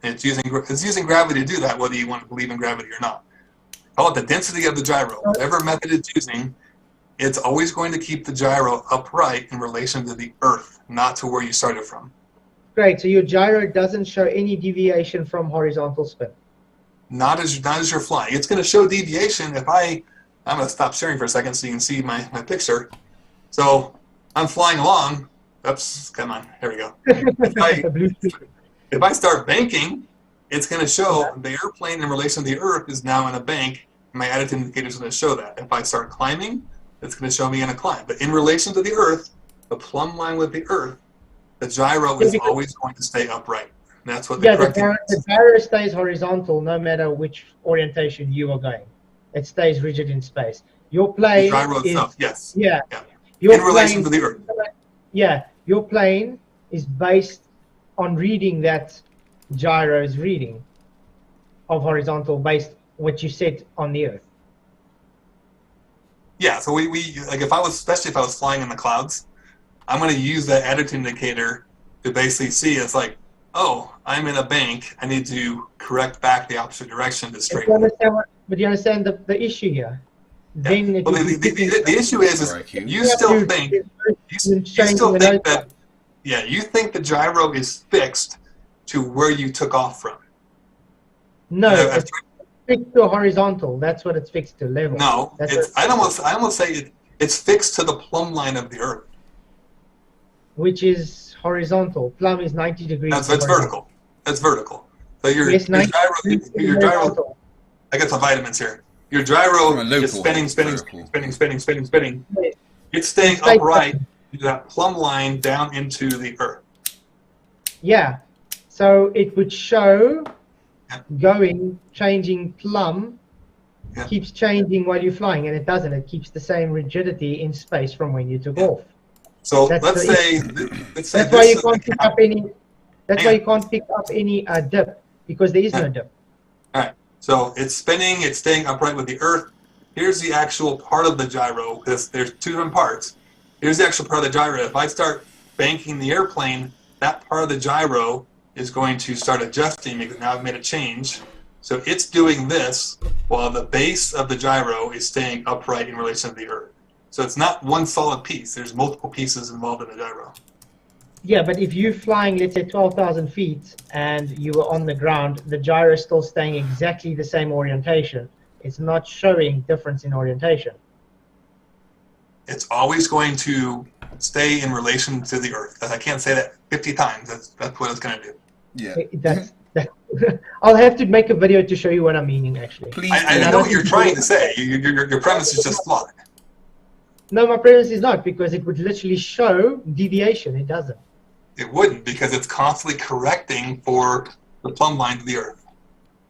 And it's using gravity to do that, whether you want to believe in gravity or not. Call it the density of the gyro. Whatever method it's using, it's always going to keep the gyro upright in relation to the Earth, not to where you started from. Great. So your gyro doesn't show any deviation from horizontal spin. Not as you're flying. It's going to show deviation if I'm going to stop sharing for a second so you can see my picture. So I'm flying along. Oops, come on. Here we go. If I start banking, it's going to show the airplane in relation to the Earth is now in a bank. My attitude indicator is going to show that. If I start climbing, it's going to show me in a climb. But in relation to the Earth, the plumb line with the Earth, the gyro is always going to stay upright. And that's what the gyro stays horizontal no matter which orientation you are going. It stays rigid in space. Your plane the gyro itself, yes. Yeah. In relation to the Earth. Yeah. Your plane is based on reading that gyro's reading of horizontal based what you set on the Earth. Yeah, so we like especially if I was flying in the clouds, I'm going to use that attitude indicator to basically see it's like, oh, I'm in a bank. I need to correct back the opposite direction to straighten. But you understand the issue here? Yeah. Then the issue is you still think that you think the gyro is fixed to where you took off from. No, it's fixed to horizontal. That's what it's fixed to, level. No, I almost say it's fixed to the plumb line of the Earth. Which is horizontal. Plumb is 90 degrees. That's vertical. That's vertical. So your gyro. I got some vitamins here. Your gyro is spinning. It's staying upright to that plumb line down into the Earth. Yeah. So it would show changing plumb, keeps changing while you're flying, and it doesn't. It keeps the same rigidity in space from when you took off. So let's say that's why you can't pick up any. That's why you can't pick up any dip because there is no dip. All right. So it's spinning. It's staying upright with the Earth. Here's the actual part of the gyro because there's two different parts. Here's the actual part of the gyro. If I start banking the airplane, that part of the gyro is going to start adjusting because now I've made a change. So it's doing this while the base of the gyro is staying upright in relation to the Earth. So it's not one solid piece. There's multiple pieces involved in the gyro. Yeah, but if you're flying, let's say 12,000 feet and you were on the ground, the gyro is still staying exactly the same orientation. It's not showing difference in orientation. It's always going to stay in relation to the Earth. I can't say that 50 times. That's what it's going to do. Yeah. I'll have to make a video to show you what I'm meaning, actually. Please. I know what you're trying to say. Your premise is just flawed. No, my premise is not, because it would literally show deviation. It doesn't. It wouldn't, because it's constantly correcting for the plumb line to the Earth.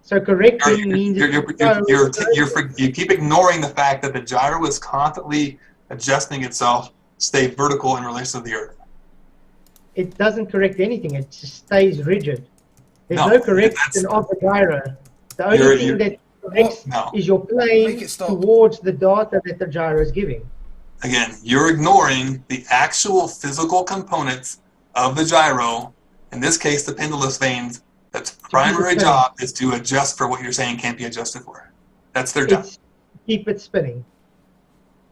So correcting means you keep ignoring the fact that the gyro is constantly adjusting itself, stay vertical in relation to the Earth. It doesn't correct anything. It just stays rigid. There's no correction of the gyro. The only thing that corrects is your plane towards the data that the gyro is giving. again, you're ignoring the actual physical components of the gyro. In this case, the pendulous vanes. That's primary job is to adjust for what you're saying can't be adjusted for. That's their job. Keep it spinning.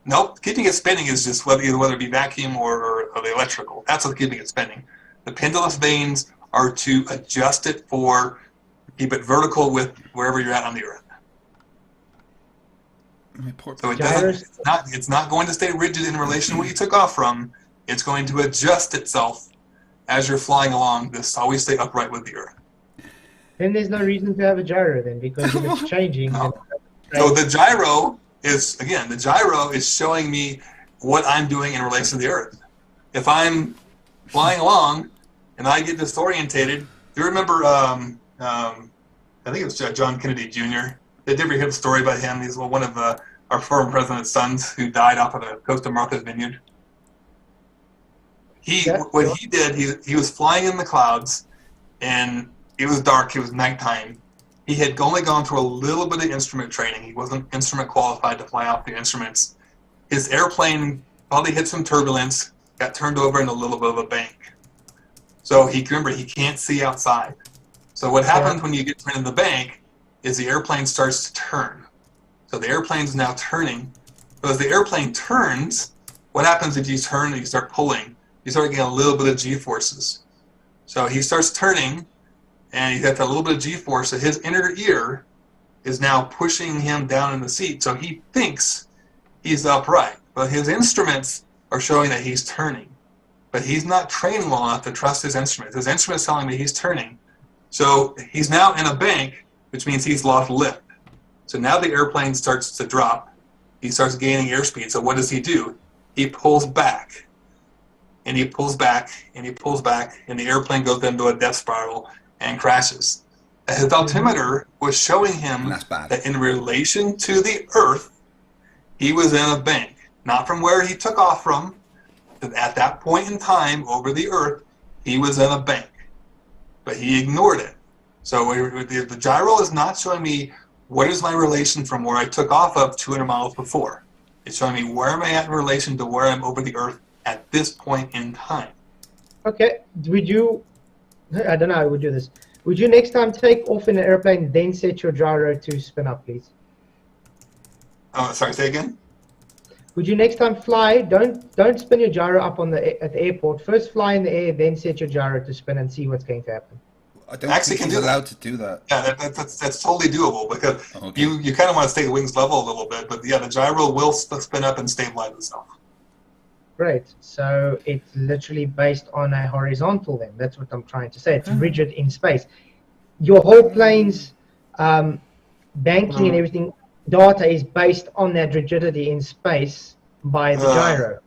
Nope, keeping it spinning is just whether it be vacuum or the electrical. That's what's keeping it spinning. The pendulous vanes are to adjust it keep it vertical with wherever you're at on the Earth. So it's not going to stay rigid in relation to what you took off from. It's going to adjust itself as you're flying along. This always stay upright with the Earth. Then there's no reason to have a gyro then, because if it's changing. No. So the gyro is showing me what I'm doing in relation to the Earth. If I'm flying along and I get disorientated, you remember, I think it was John Kennedy Jr. Did you ever hear the story about him? He's one of our former president's sons who died off of the coast of Martha's Vineyard. What he did, he was flying in the clouds, and it was dark, it was nighttime. He had only gone through a little bit of instrument training. He wasn't instrument qualified to fly off the instruments. His airplane probably hit some turbulence, got turned over in a little bit of a bank. So he can't see outside. So what happens when you get turned in the bank is the airplane starts to turn. So the airplane's now turning. So as the airplane turns, what happens if you turn and you start pulling? You start getting a little bit of G-forces. So he starts turning, and he's got that little bit of G-force, so his inner ear is now pushing him down in the seat, so he thinks he's upright. But his instruments are showing that he's turning. But he's not trained well enough to trust his instruments. His instrument's telling me he's turning. So he's now in a bank, which means he's lost lift. So now the airplane starts to drop. He starts gaining airspeed. So what does he do? He pulls back. And he pulls back, and he pulls back, and the airplane goes into a death spiral and crashes. His altimeter was showing him that in relation to the Earth, he was in a bank. Not from where he took off from. At that point in time, over the Earth, he was in a bank. But he ignored it. So the gyro is not showing me what is my relation from where I took off of 200 miles before. It's showing me where am I at in relation to where I'm over the Earth at this point in time. Okay, I don't know how I would do this. Would you next time take off in an airplane, then set your gyro to spin up, please? Oh, sorry, say again? Would you next time fly, don't spin your gyro up at the airport. First fly in the air, then set your gyro to spin and see what's going to happen. I don't think he's allowed to do that. Yeah, that's totally doable, because you kind of want to stay wings level a little bit, but yeah, the gyro will spin up and stabilize itself. Great. So it's literally based on a horizontal then. That's what I'm trying to say. It's rigid in space. Your whole plane's banking and everything, data is based on that rigidity in space by the gyro.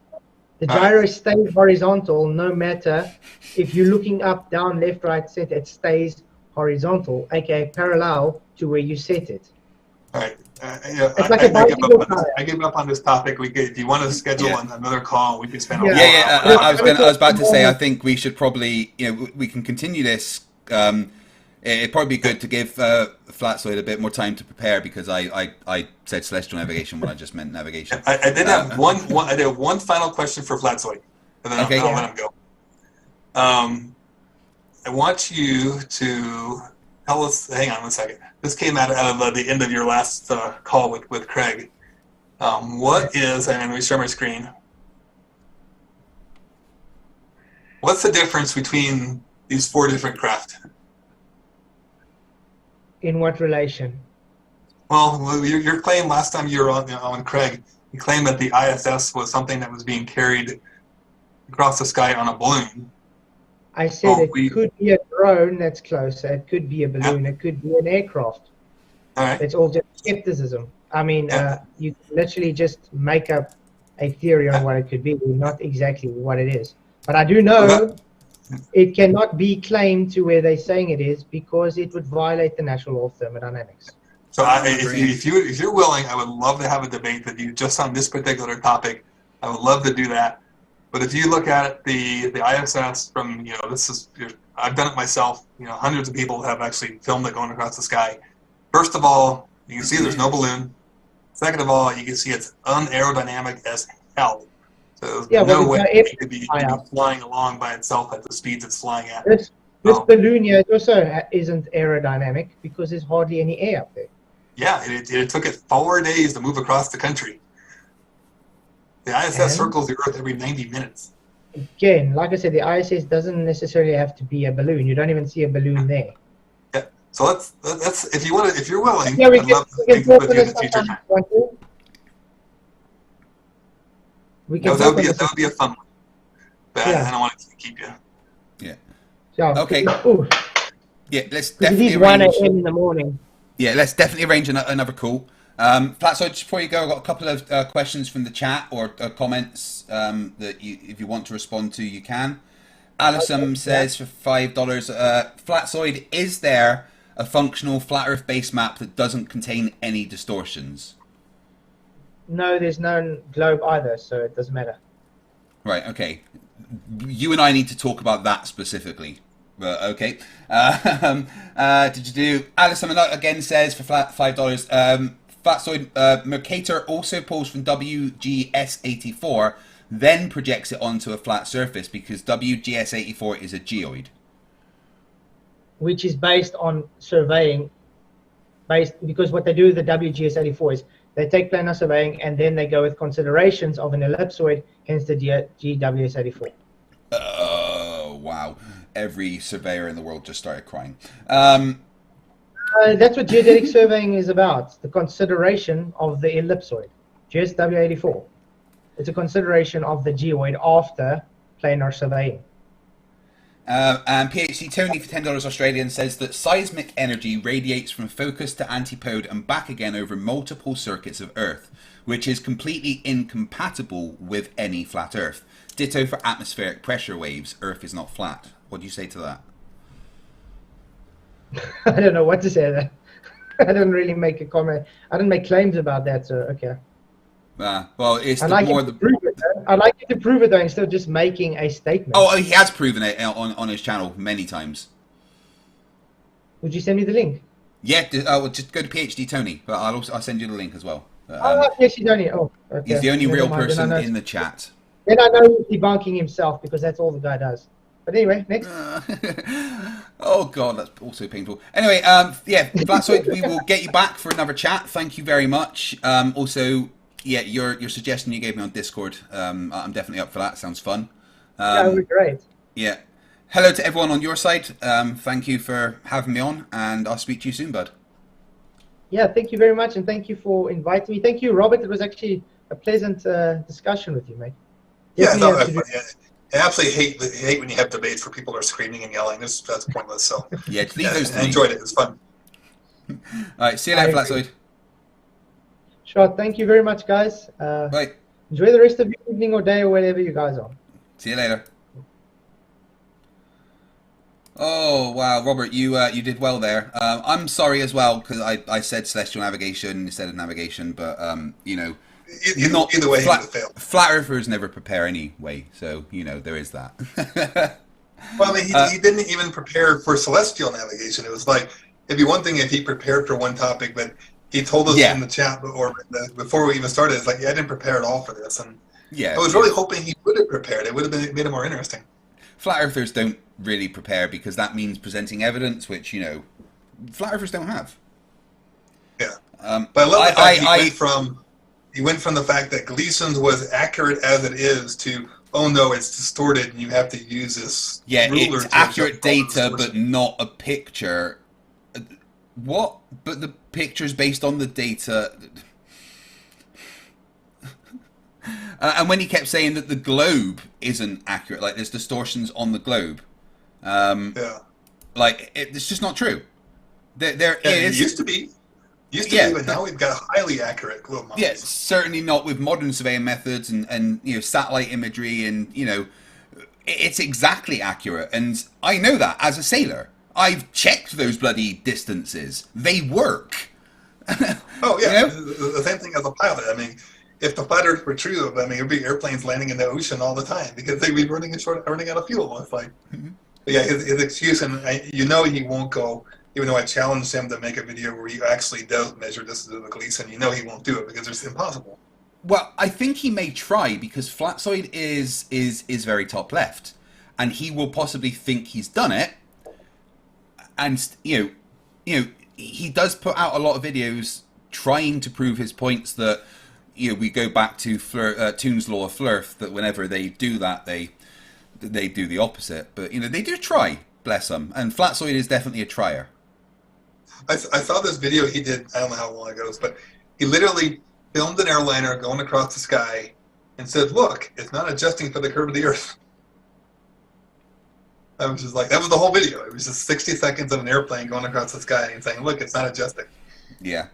The gyro stays horizontal no matter if you're looking up, down, left, right, center. It stays horizontal, aka parallel to where you set it. All right. I give up on this topic. If you want to schedule another call, we can spend a I was about to say, I think we should probably, we can continue this. It'd probably be good to give Flatzoid a bit more time to prepare, because I said celestial navigation when I just meant navigation. I did have one final question for Flatzoid, and then I'll let him go. I want you to tell us. Hang on one second. This came out of the end of your last call with Craig. What is, and let me share my screen. What's the difference between these 4 different craft? In what relation? Well, your claim last time you were on Craig, you claimed that the ISS was something that was being carried across the sky on a balloon. I said it could be a drone that's closer. It could be a balloon. It could be an aircraft. All right. It's all just skepticism. I mean, you literally just make up a theory on what it could be, not exactly what it is. But I do know it cannot be claimed to where they're saying it is, because it would violate the natural law of thermodynamics. So if you're willing, I would love to have a debate with you just on this particular topic. I would love to do that. But if you look at it, the ISS from, I've done it myself. Hundreds of people have actually filmed it going across the sky. First of all, you can see there's no balloon. Second of all, you can see it's unaerodynamic as hell. There's Yeah, well, no way it's it could be high up. flying along by itself at the speeds it's flying at. This Oh. balloon here also isn't aerodynamic because there's hardly any air up there. Yeah, it took it 4 days to move across the country. The ISS And? circles the Earth every 90 minutes. Again, like I said, the ISS doesn't necessarily have to be a balloon. You don't even see a balloon there. Yeah. So let's if you want to, if you're willing, Yeah, we I'd can, love to we can speak talk with on you in this the future. sometime if you want to. We can No, talk that on would be a fun one. But Yeah. I don't want to keep you. Yeah. Yeah. Okay. Ooh, Yeah, let's it definitely is 1 arrange. a.m. in the morning. Yeah, let's definitely arrange another call. Flatzoid, just before you go, I've got a couple of questions from the chat or comments that if you want to respond to, you can. Alison says for $5, Flatzoid, is there a functional flat Earth base map that doesn't contain any distortions? No, there's no globe either, so it doesn't matter. Right, okay. You and I need to talk about that specifically. Okay. Did you do... Alison again says for $5, Flatzoid, Mercator also pulls from WGS84, then projects it onto a flat surface because WGS84 is a geoid. Which is based on surveying, because what they do with the WGS84 is they take planar surveying and then they go with considerations of an ellipsoid, hence the GWS84. Oh, wow. Every surveyor in the world just started crying. That's what geodetic surveying is about, the consideration of the ellipsoid, GSW84. It's a consideration of the geoid after planar surveying. And PhD Tony for $10 Australian says that seismic energy radiates from focus to antipode and back again over multiple circuits of Earth, which is completely incompatible with any flat Earth. Ditto for atmospheric pressure waves. Earth is not flat. What do you say to that? I don't know what to say there. I don't really make a comment. I don't make claims about that, so okay. Well, it's I'd like more you to the... prove it, though. I'd like you to prove it, though, instead of just making a statement. Oh, he has proven it on his channel many times. Would you send me the link? Yeah, well, just go to PhD Tony, but I'll send you the link as well. Yes, you don't need. Oh, okay. He's the only Never real mind. person in the chat. Then I know he's debunking himself because that's all the guy does. But anyway, next. Oh god, that's also painful. Anyway, yeah, Flatzoid, we will get you back for another chat. Thank you very much. Also, yeah, your suggestion you gave me on Discord, I'm definitely up for that. Sounds fun. That would be great. Yeah. Hello to everyone on your side. Thank you for having me on, and I'll speak to you soon, bud. Yeah, thank you very much, and thank you for inviting me. Thank you, Robert. It was actually a pleasant discussion with you, mate. Yeah, I thought Definitely that was funny. I absolutely hate when you have debates where people are screaming and yelling. That's pointless. So Yeah, leave those to I me. enjoyed it. It was fun. All right, see you later, Flatzoid. Sure. Thank you very much, guys. Bye. Enjoy the rest of your evening or day or wherever you guys are. See you later. Oh wow, Robert, you did well there. I'm sorry as well because I said celestial navigation instead of navigation, but you know, Either way, he would have failed. Flat earthers never prepare anyway, so you know there is that. Well, I mean, he didn't even prepare for celestial navigation. It was like it'd be one thing if he prepared for one topic, but he told us in the chat before we even started. It's like, yeah, I didn't prepare at all for this, and yeah, I was really hoping he would have prepared. It would have made it more interesting. Flat earthers don't really prepare because that means presenting evidence, which you know, flat earthers don't have. Yeah, but I love the fact he went from the fact that Gleason's was accurate as it is to, oh no, it's distorted and you have to use this ruler. It's accurate data but not a picture. What? But the picture's based on the data. And when he kept saying that the globe isn't accurate, like there's distortions on the globe. Like, it's just not true. There is. It used to be. But now we've got highly accurate globe models. Yeah, certainly not with modern surveying methods and you know, satellite imagery and, you know, it's exactly accurate. And I know that as a sailor. I've checked those bloody distances. They work. Oh, yeah. You know? The same thing as a pilot. I mean, if the flat Earth were true, I mean, it would be airplanes landing in the ocean all the time because they'd be running out of fuel. It's like, but yeah, his excuse, and you know he won't go. Even though I challenged him to make a video where he actually does measure this to the Gleason, you know he won't do it because it's impossible. Well, I think he may try because Flatzoid is very top left, and he will possibly think he's done it. And he does put out a lot of videos trying to prove his points that we go back to Toon's law of Flerf, that whenever they do that they do the opposite. But they do try, bless them. And Flatzoid is definitely a trier. I saw this video he did, I don't know how long ago it was, but he literally filmed an airliner going across the sky and said, look, it's not adjusting for the curve of the Earth. I was just like, that was the whole video. It was just 60 seconds of an airplane going across the sky and saying, look, it's not adjusting. Yeah.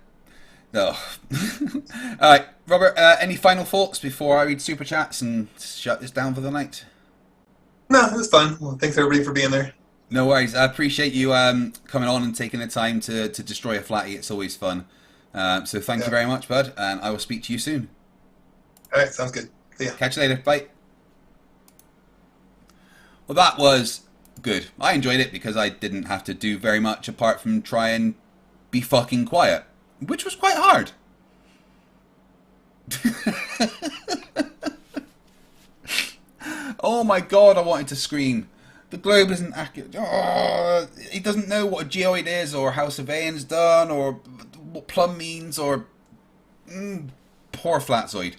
No. All right, Robert, any final thoughts before I read Super Chats and shut this down for the night? No, it was fun. Well, thanks everybody for being there. No worries. I appreciate you coming on and taking the time to destroy a flatty. It's always fun. So thank you very much, bud, and I will speak to you soon. All right, sounds good. See ya. Catch you later. Bye. Well, that was good. I enjoyed it because I didn't have to do very much apart from try and be fucking quiet, which was quite hard. Oh my god, I wanted to scream. The globe isn't accurate. Oh, he doesn't know what a geoid is, or how surveying's done, or what plumb means, or... poor Flatzoid.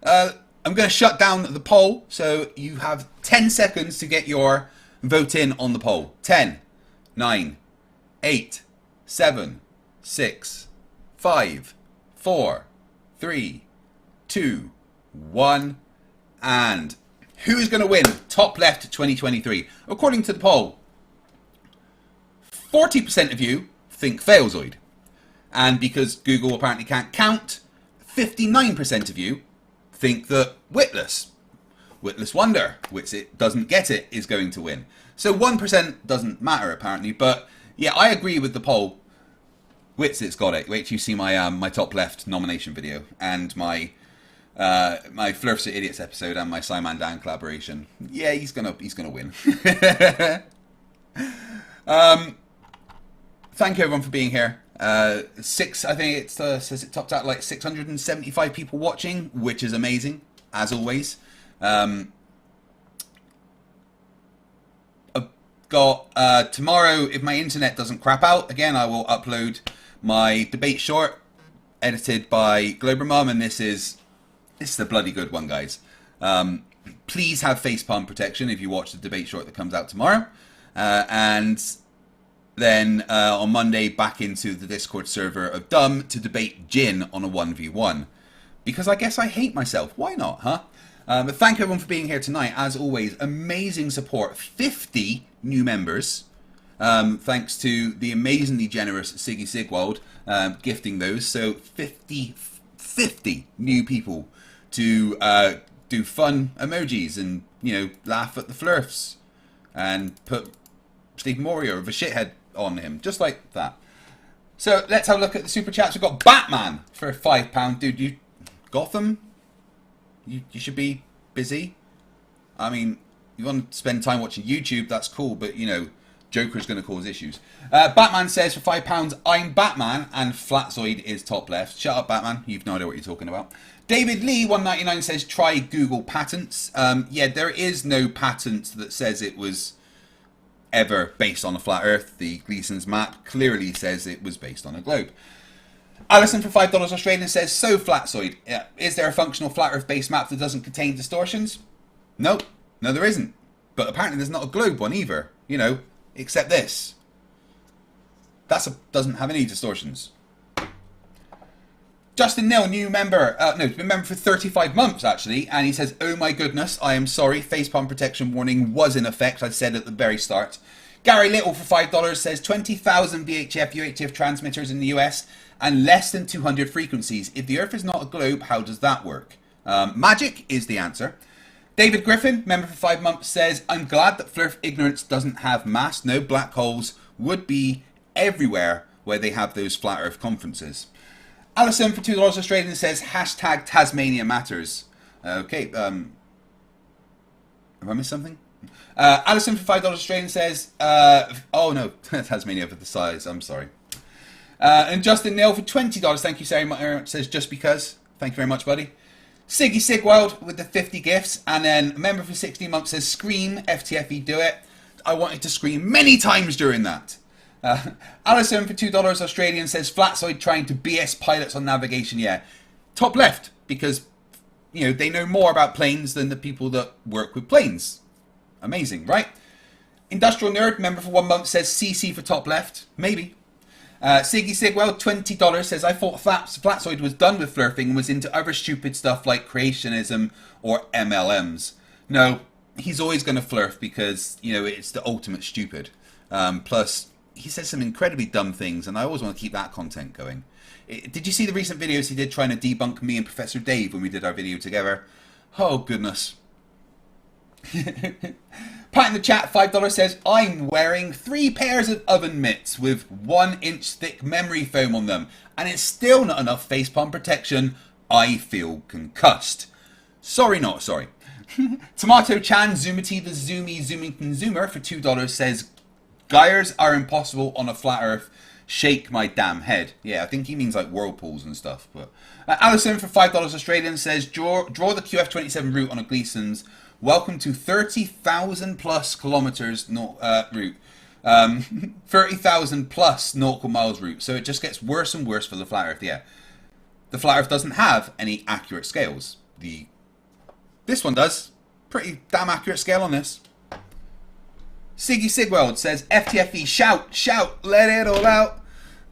I'm going to shut down the poll, so you have 10 seconds to get your vote in on the poll. 10, 9, 8, 7, 6, 5, 4, 3, 2, 1, and... who's going to win Top Left 2023? According to the poll, 40% of you think Failzoid. And because Google apparently can't count, 59% of you think that Witless Wonder, which it doesn't get it, is going to win. So 1% doesn't matter apparently, but yeah, I agree with the poll. Witzit's got it. Wait till you see my my Top Left nomination video and my Flerfs are Idiots episode and my Simon Dan collaboration. Yeah, he's gonna win. Thank you everyone for being here. I think it says it topped out like 675 people watching, which is amazing as always. I've got tomorrow, if my internet doesn't crap out again, I will upload my debate short edited by Globermum, and this is a bloody good one, guys. Please have facepalm protection if you watch the debate short that comes out tomorrow. And then on Monday, back into the Discord server of Dumb to debate Jin on a 1v1. Because I guess I hate myself. Why not, huh? But thank you everyone for being here tonight. As always, amazing support. 50 new members. Thanks to the amazingly generous Siggy Sigwald gifting those. So 50 new people to do fun emojis and, laugh at the Flerfs and put Steve Moria of a shithead on him, just like that. So let's have a look at the super chats. We've got Batman for £5. Dude, you Gotham? You should be busy. I mean, you want to spend time watching YouTube, that's cool, but Joker's going to cause issues. Batman says for £5, I'm Batman and Flatzoid is top left. Shut up, Batman. You've no idea what you're talking about. David Lee 199 says try Google patents. Yeah, there is no patent that says it was ever based on a flat Earth. The Gleason's map clearly says it was based on a globe. Alison for $5 Australian says, so Flatzoid, is there a functional flat Earth based map that doesn't contain distortions? Nope. No, there isn't. But apparently there's not a globe one either, except this. Doesn't have any distortions. Justin Nell, new member. He's been a member for 35 months, actually. And he says, oh my goodness, I am sorry. Facepalm protection warning was in effect, I said at the very start. Gary Little for $5 says 20,000 VHF, UHF transmitters in the US and less than 200 frequencies. If the Earth is not a globe, how does that work? Magic is the answer. David Griffin, member for 5 months, says, I'm glad that Flerf ignorance doesn't have mass. No, black holes would be everywhere where they have those flat Earth conferences. Alison for $2 Australian says, hashtag Tasmania matters. Okay, have I missed something? Alison for $5 Australian says, oh no, Tasmania for the size, I'm sorry. And Justin Neal for $20, thank you so much, says, just because. Thank you very much, buddy. Siggy Sigwild with the 50 gifts, and then a member for 16 months says, "Scream, FTFE, do it." I wanted to scream many times during that. Alison for $2 Australian says, "Flatzoid trying to BS pilots on navigation." Yeah, top left, because you know they know more about planes than the people that work with planes. Amazing, right? Industrial Nerd, member for 1 month, says CC for top left. Maybe. Siggy Sigwell, $20, says, "I thought Flatzoid was done with flirting and was into other stupid stuff like creationism or MLMs." No, he's always going to flirt because, you know, it's the ultimate stupid. Plus, he says some incredibly dumb things, and I always want to keep that content going. Did you see the recent videos he did trying to debunk me and Professor Dave when we did our video together? Oh, goodness. Pat in the chat, $5 says, "I'm wearing 3 pairs of oven mitts with 1-inch thick memory foam on them, and it's still not enough facepalm protection. I feel concussed." Sorry, not sorry. Tomato Chan, Zoomity the Zoomington Zoomer for $2 says, "Gyres are impossible on a flat earth. Shake my damn head." Yeah, I think he means like whirlpools and stuff. But Alison for $5 Australian says, draw the QF27 route on a Gleason's. Welcome to 30,000 plus kilometers route. 30,000 plus nautical miles route. So it just gets worse and worse for the flat earth. Yeah, the flat earth doesn't have any accurate scales. This one does. Pretty damn accurate scale on this. Siggy Sigweld says, "FTFE, shout, shout, let it all out.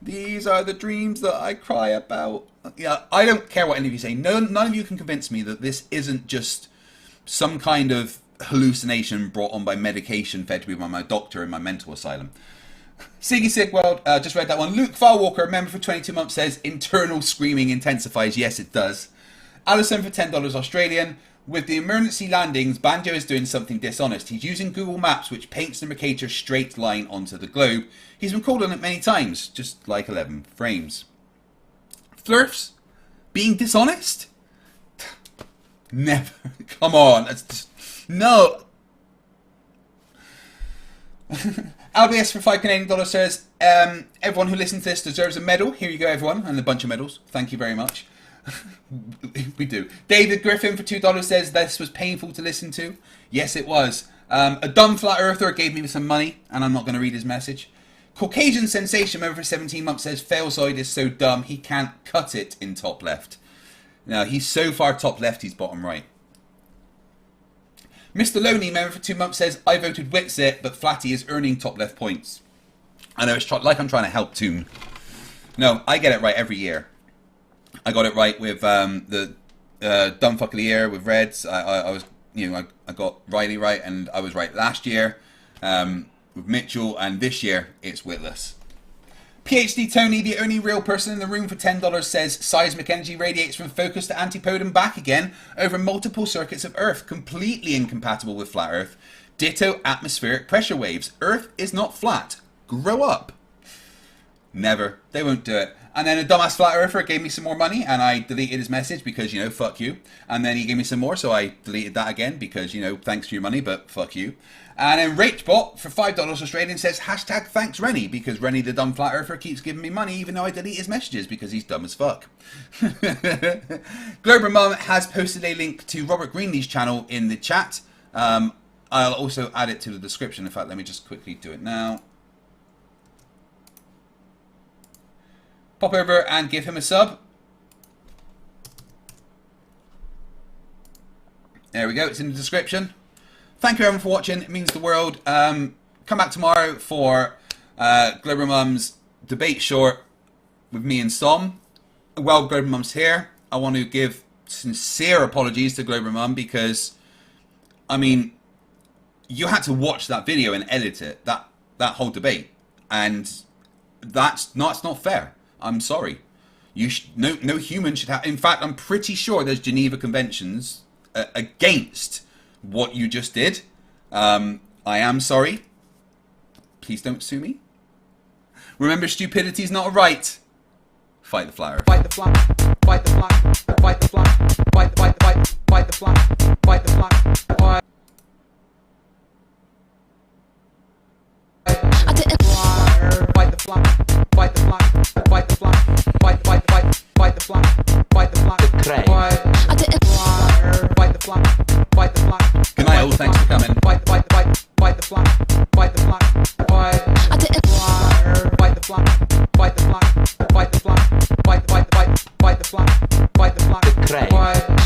These are the dreams that I cry about." Yeah, I don't care what any of you say. None of you can convince me that this isn't just some kind of hallucination brought on by medication fed to me by my doctor in my mental asylum. Siggy Sigweld, just read that one. Luke Farwalker, member for 22 months, says, "Internal screaming intensifies." Yes, it does. Alison for $10 Australian. "With the emergency landings, Banjo is doing something dishonest. He's using Google Maps, which paints the Mercator straight line onto the globe. He's been called on it many times, just like 11 frames." Flerfs? Being dishonest? Never. Come on. That's just, no. LBS for $5 says, "Everyone who listens to this deserves a medal." Here you go, everyone, and a bunch of medals. Thank you very much. We do. David Griffin for $2 says, "This was painful to listen to." Yes, it was. A dumb flat earther gave me some money, and I'm not going to read his message. Caucasian Sensation, member for 17 months, says, "Failzoid is so dumb he can't cut it in top left." Now, he's so far top left, he's bottom right. Mr. Loney, member for 2 months, says, "I voted Witsit, but Flatty is earning top left points." I know, it's like I'm trying to help Toon. No, I get it right every year. I got it right with the dumb fuck of the year with Reds. I was, you know, I got Riley right, and I was right last year with Mitchell, and this year it's Witless. PhD Tony, the only real person in the room, for $10 says, "Seismic energy radiates from focus to antipode and back again over multiple circuits of Earth, completely incompatible with flat Earth. Ditto atmospheric pressure waves. Earth is not flat. Grow up." Never. They won't do it. And then a dumbass flat earther gave me some more money, and I deleted his message because, you know, fuck you. And then he gave me some more, so I deleted that again because, you know, thanks for your money, but fuck you. And then Rachbot for $5 Australian says, "Hashtag thanks Rennie," because Rennie the dumb flat earther keeps giving me money even though I delete his messages because he's dumb as fuck. Glober Mum has posted a link to Robert Greenlee's channel in the chat. I'll also add it to the description. In fact, let me just quickly do it now. Pop over and give him a sub. There we go, it's in the description. Thank you everyone for watching, it means the world. Come back tomorrow for Glober Mum's debate short with me and Som. While Glober Mum's here, I want to give sincere apologies to Glober Mum because, I mean, you had to watch that video and edit it, that whole debate. And that's not fair. I'm sorry. No human should have. In fact, I'm pretty sure there's Geneva Conventions against what you just did. I am sorry. Please don't sue me. Remember, stupidity is not a right. Fight the flat earth. Fight the flat. Fight the flat. Fight the flat. Fight the flat.